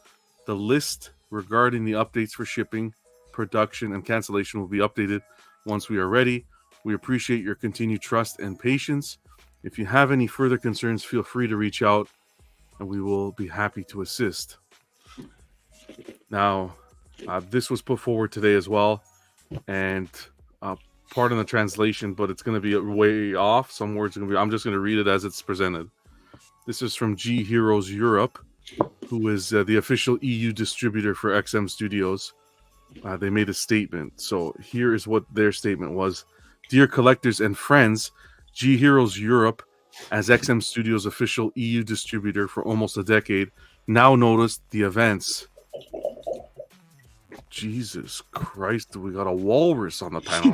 The list regarding the updates for shipping, production, and cancellation will be updated once we are ready. We appreciate your continued trust and patience. If you have any further concerns, feel free to reach out and we will be happy to assist. Now, this was put forward today as well, and pardon the translation, but it's going to be way off. Some words are going to be. I'm just going to read it as it's presented. This is from G Heroes Europe, who is the official EU distributor for XM Studios. They made a statement. So here is what their statement was: Dear collectors and friends, G Heroes Europe, as XM Studios' official EU distributor for almost a decade, now noticed the events. Jesus Christ, we got a walrus on the panel.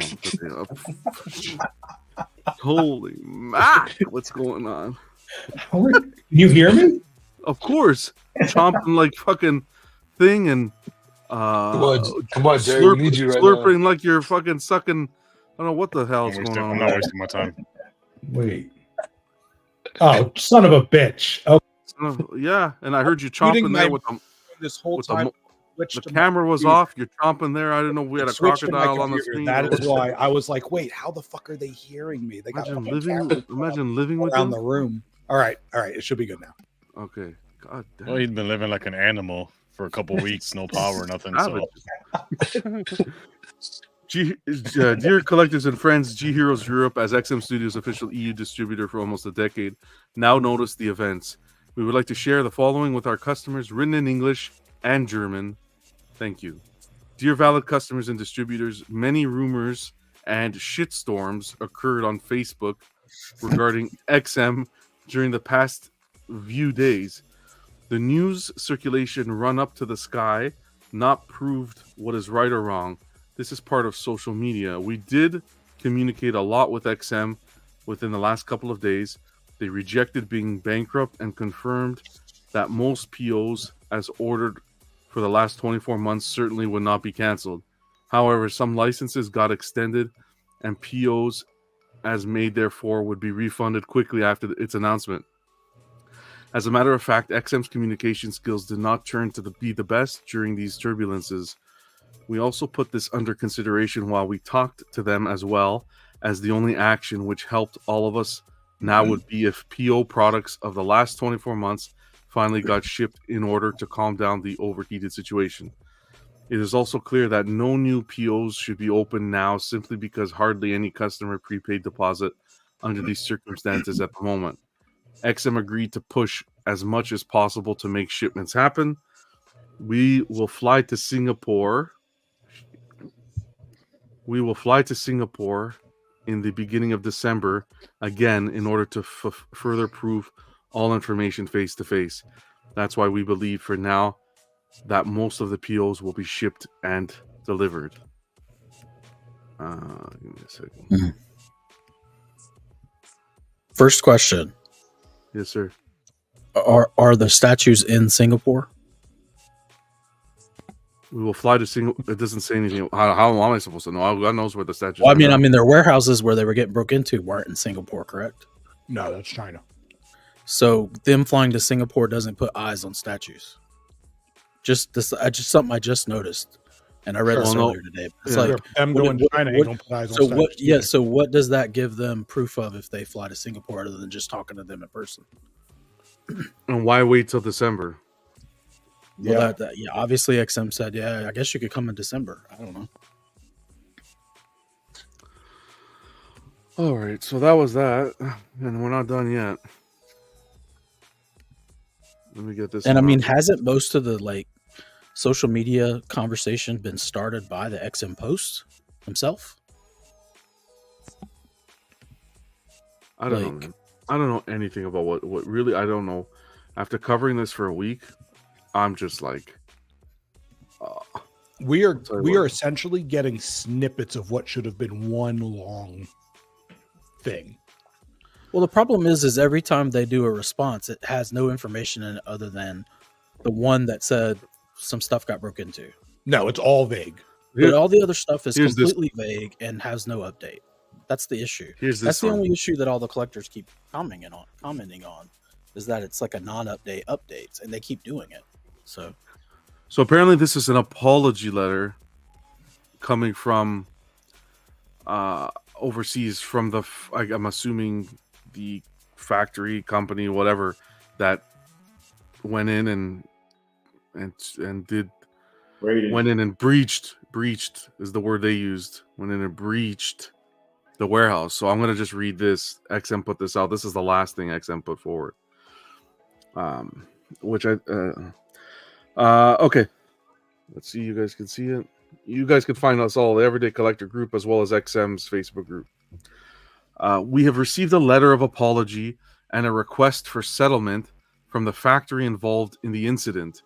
Holy mac, what's going on?
Can you hear me?
Of course, chomping like fucking thing and
Come on, Jerry. We need you right
slurping
now.
like you're fucking sucking. I don't know what the hell's going on.
I'm not wasting my time.
Wait. Oh, son of a bitch. Oh,
yeah, and I heard you chomping there with them.
This whole time,
the camera was off. You're chomping there. I didn't know we had a crocodile on the screen.
That is why I was like, "Wait, how the fuck are they hearing me?" They got
imagine living with
around
them?
the room. All right, it should be good now.
Okay. God damn.
Well, he'd been living like an animal for a couple weeks, no power, nothing. So.
Dear collectors and friends, G Heroes Europe, as XM Studios' official EU distributor for almost a decade, now notice the events. We would like to share the following with our customers, written in English and German. Thank you. Dear valid customers and distributors, many rumors and shitstorms occurred on Facebook regarding XM during the past few days. The news circulation run up to the sky, not proved what is right or wrong. This is part of social media. We did communicate a lot with XM within the last couple of days. They rejected being bankrupt and confirmed that most POs as ordered for the last 24 months certainly would not be canceled. However, some licenses got extended and POs as made therefore would be refunded quickly after its announcement. As a matter of fact, XM's communication skills did not turn to be the best during these turbulences. We also put this under consideration while we talked to them, as well as the only action which helped all of us now would be if PO products of the last 24 months finally got shipped in order to calm down the overheated situation. It is also clear that no new POs should be opened now simply because hardly any customer prepaid deposit under these circumstances at the moment. XM agreed to push as much as possible to make shipments happen. We will fly to Singapore. In the beginning of December, again, in order to further prove all information face to face. That's why we believe for now that most of the POs will be shipped and delivered. Give me a second.
First question.
Yes, sir.
Are the statues in Singapore?
We will fly to Singapore. It doesn't say anything. How am I supposed to know? God knows where the statues
Well,
are.
I mean, their warehouses where they were getting broke into weren't in Singapore, correct?
No, that's China.
So them flying to Singapore doesn't put eyes on statues. Just something I just noticed, and I read this earlier today. It's like
them going to China, don't put eyes on
so
statues.
what? Yeah. So what does that give them proof of if they fly to Singapore, other than just talking to them in person?
And why wait till December?
Well, yeah. Obviously, XM said, "Yeah, I guess you could come in December." I don't know.
All right, so that was that, and we're not done yet. Let me get this.
And I mean, hasn't most of the social media conversation been started by the XM post himself?
I don't know. Man. I don't know anything about what really. I don't know. After covering this for a week, I'm just like,
we are essentially getting snippets of what should have been one long thing.
Well, the problem is every time they do a response, it has no information in it other than the one that said some stuff got broke into.
No, it's all vague.
But all the other stuff is completely vague and has no update. That's the issue. That's the only issue that all the collectors keep commenting on, is that it's like a non-update updates, and they keep doing it. So
apparently this is an apology letter coming from overseas, from the I'm assuming the factory company, whatever, that went in and did
Raided.
Went in and breached is the word they used. Went in and breached the warehouse. So I'm gonna just read this. XM put this out. This is the last thing XM put forward. Which okay. Let's see. You guys can see it. You guys can find us all, the Everyday Collector group, as well as XM's Facebook group. We have received a letter of apology and a request for settlement from the factory involved in the incident,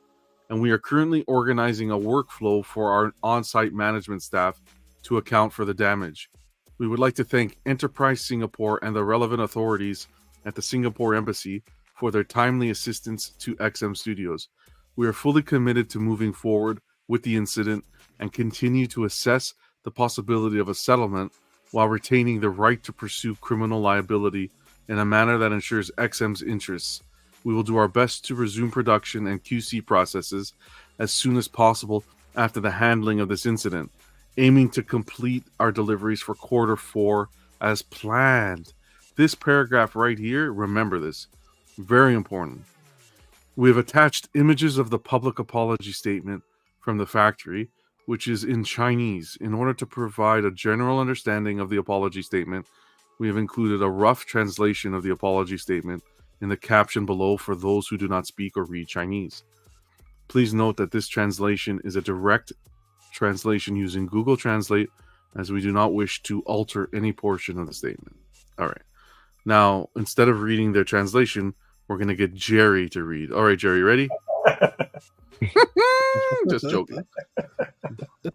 and we are currently organizing a workflow for our on-site management staff to account for the damage. We would like to thank Enterprise Singapore and the relevant authorities at the Singapore Embassy for their timely assistance to XM Studios. We are fully committed to moving forward with the incident and continue to assess the possibility of a settlement while retaining the right to pursue criminal liability in a manner that ensures XM's interests. We will do our best to resume production and QC processes as soon as possible after the handling of this incident, aiming to complete our deliveries for Q4 as planned. This paragraph right here, remember this, very important. We have attached images of the public apology statement from the factory, which is in Chinese. In order to provide a general understanding of the apology statement, we have included a rough translation of the apology statement in the caption below for those who do not speak or read Chinese. Please note that this translation is a direct translation using Google Translate, as we do not wish to alter any portion of the statement. All right. Now, instead of reading their translation, we're going to get Jerry to read. All right, Jerry, ready? Just joking.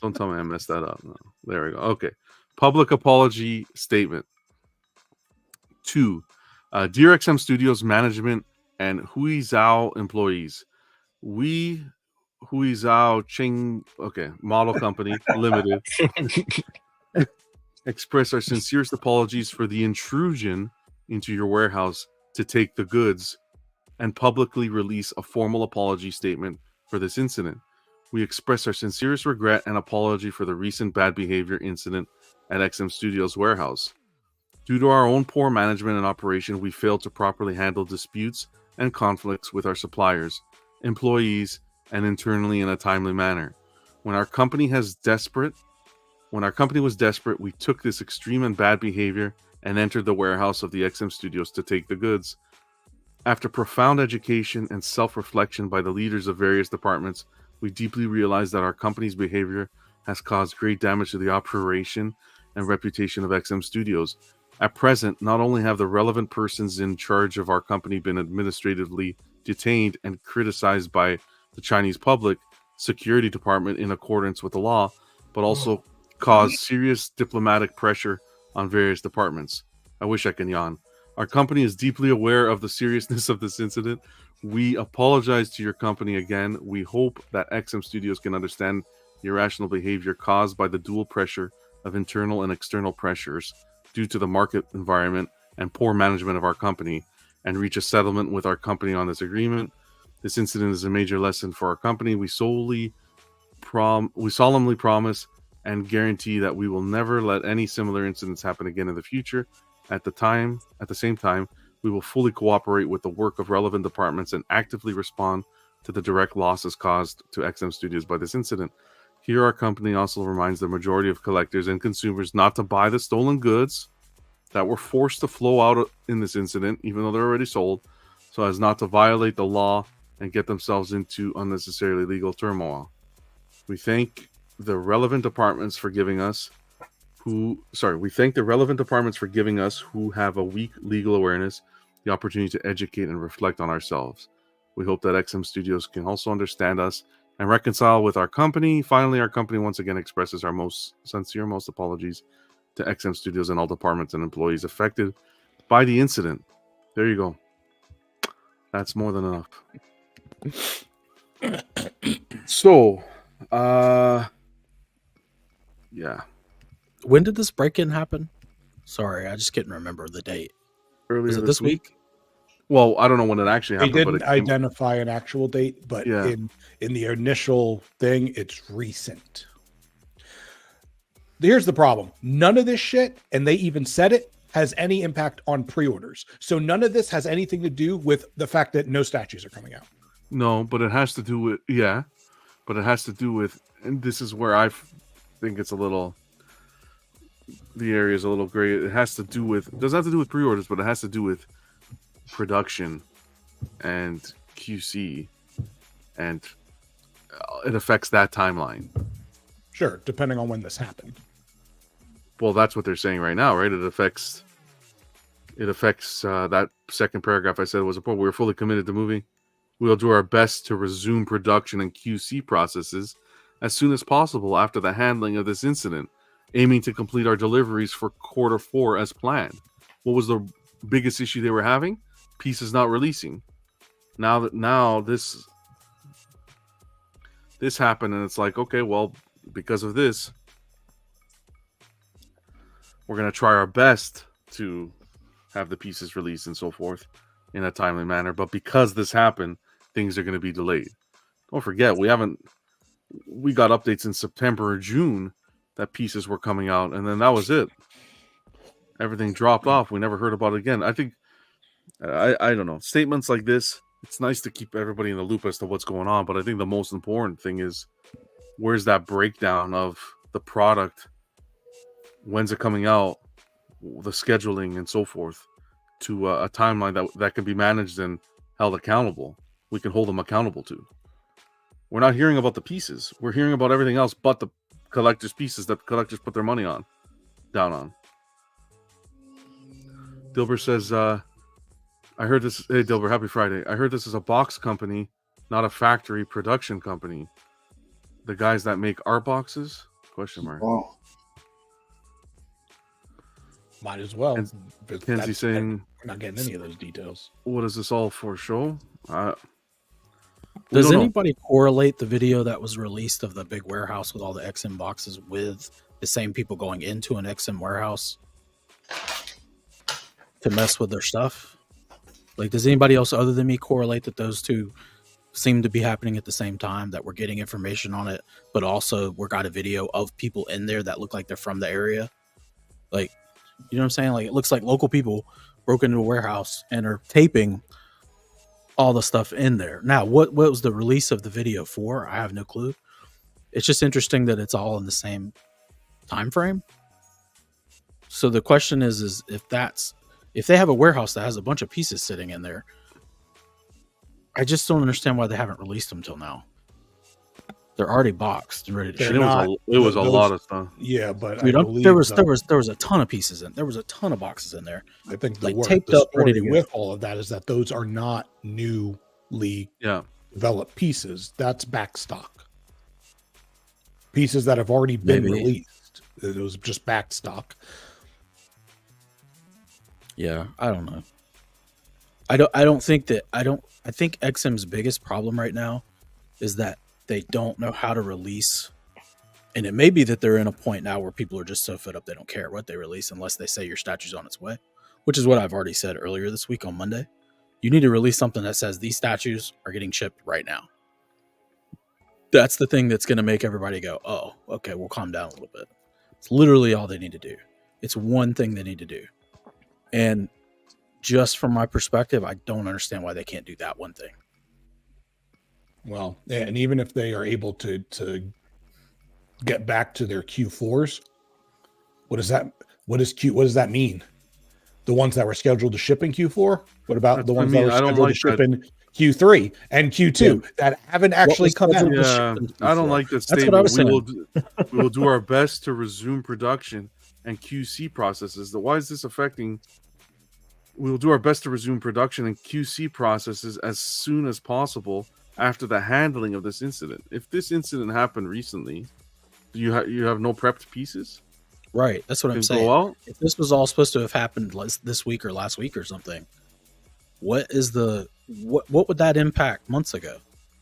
Don't tell me I messed that up. No. There we go. Okay. Public apology statement. 2. Dear XM Studios management and Hui Zhao employees, we, Hui Zhao Ching, Model Company Limited, express our sincerest apologies for the intrusion into your warehouse to take the goods and publicly release a formal apology statement for this incident. We express our sincerest regret and apology for the recent bad behavior incident at XM Studios warehouse. Due to our own poor management and operation, we failed to properly handle disputes and conflicts with our suppliers, employees, and internally in a timely manner. When our company was desperate, we took this extreme and bad behavior and entered the warehouse of the XM Studios to take the goods. After profound education and self-reflection by the leaders of various departments, we deeply realized that our company's behavior has caused great damage to the operation and reputation of XM Studios. At present, not only have the relevant persons in charge of our company been administratively detained and criticized by the Chinese public security department in accordance with the law, but also caused serious diplomatic pressure on various departments. I wish I can yawn. Our company is deeply aware of the seriousness of this incident. We apologize to your company again. We hope that XM Studios can understand the irrational behavior caused by the dual pressure of internal and external pressures due to the market environment and poor management of our company, and reach a settlement with our company on this agreement. This incident is a major lesson for our company. We solemnly promise and guarantee that we will never let any similar incidents happen again in the future. At the same time, we will fully cooperate with the work of relevant departments and actively respond to the direct losses caused to XM Studios by this incident. Here, our company also reminds the majority of collectors and consumers not to buy the stolen goods that were forced to flow out in this incident, even though they're already sold, so as not to violate the law and get themselves into unnecessarily legal turmoil. We thank the relevant departments for giving us who have a weak legal awareness the opportunity to educate and reflect on ourselves. We hope that XM Studios can also understand us and reconcile with our company. Finally, our company once again expresses our most sincere apologies to XM Studios and all departments and employees affected by the incident. There you go. That's more than enough. So, yeah.
When did this break-in happen? Sorry, I just couldn't remember the date.
Earlier
this week?
Well, I don't know when it actually happened.
They didn't identify an actual date, but in the initial thing, it's recent. Here's the problem. None of this shit, and they even said it, has any impact on pre-orders. So none of this has anything to do with the fact that no statues are coming out.
No, but it has to do with, and this is where I think it's a little, the area is a little gray. It has to do with, it doesn't have to do with pre-orders, but it has to do with production and QC, and it affects that timeline.
Sure, depending on when this happened.
Well, that's what they're saying right now, right? It affects that second paragraph I said was a point. We're fully committed to moving. We'll do our best to resume production and QC processes as soon as possible after the handling of this incident, aiming to complete our deliveries for Q4 as planned. What was the biggest issue they were having, pieces not releasing. Now this happened, and it's like, okay, well, because of this, we're going to try our best to have the pieces released and so forth in a timely manner. But because this happened, things are going to be delayed. Don't forget, we got updates in September or June that pieces were coming out, and then that was it. Everything dropped off. We never heard about it again. I think, I don't know, statements like this, it's nice to keep everybody in the loop as to what's going on, but I think the most important thing is, where's that breakdown of the product? When's it coming out? The scheduling and so forth to a timeline that can be managed and held accountable. We can hold them accountable to. We're not hearing about the pieces. We're hearing about everything else but the collector's pieces that collectors put their money down on. Dilber says, I heard this. Hey, Dilber, happy Friday. I heard this is a box company, not a factory production company. The guys that make art boxes? Question mark.
Oh.
Might as well.
Kenzie saying,
we're not getting any of those details.
What is this all for show?
Does anybody correlate the video that was released of the big warehouse with all the XM boxes with the same people going into an XM warehouse to mess with their stuff? Like, does anybody else other than me correlate that those two seem to be happening at the same time, that we're getting information on it, but also we got a video of people in there that look like they're from the area? Like, you know what I'm saying? Like, it looks like local people broke into a warehouse and are taping all the stuff in there. Now, what was the release of the video for? I have no clue. It's just interesting that it's all in the same time frame. So the question is if they have a warehouse that has a bunch of pieces sitting in there, I just don't understand why they haven't released them till now. They're already boxed and ready to ship.
It was a lot of stuff.
Yeah, but
dude, there was a ton of pieces in. There was a ton of boxes in there.
I think
like taped up, ready to go.
With all of that is that those are not newly developed pieces. That's back stock. Pieces that have already been released. It was just back stock.
Yeah, I don't know. I think XM's biggest problem right now is that they don't know how to release. And it may be that they're in a point now where people are just so fed up they don't care what they release unless they say your statue's on its way, which is what I've already said earlier this week on Monday. You need to release something that says these statues are getting shipped right now. That's the thing that's going to make everybody go, oh, okay, we'll calm down a little bit. It's literally all they need to do. It's one thing they need to do. And just from my perspective, I don't understand why they can't do that one thing.
Well, and even if they are able to get back to their Q4s, what does that mean? The ones that were scheduled to ship in Q4? What about the ones that were scheduled to ship in Q3 and Q2 that haven't actually come out?
Yeah, I don't like that statement. That's what I was saying. We will do our best to resume production and QC processes. Why is this affecting? We will do our best to resume production and QC processes as soon as possible after the handling of this incident. If this incident happened recently, you have no prepped pieces?
Right. That's what I'm saying. If this was all supposed to have happened this week or last week or something, what would that impact months ago?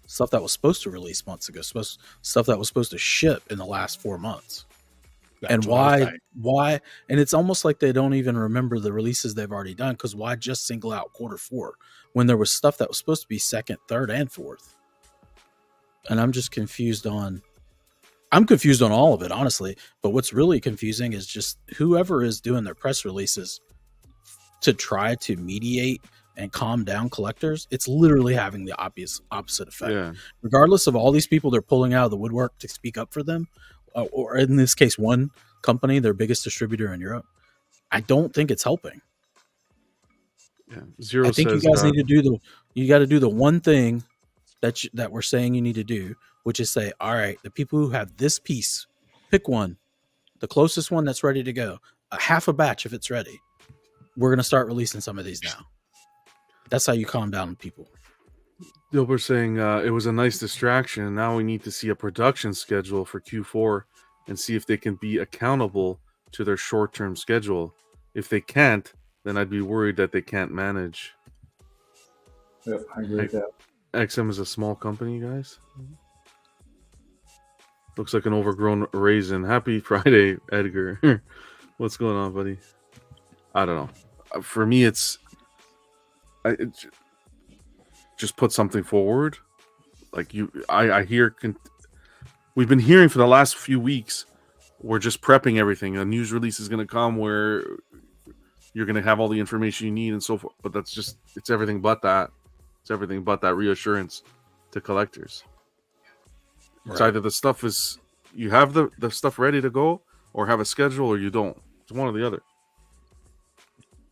Stuff that was supposed to release months ago, stuff that was supposed to ship in the last 4 months. And why? And it's almost like they don't even remember the releases they've already done, because why just single out Q4 when there was stuff that was supposed to be second, third, and fourth? And I'm just confused on all of it, honestly. But what's really confusing is just whoever is doing their press releases to try to mediate and calm down collectors. It's literally having the opposite effect. Yeah. Regardless of all these people they're pulling out of the woodwork to speak up for them, or in this case, one company, their biggest distributor in Europe, I don't think it's helping.
Yeah.
I think you guys need to do the one thing that we're saying you need to do, which is say, all right, the people who have this piece, pick one, the closest one that's ready to go, a half a batch if it's ready. We're going to start releasing some of these now. That's how you calm down people.
Dilbert saying it was a nice distraction. Now we need to see a production schedule for Q4 and see if they can be accountable to their short-term schedule. If they can't, then I'd be worried that they can't manage.
Yep, I agree with that.
XM is a small company, guys. Looks like an overgrown raisin. Happy Friday, Edgar. What's going on, buddy? I don't know. For me, it's just put something forward. Like I hear. We've been hearing for the last few weeks. We're just prepping everything. A news release is going to come where you're going to have all the information you need and so forth. But it's everything but that. It's everything but that reassurance to collectors. Right. It's either the stuff is you have the stuff ready to go, or have a schedule, or you don't. It's one or the other.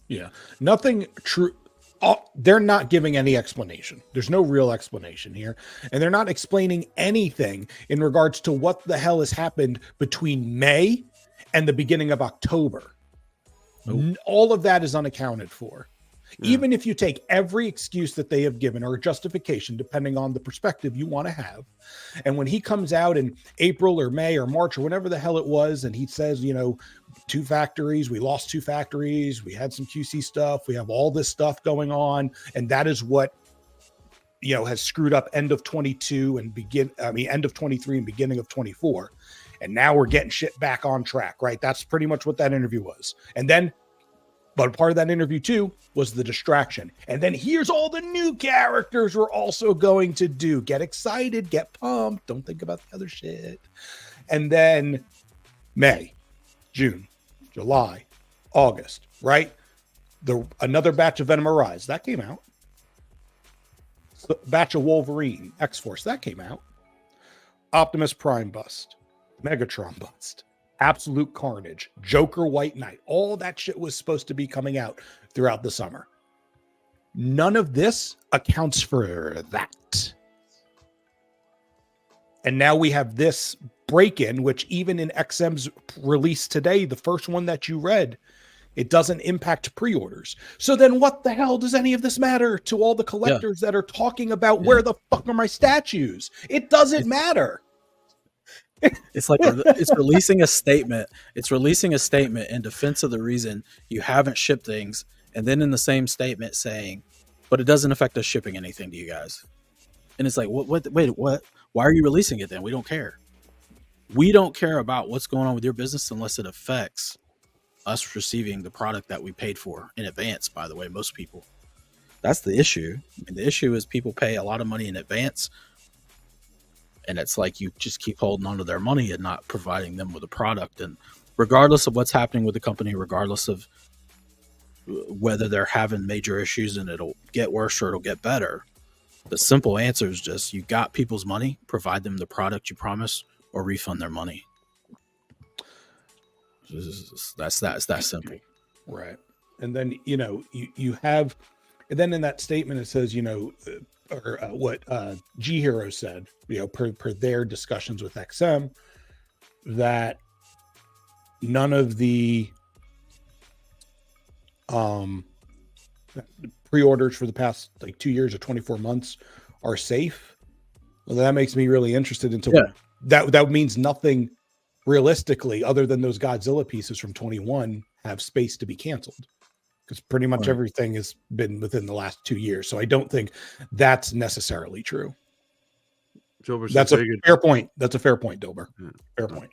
Yeah, nothing true. They're not giving any explanation. There's no real explanation here, and they're not explaining anything in regards to what the hell has happened between May and the beginning of October. Nope. All of that is unaccounted for. Yeah. Even if you take every excuse that they have given or justification, depending on the perspective you want to have. And when he comes out in April or May or March or whatever the hell it was, and he says, 2 factories, we lost 2 factories, we had some QC stuff, we have all this stuff going on. And that is what, has screwed up end of 22 and end of 23 and beginning of 24. And now we're getting shit back on track, right? That's pretty much what that interview was. And then, but part of that interview too was the distraction. And then here's all the new characters we're also going to do. Get excited, get pumped. Don't think about the other shit. And then May, June, July, August, right? Another batch of Venom Arise, that came out. Batch of Wolverine, X-Force, that came out. Optimus Prime bust. Megatron bust. Absolute Carnage, Joker White Knight, all that shit was supposed to be coming out throughout the summer. None of this accounts for that. And now we have this break-in, which even in XM's release today, the first one that you read, it doesn't impact pre-orders. So then what the hell does any of this matter to all the collectors that are talking about where the fuck are my statues? It doesn't matter.
It's like it's releasing a statement. It's releasing a statement in defense of the reason you haven't shipped things, and then in the same statement saying, "But it doesn't affect us shipping anything to you guys." And it's like, what? Wait, what? Why are you releasing it then? We don't care. We don't care about what's going on with your business unless it affects us receiving the product that we paid for in advance. By the way, most people. That's the issue. And the issue is people pay a lot of money in advance. And it's like you just keep holding on to their money and not providing them with a product. And regardless of what's happening with the company, regardless of whether they're having major issues and it'll get worse or it'll get better, the simple answer is just you got people's money, provide them the product you promised, or refund their money. That's that simple.
Right. And then, you have, and then in that statement, it says, what G Hero said, per their discussions with XM, that none of the pre-orders for the past 2 years or 24 months are safe. Well, that makes me really interested into that means nothing realistically other than those Godzilla pieces from 21 have space to be canceled. Because pretty much everything has been within the last 2 years. So I don't think that's necessarily true. That's a fair point. That's a fair point, Dober. Yeah. Fair point.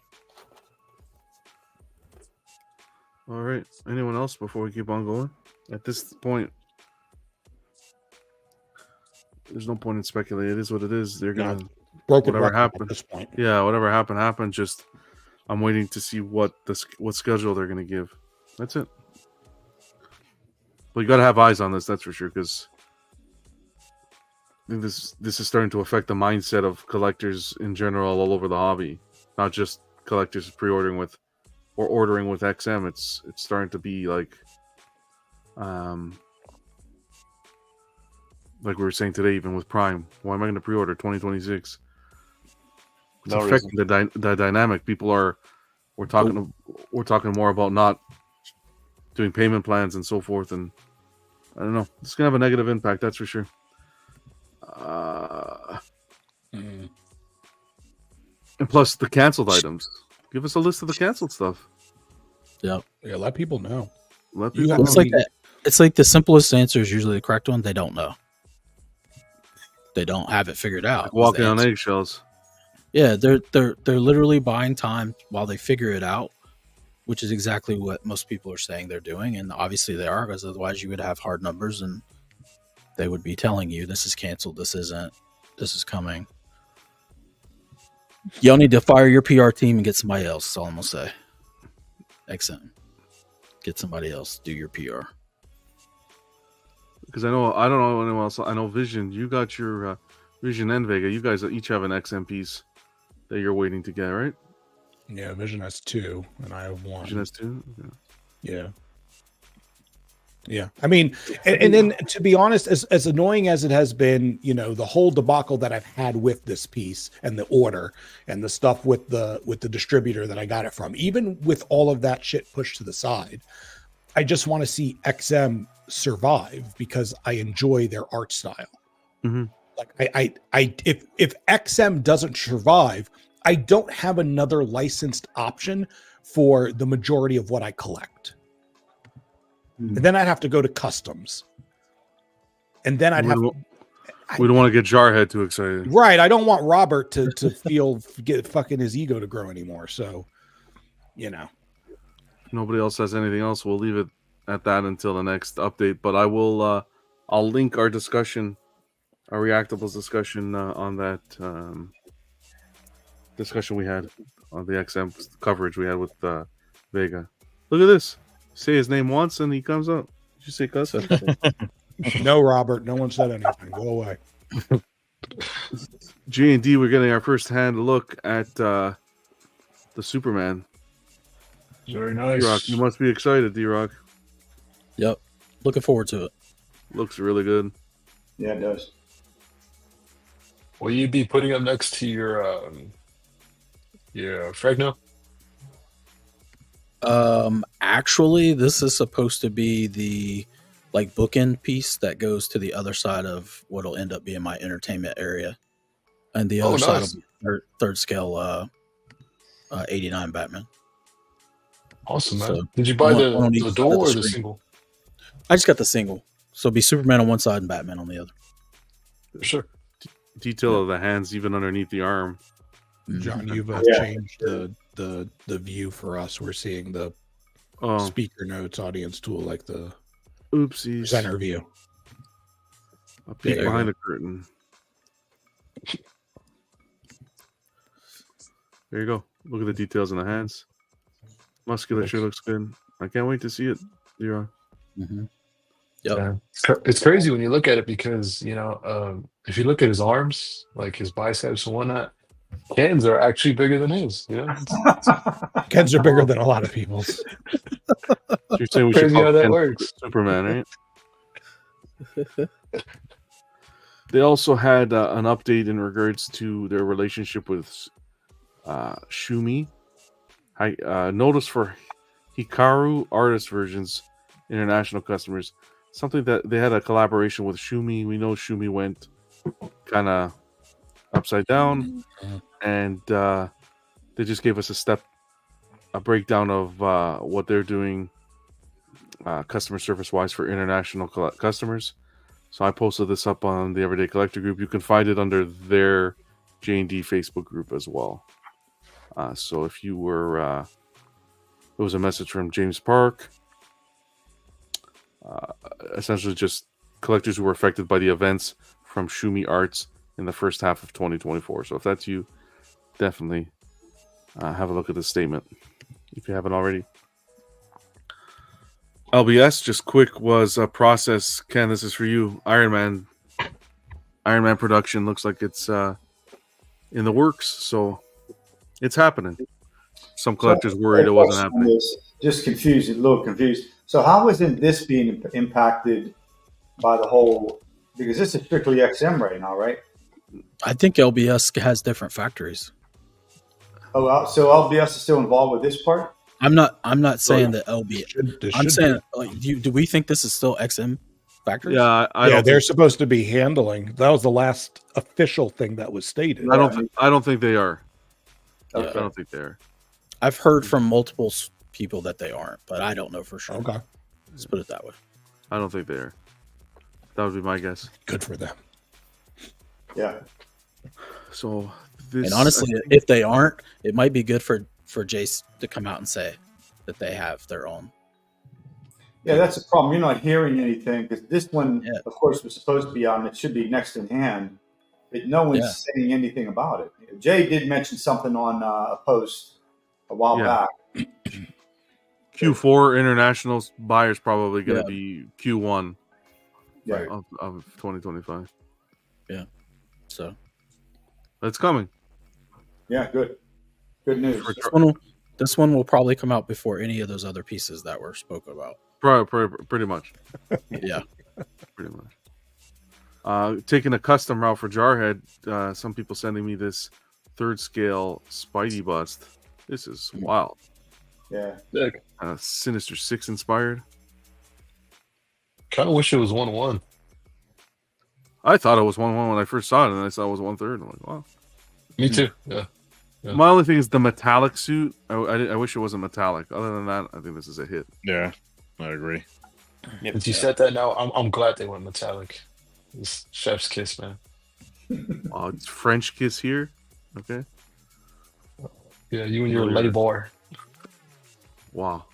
All right. Anyone else before we keep on going? At this point, there's no point in speculating. It is what it is. They're going to whatever happened at this point. Yeah, whatever happened. Just I'm waiting to see what schedule they're going to give. That's it. Well, you got to have eyes on this, that's for sure, because I think this is starting to affect the mindset of collectors in general all over the hobby, not just collectors pre-ordering with or ordering with XM. It's starting to be like we were saying today, even with Prime. Why am I going to pre-order 2026? It's affecting the dynamic. We're talking more about not doing payment plans and so forth, and I don't know. It's gonna have a negative impact, that's for sure. And plus the canceled items. Give us a list of the canceled stuff.
Yeah.
Let people know.
It's like that. it's like the simplest answer is usually the correct one. They don't know. They don't have it figured out.
Walking on eggshells.
Yeah, they're literally buying time while they figure it out, which is exactly what most people are saying they're doing, and obviously they are, because otherwise you would have hard numbers and they would be telling you this is canceled, this isn't, this is coming. Y'all need to fire your PR team and get somebody else. That's all I'm gonna say. XM, get somebody else. Do your PR.
Because I don't know anyone else. I know Vision. You got your Vision and Vega. You guys each have an XM piece that you're waiting to get, right?
Yeah, Vision has 2, and I have 1.
Vision has 2.
Yeah. Yeah. I mean, and then to be honest, as annoying as it has been, you know, the whole debacle that I've had with this piece and the order and the stuff with the distributor that I got it from, even with all of that shit pushed to the side, I just want to see XM survive because I enjoy their art style.
Mm-hmm.
Like if XM doesn't survive, I don't have another licensed option for the majority of what I collect. And then I'd have to go to customs. And then I'd
we don't want to get Jarhead too excited.
Right. I don't want Robert to get fucking his ego to grow anymore. So, you know.
If nobody else has anything else, we'll leave it at that until the next update. But I will I'll link our discussion, our Reactables discussion on that discussion we had on the XM coverage we had with Vega. Look at this. Say his name once and he comes up. Did you say cuss?
No, Robert. No one said anything. Go away.
G&D, we're getting our first-hand look at the Superman.
Very nice.
D-Rock, you must be excited, D-Rock.
Yep. Looking forward to it.
Looks really good.
Yeah, it does.
Will you be putting up next to your Fregno?
Actually, this is supposed to be the like bookend piece that goes to the other side of what'll end up being my entertainment area, and the other side will be third scale 89 Batman.
Awesome, man.
So
did you buy the dual or the single?
I just got the single, so it'll be Superman on one side and Batman on the other.
Sure.
Detail of the hands even underneath the arm.
John, you've changed the view for us. We're seeing the speaker notes audience tool, like the
oopsies
center view.
A peek behind the curtain. There you go. Look at the details in the hands. Musculature looks good. I can't wait to see it. Zero.
Mm-hmm.
Yep. Yeah. It's crazy when you look at it because, you know, if you look at his arms, like his biceps and whatnot, Ken's are actually bigger than his. Yeah,
Ken's are bigger than a lot of people's.
You're saying we should call Ken Superman, right? They also had an update in regards to their relationship with Shumi. Notice for Hikaru artist versions, international customers, something that they had a collaboration with Shumi. We know Shumi went kind of upside down, and they just gave us a breakdown of what they're doing customer service wise for international customers. So I posted this up on the Everyday Collector group. You can find it under their J&D Facebook group as well. So if you were it was a message from James Park, essentially just collectors who were affected by the events from Shumi Arts in the first half of 2024. So if that's you, definitely have a look at this statement if you haven't already. LBS, just quick, was a process. Ken, this is for you. Iron Man production looks like it's in the works, so it's happening. Some collectors worried it wasn't happening.
Just confused, a little confused. So how isn't this being impacted by the whole? Because this is strictly XM right now, right?
I think LBS has different factories.
Oh, so LBS is still involved with this part?
I'm not saying that LBS. I'm saying, like, do we think this is still XM factories?
Yeah,
they're supposed to be handling. That was the last official thing that was stated.
I don't think they are.
Okay.
I don't think they are.
I've heard from multiple people that they aren't, but I don't know for sure.
Okay,
let's put it that way.
I don't think they are. That would be my guess.
Good for them.
Yeah.
So this,
and honestly, if they aren't, it might be good for Jace to come out and say that they have their own.
Yeah, that's the problem. You're not hearing anything because this one, of course, was supposed to be on. It should be next in hand, but no one's saying anything about it. Jay did mention something on a post a while back.
Q4 international buyers probably going to be Q1 of 2025.
Yeah. So
it's coming.
Yeah, good news.
This one will probably come out before any of those other pieces that were spoken about.
Pretty much.
Yeah.
Pretty much. Taking a custom route for Jarhead, some people sending me this 3rd scale Spidey bust. This is wild.
Yeah.
Sinister 6 inspired.
Kind of wish it was 1-1.
I thought it was 1-1 when I first saw it, and I saw it was 1/3. I'm like, wow.
Me too. Yeah.
My only thing is the metallic suit. I wish it wasn't metallic. Other than that, I think this is a hit.
Yeah, I agree.
Since you said that now, I'm glad they went metallic. It's chef's kiss, man.
It's French kiss here. Okay.
Yeah, you and your labor.
Wow.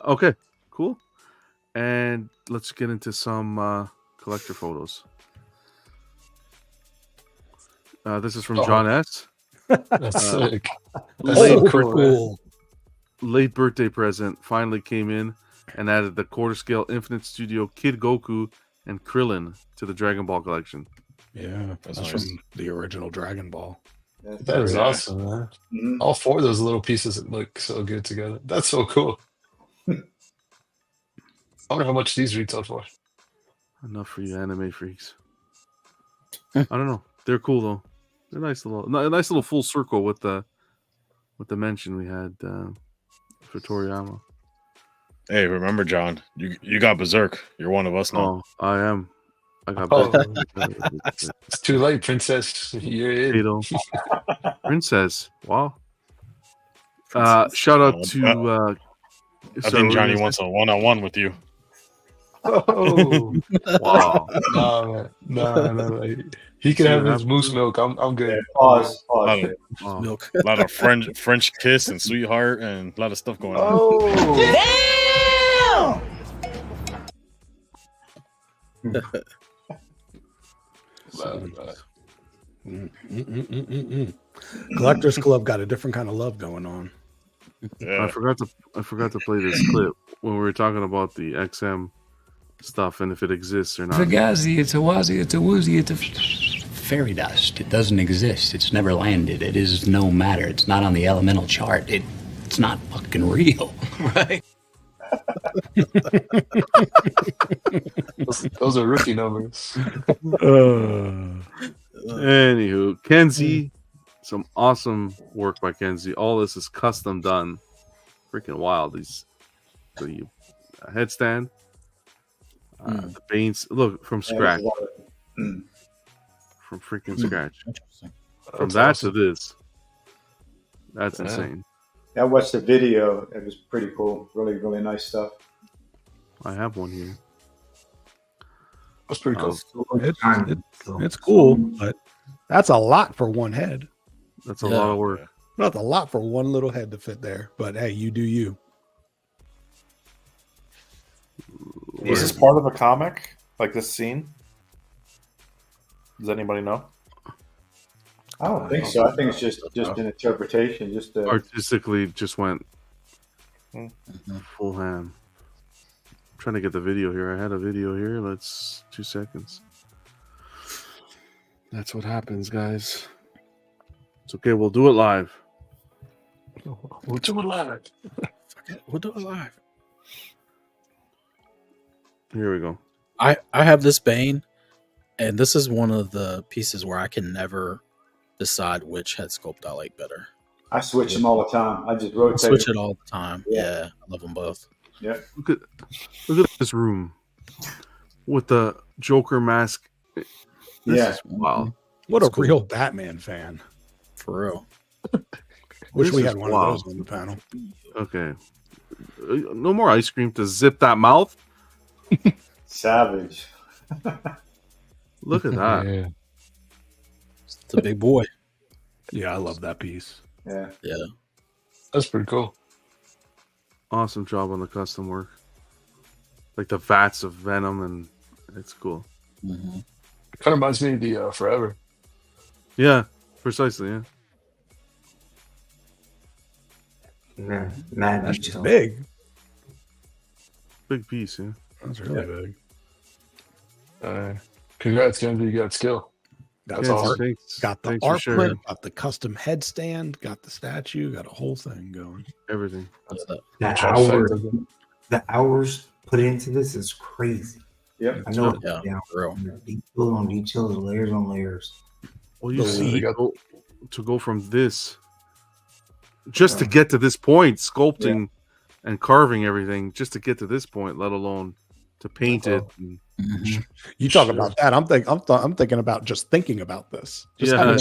Okay, cool. And let's get into some collector photos. This is from John S.
That's sick. That's cool.
Late birthday present finally came in and added the quarter scale Infinite Studio Kid Goku and Krillin to the Dragon Ball collection.
Yeah, that's from the original Dragon Ball.
That is awesome, man. Mm-hmm. All 4 of those little pieces look so good together. That's so cool. I wonder how much these retail for.
Enough for you anime freaks. I don't know. They're cool though. They're a nice little full circle with the mention we had for Toriyama.
Hey, remember, John? You got Berserk. You're one of us now.
Oh, I am. I got
It's too late, Princess. You're in.
Princess. Wow. Shout out to.
I think Johnny wants a 1-on-1 with you.
Oh
wow!
No. He can have his moose milk. I'm good.
Pause.
Milk.
A lot of French kiss and sweetheart and a lot of stuff going on.
Collectors Club got a different kind of love going on.
Yeah. I forgot to play this clip when we were talking about the XM stuff and if it exists or not.
Fugazi, it's a wazi, it's a woozy, it's a fairy dust. It doesn't exist. It's never landed. It is no matter. It's not on the elemental chart. It's not fucking real, right?
Those are rookie numbers.
Anywho, Kenzie, some awesome work by Kenzie. All this is custom done. Freaking wild. The headstand, the veins. Look, from scratch. From freaking scratch. From that to this. That's insane.
I watched the video. It was pretty cool. Really, really nice stuff.
I have one here.
That's pretty cool.
It's cool, but that's a lot for one head.
That's a lot of work.
That's a lot for one little head to fit there. But hey, you do you.
Was this part of a comic? Like this scene? Does anybody know?
I don't think so. I think it's just an interpretation. Just
artistically, just went full ham. I'm trying to get the video here. I had a video here. Let's 2 seconds. That's what happens, guys. It's okay. We'll do it live.
We'll do it live.
We'll do it live.
Here we go.
I have this Bane, and this is one of the pieces where I can never decide which head sculpt I like better.
I switch them all the time. I just rotate.
I switch it all the time. Yeah, I love them both.
Yeah.
Look at this room with the Joker mask. This is wild.
What a real Batman fan.
For real.
Wish
This
we
is
had one
wild.
of those on the panel.
Okay. No more ice cream to zip that mouth.
Savage.
Look at that.
Yeah.
It's a big boy.
Yeah, I love that piece.
Yeah.
Yeah.
That's pretty cool.
Awesome job on the custom work. Like the vats of venom, and it's cool.
Mm-hmm.
It kind of reminds me of the Forever.
Yeah, precisely. Yeah.
Yeah, mad
That's
detail.
big.
Big piece, yeah.
That's really big.
Congrats, Kenzie. You got skill.
Got
Yeah,
the
so
art,
thanks-
got the
thanks for
art
sharing.
print, got the custom headstand, got the statue, got a whole thing going.
Everything.
The hours put into this is crazy.
Yep.
I know.
Yeah, real.
Details on details, layers on layers.
Well, you
Yeah,
see,
they got-
to go from this just to get to this point, sculpting and carving everything, just to get to this point, let alone to paint it. And,
You talk about that. I'm thinking about just thinking about this. Just
Yeah.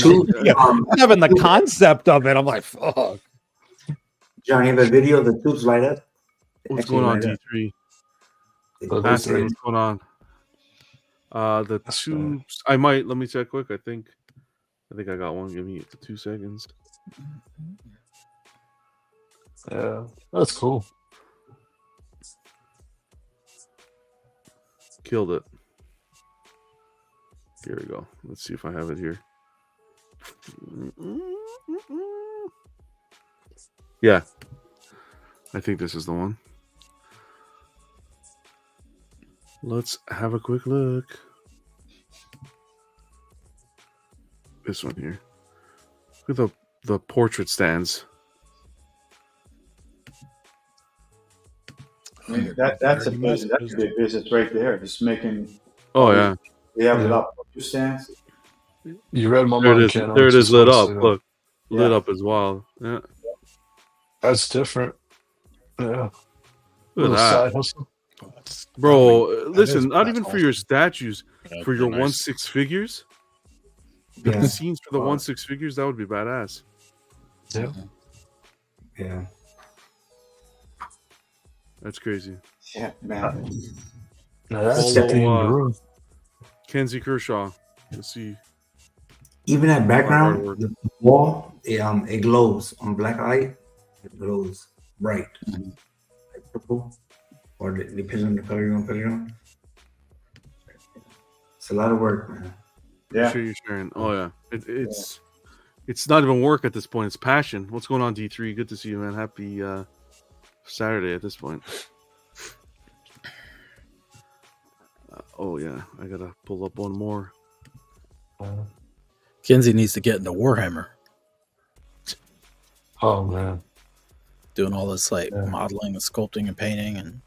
having the concept of it. I'm like, fuck.
Johnny, have a video of the tubes light up?
what's
Actually
going on,
light up.
D3?
Oh,
Ask me
D3.
what's going on? The tubes. I might. Let me check quick. I think I got one. Give me 2 seconds.
Yeah, that's cool.
Killed it. Here we go. Let's see if I have it here. Yeah. I think this is the one. Let's have a quick look. This one here. Look at the portrait stands.
That's a business. That's a big business right there. Just making.
Oh yeah.
We have
Yeah.
it up. Your stands.
You read my
There
mind,
it is.
Ken.
There it is lit up.
Honestly,
Look. Lit
Yeah.
up as well. Yeah.
That's different. Yeah.
Look at
Little
that.
side hustle.
Bro,
that
listen,
is-
not
that's
even for your statues,
Yeah,
for your
nice.
1/6 figures. The
Yeah.
scenes for the 1/6 figures, that would be badass.
Yeah.
Yeah.
That's crazy.
Yeah, man.
Now that's
Follow,
the thing in the room.
Kenzie Kershaw. Let's see.
Even that background,
Artwork.
the wall, it glows on black light. It glows bright, like purple, or depending on the color you want to put it on. It's a lot of work, man.
Yeah.
Sure you're sharing. Oh yeah. It's not even work at this point. It's passion. What's going on, D3? Good to see you, man. Happy Saturday at this point. Oh yeah, I gotta pull up one more.
Kenzie needs to get into Warhammer,
Oh man.
doing all this like modeling and sculpting and painting and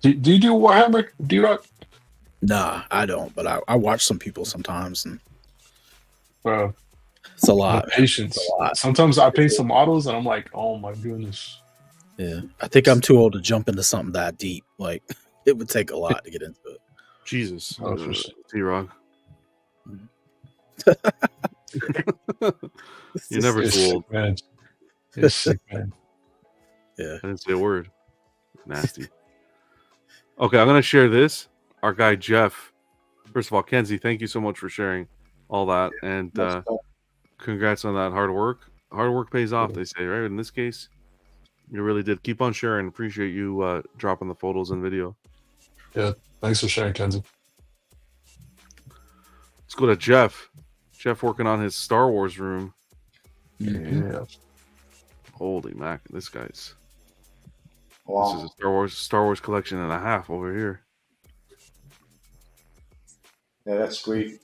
Do you do Warhammer? Do you rock?
nah, I don't, but I watch some people sometimes and
Bro,
it's a lot.
patience.
It's a lot.
Sometimes I paint some models and I'm like, oh my goodness.
Yeah. I think I'm too old to jump into something that deep. Like it would take a lot to get into it.
Jesus.
Oh, for sure.
T-Rock. You're never
You're
too
sick,
old.
man. You're sick, man.
Yeah.
I didn't say a word. Nasty. Okay, I'm gonna share this. Our guy Jeff. First of all, Kenzie, thank you so much for sharing all that, and congrats on that hard work. Hard work pays off, they say, right? In this case, you really did. Keep on sharing. Appreciate you dropping the photos and video.
Yeah. Thanks for sharing, Kenzie.
Let's go to Jeff. Jeff working on his Star Wars room.
Yeah.
Holy mac, this guy's.
Wow.
This is a Star Wars collection and a half over here.
Yeah, that's sweet.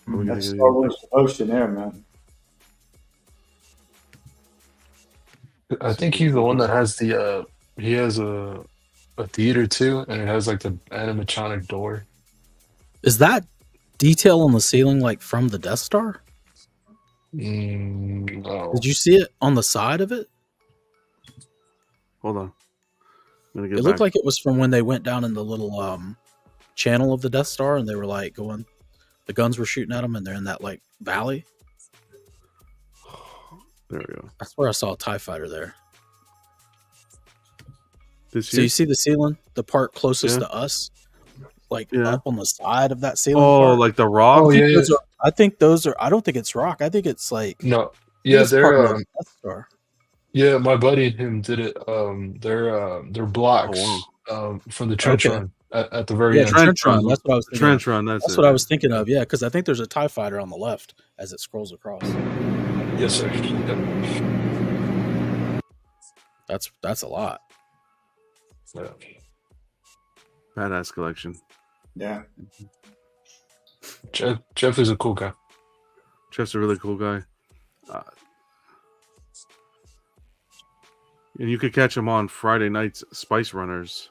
That's Star Wars devotion there, man.
I think he's the one that has the he has a theater too, and it has like the animatronic door.
Is that detail on the ceiling like from the Death Star?
No.
Did you see it on the side of it?
Hold on. I'm gonna get
It looked
back.
like it was from when they went down in the little channel of the Death Star, and they were like going. The guns were shooting at them, and they're in that like valley.
There we go.
That's where I saw a TIE fighter there.
So
you see the ceiling, the part closest to us, like up on the side of that ceiling.
Oh,
part?
like the rock.
Oh, yeah.
I think those are. I don't think it's rock. I think it's like
No, yeah, they're
Death Star.
yeah. My buddy and him did it. They're blocks from the trench run at the very end.
Trench run. That's what I was thinking.
Trench run.
That's what I was thinking of. Yeah, because I think there's a TIE fighter on the left as it scrolls across.
Yes, sir. Yep.
That's a lot.
Yeah.
Badass collection.
Yeah.
Jeff is a cool guy.
Jeff's a really cool guy. And you could catch him on Friday nights, Spice Runners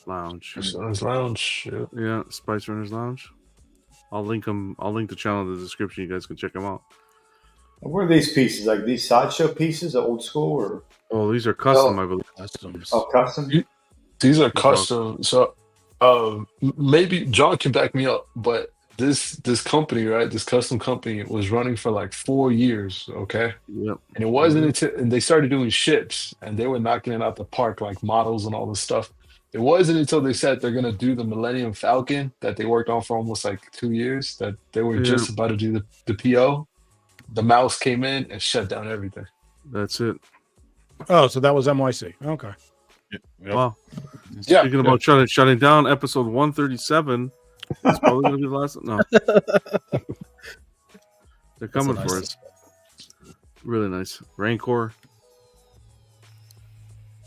Lounge.
Lounge.
Yeah, Spice Runners Lounge. I'll link them. I'll link the channel in the description. You guys can check them out.
What are these pieces? Like these Sideshow pieces, old school, or?
Oh, these are custom, I believe.
Customs.
Oh, custom.
These are custom. So, maybe John can back me up, but this company, right? This custom company was running for like 4 years. Okay.
Yep.
And it wasn't until and they started doing ships, and they were knocking it out the park, like models and all this stuff. It wasn't until they said they're gonna do the Millennium Falcon that they worked on for almost like 2 years that they were just about to do the PO. The mouse came in and shut down everything.
That's it.
Oh, so that was NYC. Okay.
Yep.
Wow. Speaking about shutting down, episode 137. It's probably going to be the last. No. They're coming for us. Really nice. Rancor.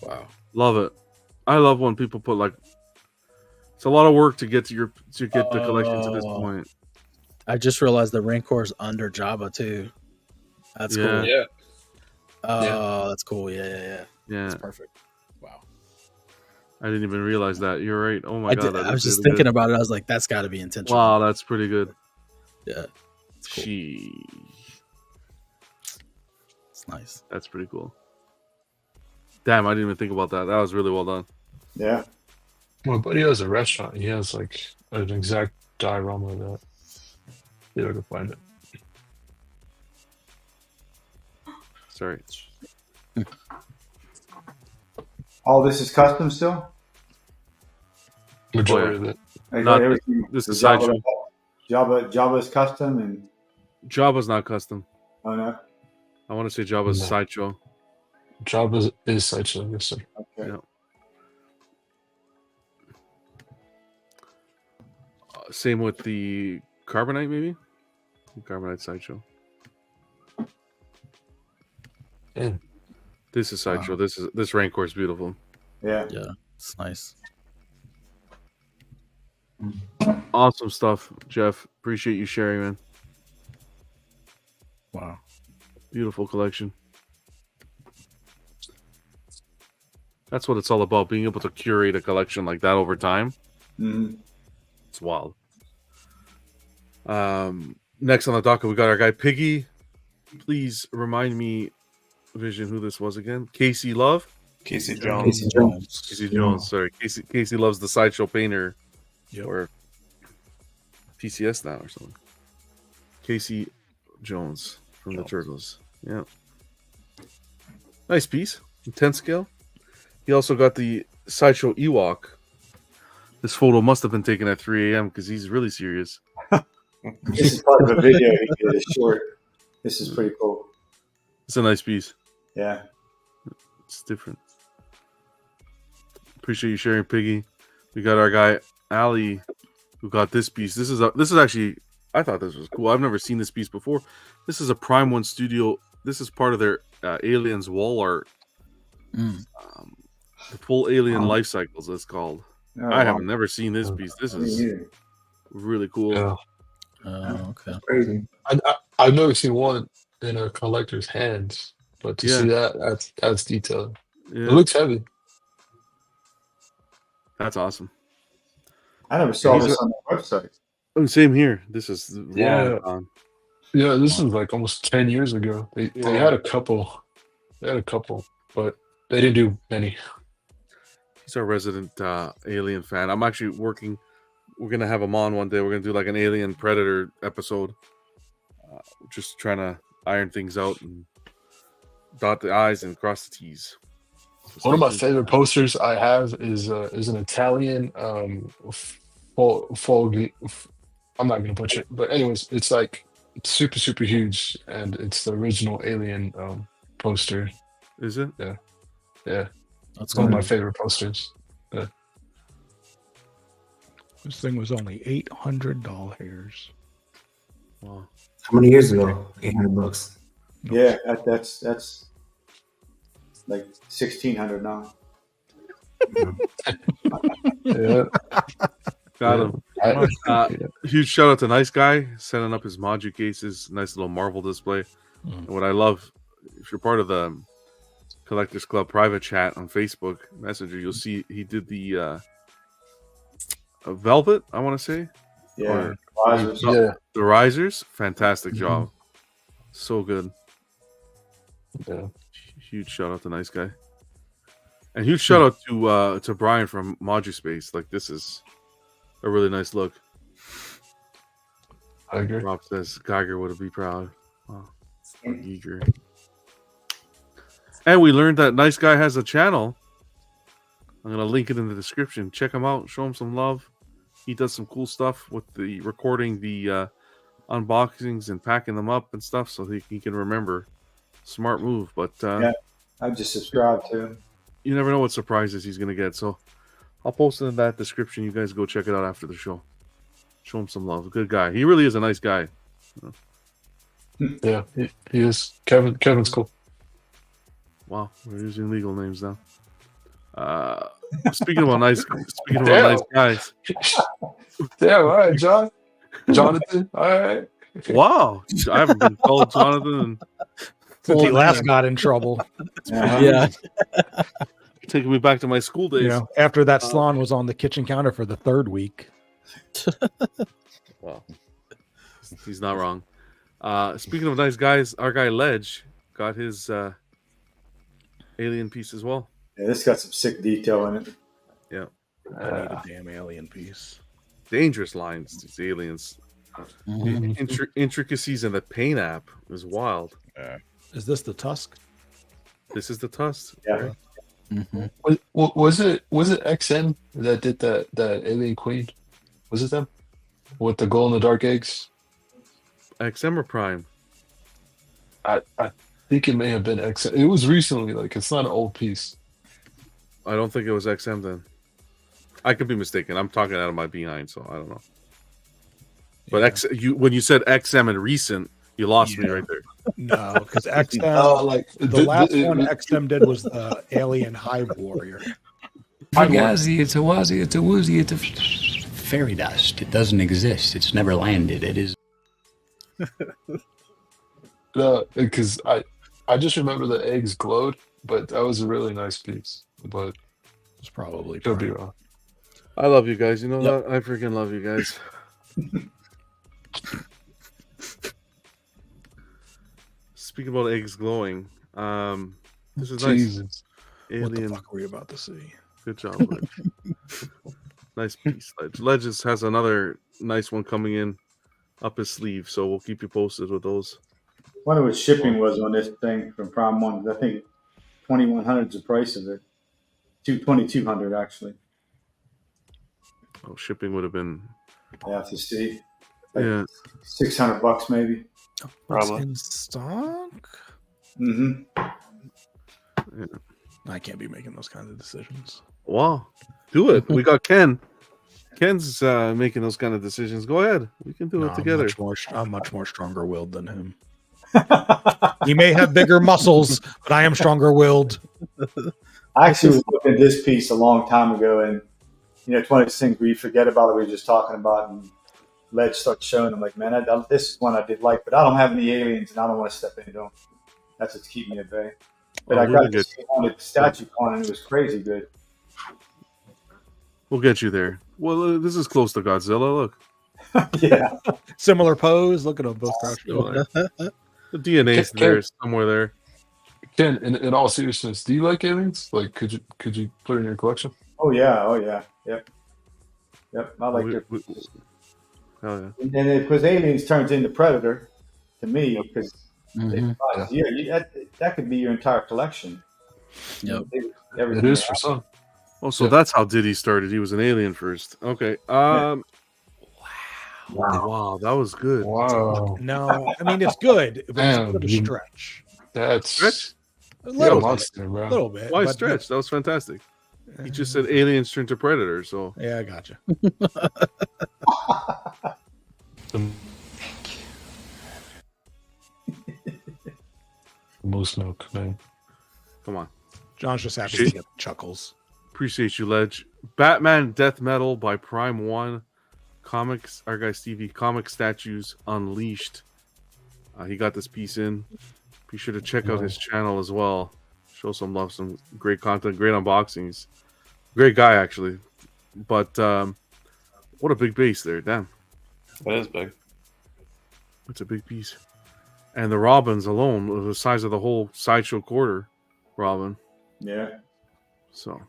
Wow.
Love it. I love when people put like it's a lot of work to get to the collection to this point.
I just realized the Rancor's under Jabba too. That's cool.
Yeah.
Oh, that's cool. Yeah.
That's
perfect. Wow.
I didn't even realize that. You're right. Oh my god.
I was just thinking about it. I was like, that's got to be intentional.
Wow, that's pretty good.
Yeah. It's cool. It's nice.
That's pretty cool. Damn, I didn't even think about that. That was really well done.
Yeah.
My buddy has a restaurant. He has like an exact diorama of that. See if I can find it.
Sorry.
All this is custom still?
Majority of it.
Not this is Sideshow.
Jabba is custom and
Jabba's not custom.
Oh no.
I want to say Jabba's Sideshow.
Jabba is Sideshow, yes sir.
Okay.
Yeah. Same with the Carbonite, maybe? Carbonite Sideshow.
Yeah.
This is Sideshow. Wow. This Rancor is beautiful.
Yeah.
Yeah. It's nice.
Awesome stuff, Jeff. Appreciate you sharing, man.
Wow.
Beautiful collection. That's what it's all about, being able to curate a collection like that over time.
Mm-hmm.
It's wild. Next on the docket, we got our guy Piggy. Please remind me, Vision, who this was again. Casey Love?
Casey Jones.
Casey Jones, sorry. Casey loves the Sideshow painter.
Yep.
Or PCS now or something. Casey Jones from the Turtles. Yeah. Nice piece. 10 scale. He also got the Sideshow Ewok. This photo must have been taken at 3 a.m. because he's really serious.
This is part of a video he did, a short. This is pretty cool.
It's a nice piece.
Yeah.
It's different. Appreciate you sharing, Piggy. We got our guy Ali, who got this piece. This is actually, I thought this was cool. I've never seen this piece before. This is a Prime One Studio. This is part of their Aliens wall art. The full Alien life cycles, it's called.
Oh,
I have never seen this piece. This is really cool.
Yeah.
Okay.
Crazy.
I've never seen one in a collector's hands, but to see that's detailed.
Yeah.
It looks heavy.
That's awesome.
I never saw this on the website.
Oh, same here. This is
Yeah, this is like almost 10 years ago. They had a couple. But they didn't do many.
He's our resident Alien fan. I'm actually working we're gonna have him on one day. We're gonna do like an Alien Predator episode. Just trying to iron things out and dot the I's and cross the T's.
One of my favorite posters I have is an Italian foggy. I'm not gonna butcher it, but anyways, it's like super super huge, and it's the original Alien poster.
Is it?
Yeah, yeah.
That's
one of my favorite posters. Yeah.
This thing was only $800.
Wow.
How many years ago? $800.
Yeah, that's like 1,600 now.
Yeah.
Got him. Huge shout out to Nice Guy setting up his Maju cases. Nice little Marvel display. And what I love, if you're part of the Collectors Club private chat on Facebook Messenger, you'll see he did the Velvet, I want to say.
Yeah.
The risers. Fantastic job. So good.
Yeah.
Huge shout out to Nice Guy. And huge shout out to Brian from Maju Space. Like, this is a really nice look.
Geiger.
Rob says Geiger would be proud. Wow. Eager. And we learned that Nice Guy has a channel. I'm gonna link it in the description. Check him out. Show him some love. He does some cool stuff with the recording the unboxings and packing them up and stuff, so he can remember. Smart move, but
yeah, I just subscribed to him.
You never know what surprises he's gonna get. So I'll post it in that description. You guys go check it out after the show. Show him some love. Good guy. He really is a nice guy.
Yeah, he is. Kevin's cool.
Wow, we're using legal names now. Speaking about nice guys.
Damn, all right, Jonathan. All right.
Wow, I haven't been called Jonathan
since he last got in trouble.
Yeah.
Taking me back to my school days.
You know, after that salon was on the kitchen counter for the third week.
Well, he's not wrong. Speaking of nice guys, our guy Ledge got his alien piece as well.
Yeah, this got some sick detail in it.
Yeah.
I need a damn alien piece.
Dangerous lines, these aliens. The intricacies in the paint app is wild.
Is this the Tusk?
This is the Tusk.
Yeah.
Was it XM that did that Alien Queen? Was it them with the glow in the dark eggs?
XM or Prime?
I think it may have been XM. It was recently. Like, it's not an old piece.
I don't think it was XM then. I could be mistaken. I'm talking out of my behind, so I don't know. But when you said XM and recent, you lost me right there.
No, because XM, the last one XM did was the Alien Hive Warrior.
Fugazi, it's a wazzy, it's a woozy, it's a fairy dust. It doesn't exist. It's never landed. It is.
No, because I just remember the eggs glowed, but that was a really nice piece. But
it's probably
could be wrong.
I love you guys. You know that? I freaking love you guys. Speaking about eggs glowing, this is
Jesus.
nice.
Alien. What the
Alien.
fuck were you about to see?
Good job, Ledge. Nice piece, Ledge. Ledge has another nice one coming in up his sleeve, so we'll keep you posted with those.
I wonder what shipping was on this thing from Prime One. I think 2,100 is the price of it. 2,200 actually.
Oh, shipping would have been.
I have to see.
Yeah,
$600 maybe.
Probably in stock.
Mm-hmm.
Yeah.
I can't be making those kinds of decisions.
Wow, do it. We got Ken. Ken's making those kind of decisions. Go ahead. We can do it together.
I'm much more stronger willed than him. He may have bigger muscles, but I am stronger willed.
I actually was looking at this piece a long time ago, and it's one of those things where you forget about it. We were just talking about, and Ledge starts showing. I'm like, man, this is one I did like, but I don't have any aliens, and I don't want to step into them. That's what's keeping me at bay. But I got this on statue con, and it was crazy good.
We'll get you there. Well, this is close to Godzilla. Look.
Yeah.
Similar pose. Look at them both crouched.
The DNA is there somewhere there.
Ken, in all seriousness, do you like aliens? Like, could you put it in your collection?
Oh yeah, yep. Yep, I like it.
Hell yeah.
And then because Aliens turns into Predator, to me, because that could be your entire collection.
Yep.
It is for some.
Oh, so that's how Diddy started. He was an alien first. Okay. Wow, that was good.
Wow.
No, I mean it's good, but it's a bit of a stretch.
That's
a little
monster, bro.
A little bit.
Why stretch? That was fantastic. He just said aliens turn to predators. So
yeah, I got you.
Moose milk, man.
Come on.
John's just happy to get chuckles.
Appreciate you, Ledge. Batman Death Metal by Prime One. Comics, our guy Stevie. Comic Statues Unleashed. He got this piece in. Be sure to check out his channel as well. Show some love, some great content, great unboxings. Great guy, actually. But what a big base there. Damn.
That is big.
It's a big piece. And the Robins alone was the size of the whole Sideshow quarter Robin.
Yeah.
So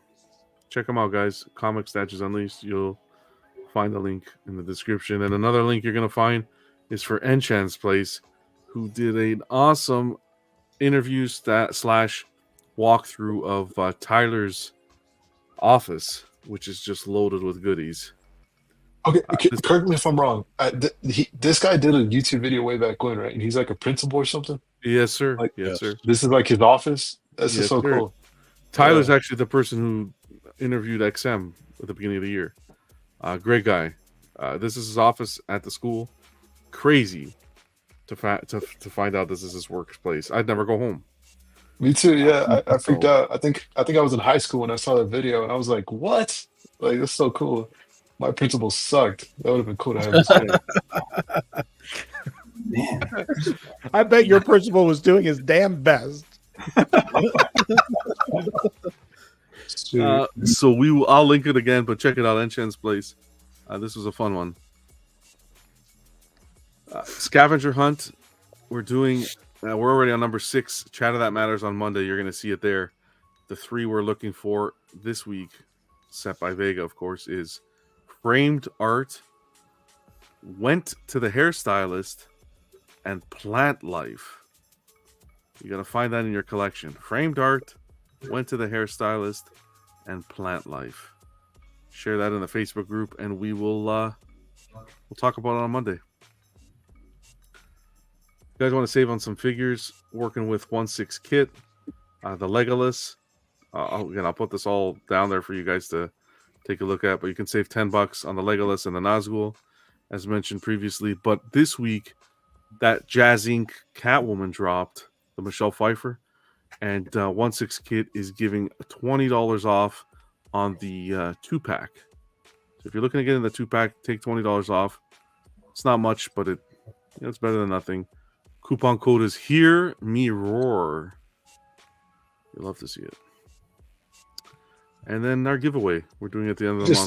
check them out, guys. Comic Statues Unleashed. You'll find the link in the description. And another link you're going to find is for Enchan's Place, who did an awesome interview / walkthrough of Tyler's office, which is just loaded with goodies.
Okay, correct me if I'm wrong. This guy did a YouTube video way back when, right? And he's like a principal or something.
Yes, sir. Yes, sir.
This is like his office. That's just so
sir.
cool.
Tyler's actually the person who interviewed XM at the beginning of the year. Great guy. This is his office at the school. Crazy to find out this is his workplace. I'd never go home.
Me too. Yeah, I freaked out. I think I was in high school when I saw the video, and I was like, "What? Like, that's so cool." My principal sucked. That would have been cool to have this thing.
Man,
I bet your principal was doing his damn best.
So I'll link it again, but check it out, Enchan's Place. This was a fun one. Scavenger hunt. We're doing. We're already on number 6. Chatter That Matters on Monday. You're going to see it there. The 3 we're looking for this week, set by Vega, of course, is framed art, went to the hairstylist, and plant life. You got to find that in your collection. Framed art, went to the hairstylist, and plant life. Share that in the Facebook group, and we'll talk about it on Monday. You guys want to save on some figures? Working with 1/6 kit, the Legolas. I'll put this all down there for you guys to take a look at. But you can save $10 on the Legolas and the Nazgul, as mentioned previously. But this week, that Jazz Inc. Catwoman dropped, the Michelle Pfeiffer, and 1/6 kit is giving $20 off on the 2-pack. So if you're looking to get in the 2-pack, take $20 off. It's not much, but it's better than nothing. Coupon code is Hear Me Roar. You'll love to see it. And then our giveaway. We're doing it at the end of the month.
I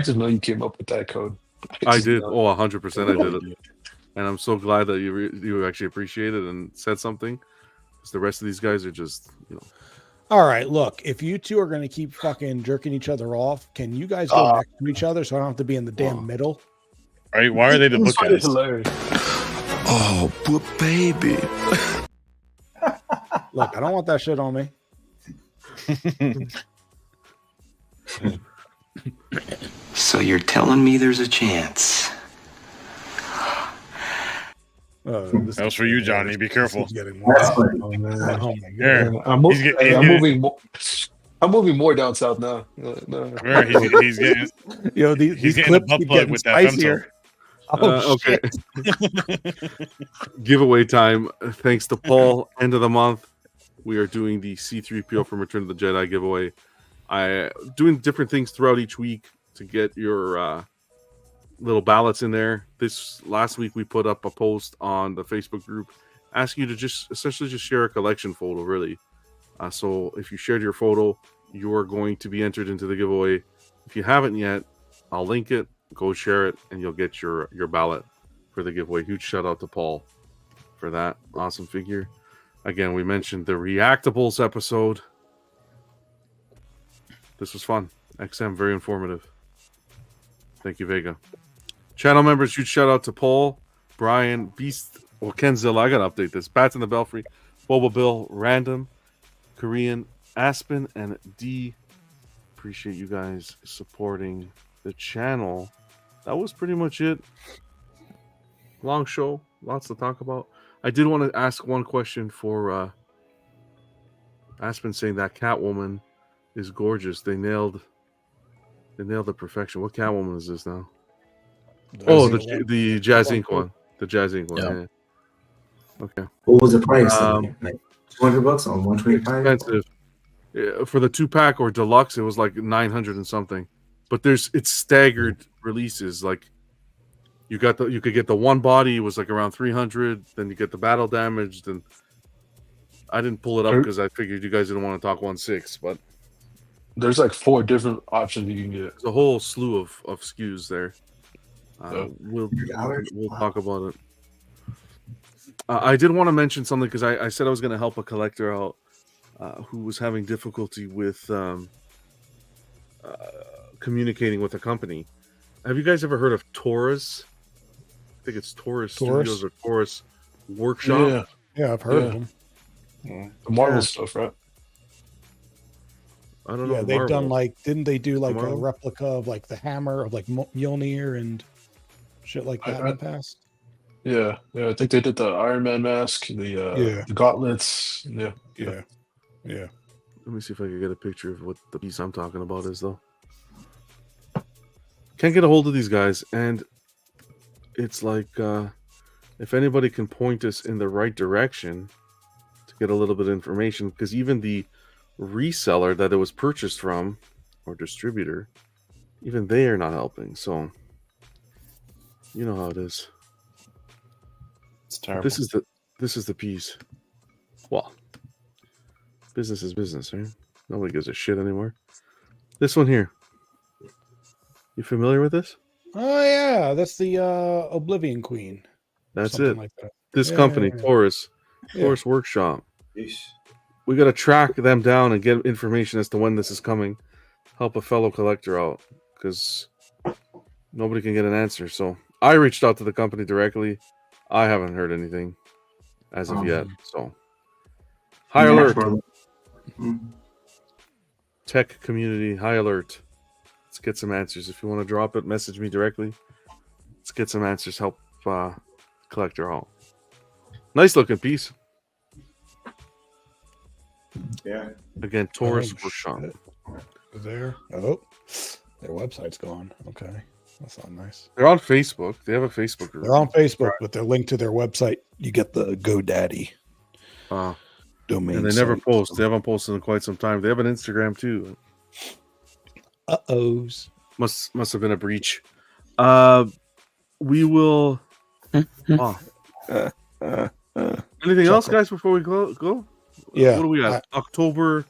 just know you came up with that code.
I did. 100% I did it. And I'm so glad that you actually appreciate it and said something. Because the rest of these guys are just,
All right, look, if you two are going to keep fucking jerking each other off, can you guys go next to each other so I don't have to be in the damn middle?
Right? Why are they the bookends?
Oh, but baby.
Look, I don't want that shit on me.
So you're telling me there's a chance?
That was for you, Johnny. Be careful.
I'm moving more down south now. No.
He's getting.
These
getting
clips
a butt
keep
plug
getting
with that
spicier.
okay. Giveaway time. Thanks to Paul. End of the month, we are doing the C-3PO from Return of the Jedi giveaway. I doing different things throughout each week to get your little ballots in there. This last week we put up a post on the Facebook group asking you to essentially share a collection photo, really. So if you shared your photo, you are going to be entered into the giveaway. If you haven't yet, I'll link it. Go share it, and you'll get your ballot for the giveaway. Huge shout out to Paul for that awesome figure. Again, we mentioned the Reactables episode. This was fun. XM, very informative. Thank you, Vega. Channel members, huge shout out to Paul, Brian, Beast, or Kenzilla. I gotta update this. Bats in the Belfry, Boba Bill, Random, Korean, Aspen, and D. Appreciate you guys supporting the channel. That was pretty much it. Long show, lots to talk about. I did want to ask one question for Aspen, saying that Catwoman is gorgeous. They nailed the perfection. What Catwoman is this now? The Jazz Inc. one. The Jazz Inc. one. Yeah. Okay.
What was the price? Like $200 or $125?
Expensive. Yeah, for the 2-pack or deluxe, it was like 900 and something. But it's staggered releases. Like you could get the one body, it was like around 300. Then you get the battle damaged, and I didn't pull it up because I figured you guys didn't want to talk 1/6. But
there's like 4 different options you can get.
There's a whole slew of SKUs there. We'll talk about it. I did want to mention something because I said I was going to help a collector out who was having difficulty with communicating with a company. Have you guys ever heard of Taurus? I think it's Taurus Studios or Taurus Workshop.
Yeah, I've heard of them.
Yeah. The Marvel stuff, right?
I don't know.
Yeah, they've done didn't they do like a replica of like the hammer of like Mjolnir and shit like that in the past?
Yeah, I think they did the Iron Man mask, the gauntlets. Yeah.
Let me see if I can get a picture of what the piece I'm talking about is, though. Can't get a hold of these guys, and it's like if anybody can point us in the right direction to get a little bit of information, because even the reseller that it was purchased from or distributor, even they are not helping. So you know how it is.
It's terrible.
This is the piece. Well, business is business, right? Nobody gives a shit anymore. This one here. You familiar with this?
Oh yeah, that's the Oblivion Queen.
That's it.
Like that.
This company, Taurus Workshop.
Yeesh.
We got to track them down and get information as to when this is coming. Help a fellow collector out because nobody can get an answer. So I reached out to the company directly. I haven't heard anything as of yet. So high alert. Tech community, high alert. Let's get some answers. If you want to drop it, message me directly. Let's get some answers. Help collector out. Nice looking piece.
Yeah.
Again, Taurus Workshop.
Their website's gone. Okay. That's not nice.
They're on Facebook. They have a Facebook group.
They're on Facebook, but they're linked to their website. You get the GoDaddy domain.
And they never post. They haven't posted in quite some time. They have an Instagram too. Must have been a breach. We will. Anything else, guys, before we go?
Yeah.
What do we got? October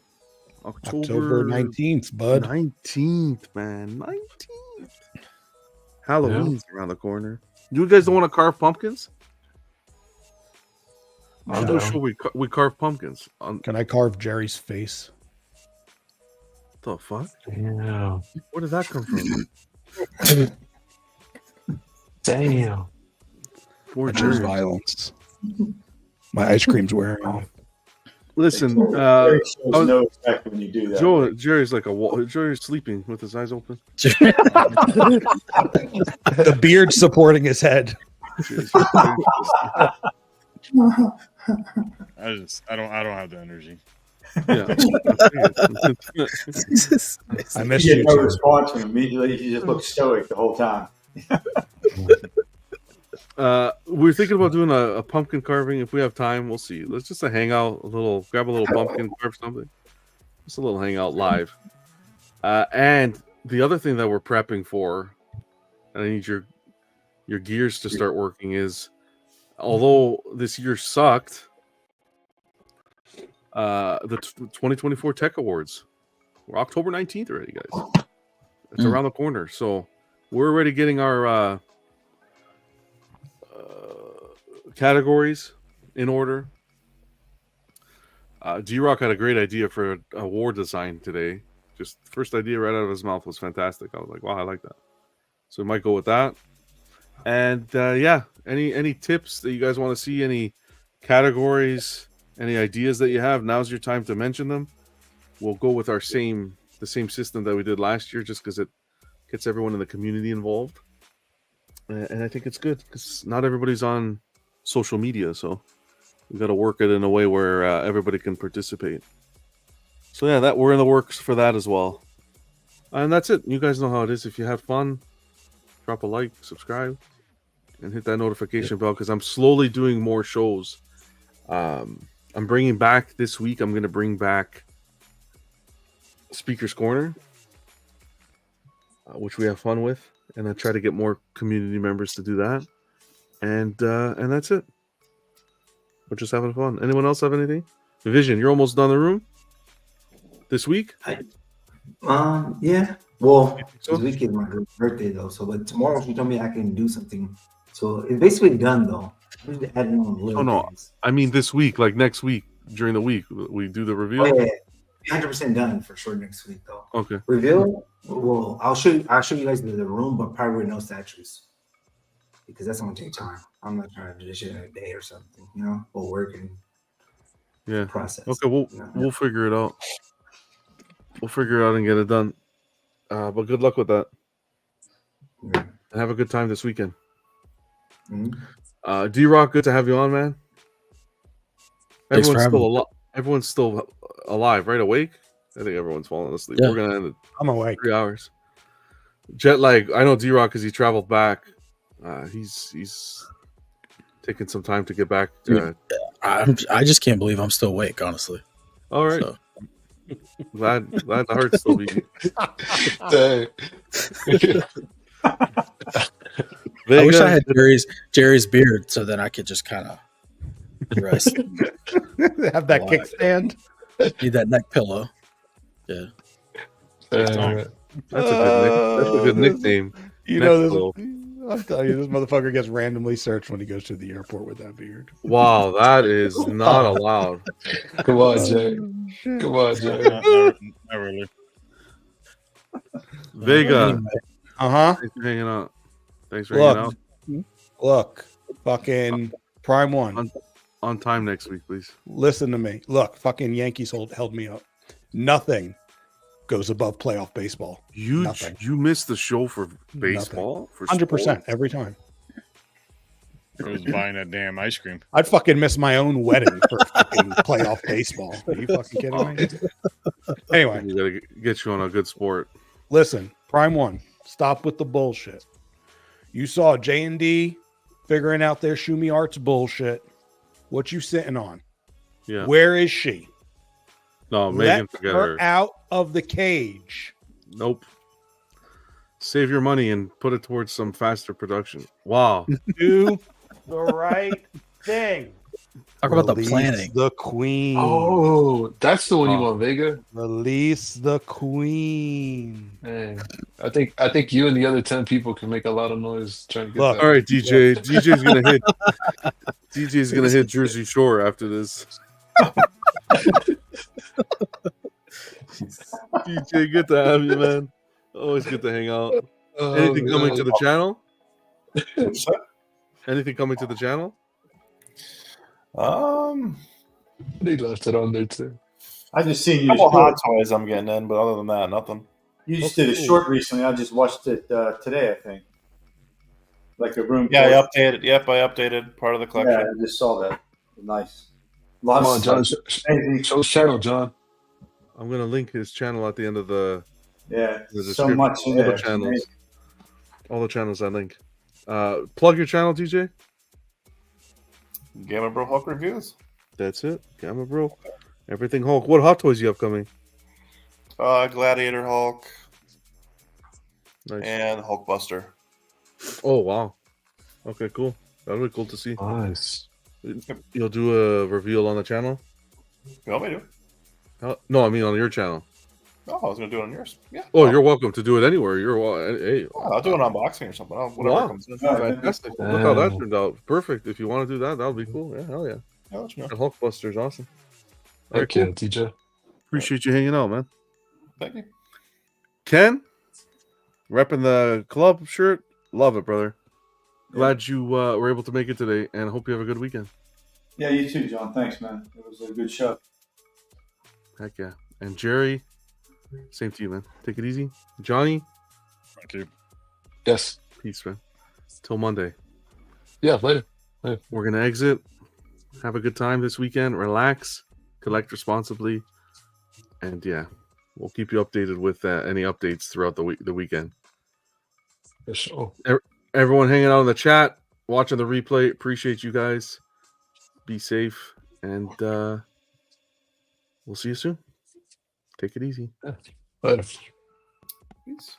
19th, bud.
19th, man. 19th. Halloween's around the corner. You guys don't want to carve pumpkins? I'm not sure we carve pumpkins.
Can I carve Jerry's face?
The fuck?
Yeah.
Where did that come from?
Damn.
Poor
There's
Jerry.
violence. My ice cream's wearing off.
Listen,
Jerry shows no respect when you do that.
Jerry's like a wall. Jerry's sleeping with his eyes open.
The beard supporting his head.
I don't have the energy.
Yeah.
I missed
you.
You
No
too.
response from him immediately. He just looked stoic the whole time.
We're thinking about doing a pumpkin carving. If we have time, we'll see. Let's just hang out grab a little pumpkin, carve something. Just a little hangout live. And the other thing that we're prepping for, and I need your gears to start working, is although this year sucked, the 2024 Tech Awards. We're October 19th already, guys. It's around the corner. So we're already getting our categories in order. G-Rock had a great idea for an award design today. Just first idea right out of his mouth was fantastic. I was like, wow, I like that. So we might go with that. And yeah, any tips that you guys want to see, any categories, any ideas that you have, now's your time to mention them. We'll go with the same system that we did last year, just because it gets everyone in the community involved. And I think it's good because not everybody's on social media, so we got to work it in a way where everybody can participate. So yeah, that we're in the works for that as well. And that's it. You guys know how it is. If you had fun, drop a like, subscribe, and hit that notification bell, because I'm slowly doing more shows. I'm bringing back this week. I'm going to bring back Speaker's Corner, which we have fun with, and I try to get more community members to do that. And that's it. We're just having fun. Anyone else have anything? Vision, you're almost done the room this week.
Yeah. Well, this week is my birthday though. So, but tomorrow she told me I can do something. So it's basically done though. I'm just adding on little things.
I mean this week, like next week during the week, we do the reveal.
Oh, yeah. 100% done for sure next week though.
Okay.
Reveal. Well, I'll show you guys the room, but probably with no statues, because that's gonna take time. I'm not trying to do this shit in a day or something, or working.
Yeah.
Process.
Okay, we'll figure it out. We'll figure it out and get it done. But good luck with that.
Yeah.
And have a good time this weekend.
Mm-hmm.
D-Rock, good to have you on, man.
Thanks for having me.
Everyone's still alive, right? Awake? I think everyone's falling asleep.
Yeah.
We're gonna end it.
I'm awake.
3 hours. Jet lag. I know D-Rock because he traveled back. He's taking some time to get back.
I just can't believe I'm still awake, honestly.
All right.
So.
Glad the heart's still beating.
I wish I had Jerry's beard, so then I could just kind of rest.
Have that kickstand.
Need that neck pillow. Yeah.
That's a good nickname.
You know, I'll tell you, this motherfucker gets randomly searched when he goes to the airport with that beard.
Wow, that is not allowed.
Come on, Jay. Come on, Jay.
Not really.
Vega.
Anyway.
Thanks for hanging out. Thanks for hanging out.
Look, fucking Prime One.
On time next week, please.
Listen to me. Look, fucking Yankees held me up. Nothing goes above playoff baseball.
You missed the show for baseball? For
100% every time.
I was buying that damn ice cream.
I'd fucking miss my own wedding for fucking playoff baseball. Are you fucking kidding me? Anyway.
We gotta get you on a good sport.
Listen, Prime One, stop with the bullshit. You saw J&D figuring out their Shumi Arts bullshit. What you sitting on?
Yeah.
Where is she?
No, Megan, forget
her out of the cage.
Nope. Save your money and put it towards some faster production. Wow.
Do the right thing.
Talk about the planning.
The queen.
Oh, that's the one you want, Vega.
Release the queen.
Man, I think you and the other 10 people can make a lot of noise trying to get that.
All right, DJ. DJ's gonna hit. DJ's gonna hit Jersey Shore after this. DJ, good to have you, man. Always good to hang out. Anything coming to the channel? Anything coming to the channel?
They left it on there too.
I just seen you.
Couple hot toys I'm getting in, but other than that, nothing.
You just did a short recently. I just watched it today, I think. Like a room.
Yeah, I updated. Yep, I updated part of the collection.
Yeah, I just saw that. Nice.
Come on, John. Show his channel, John.
I'm gonna link his channel at the end of the
so
description.
much in
all
there.
the channels. All the channels I link. Plug your channel, DJ.
Gamma Bro Hulk reviews.
That's it. Gamma Bro. Everything Hulk. What hot toys you have coming?
Gladiator Hulk.
Nice.
And Hulkbuster.
Oh wow. Okay, cool. That'll be cool to see.
Nice.
You'll do a reveal on the channel?
You want me to?
No, I mean on your channel.
Oh, I was gonna do it on yours. Yeah.
Oh, you're welcome to do it anywhere. Hey,
I'll do an unboxing or something. Whatever comes in.
Fantastic. Look how that turned out. Perfect. If you want to do that, that'll be cool. Yeah, hell yeah.
I'll let you know.
That Hulkbuster's awesome.
All right, cool. TJ.
Appreciate you hanging out, man.
Thank you.
Ken, Repping the club shirt. Love it, brother. Glad you were able to make it today, and hope you have a good weekend.
Yeah, you too, John. Thanks, man. It was a good show.
Heck yeah. And Jerry, same to you, man. Take it easy. Johnny.
Thank you.
Yes.
Peace, man. Till Monday.
Yeah, later.
We're going to exit. Have a good time this weekend. Relax. Collect responsibly. And yeah, we'll keep you updated with any updates throughout the weekend.
Yes. Oh.
Everyone hanging out in the chat, watching the replay. Appreciate you guys. Be safe. And we'll see you soon. Take it easy.
Later.
Peace.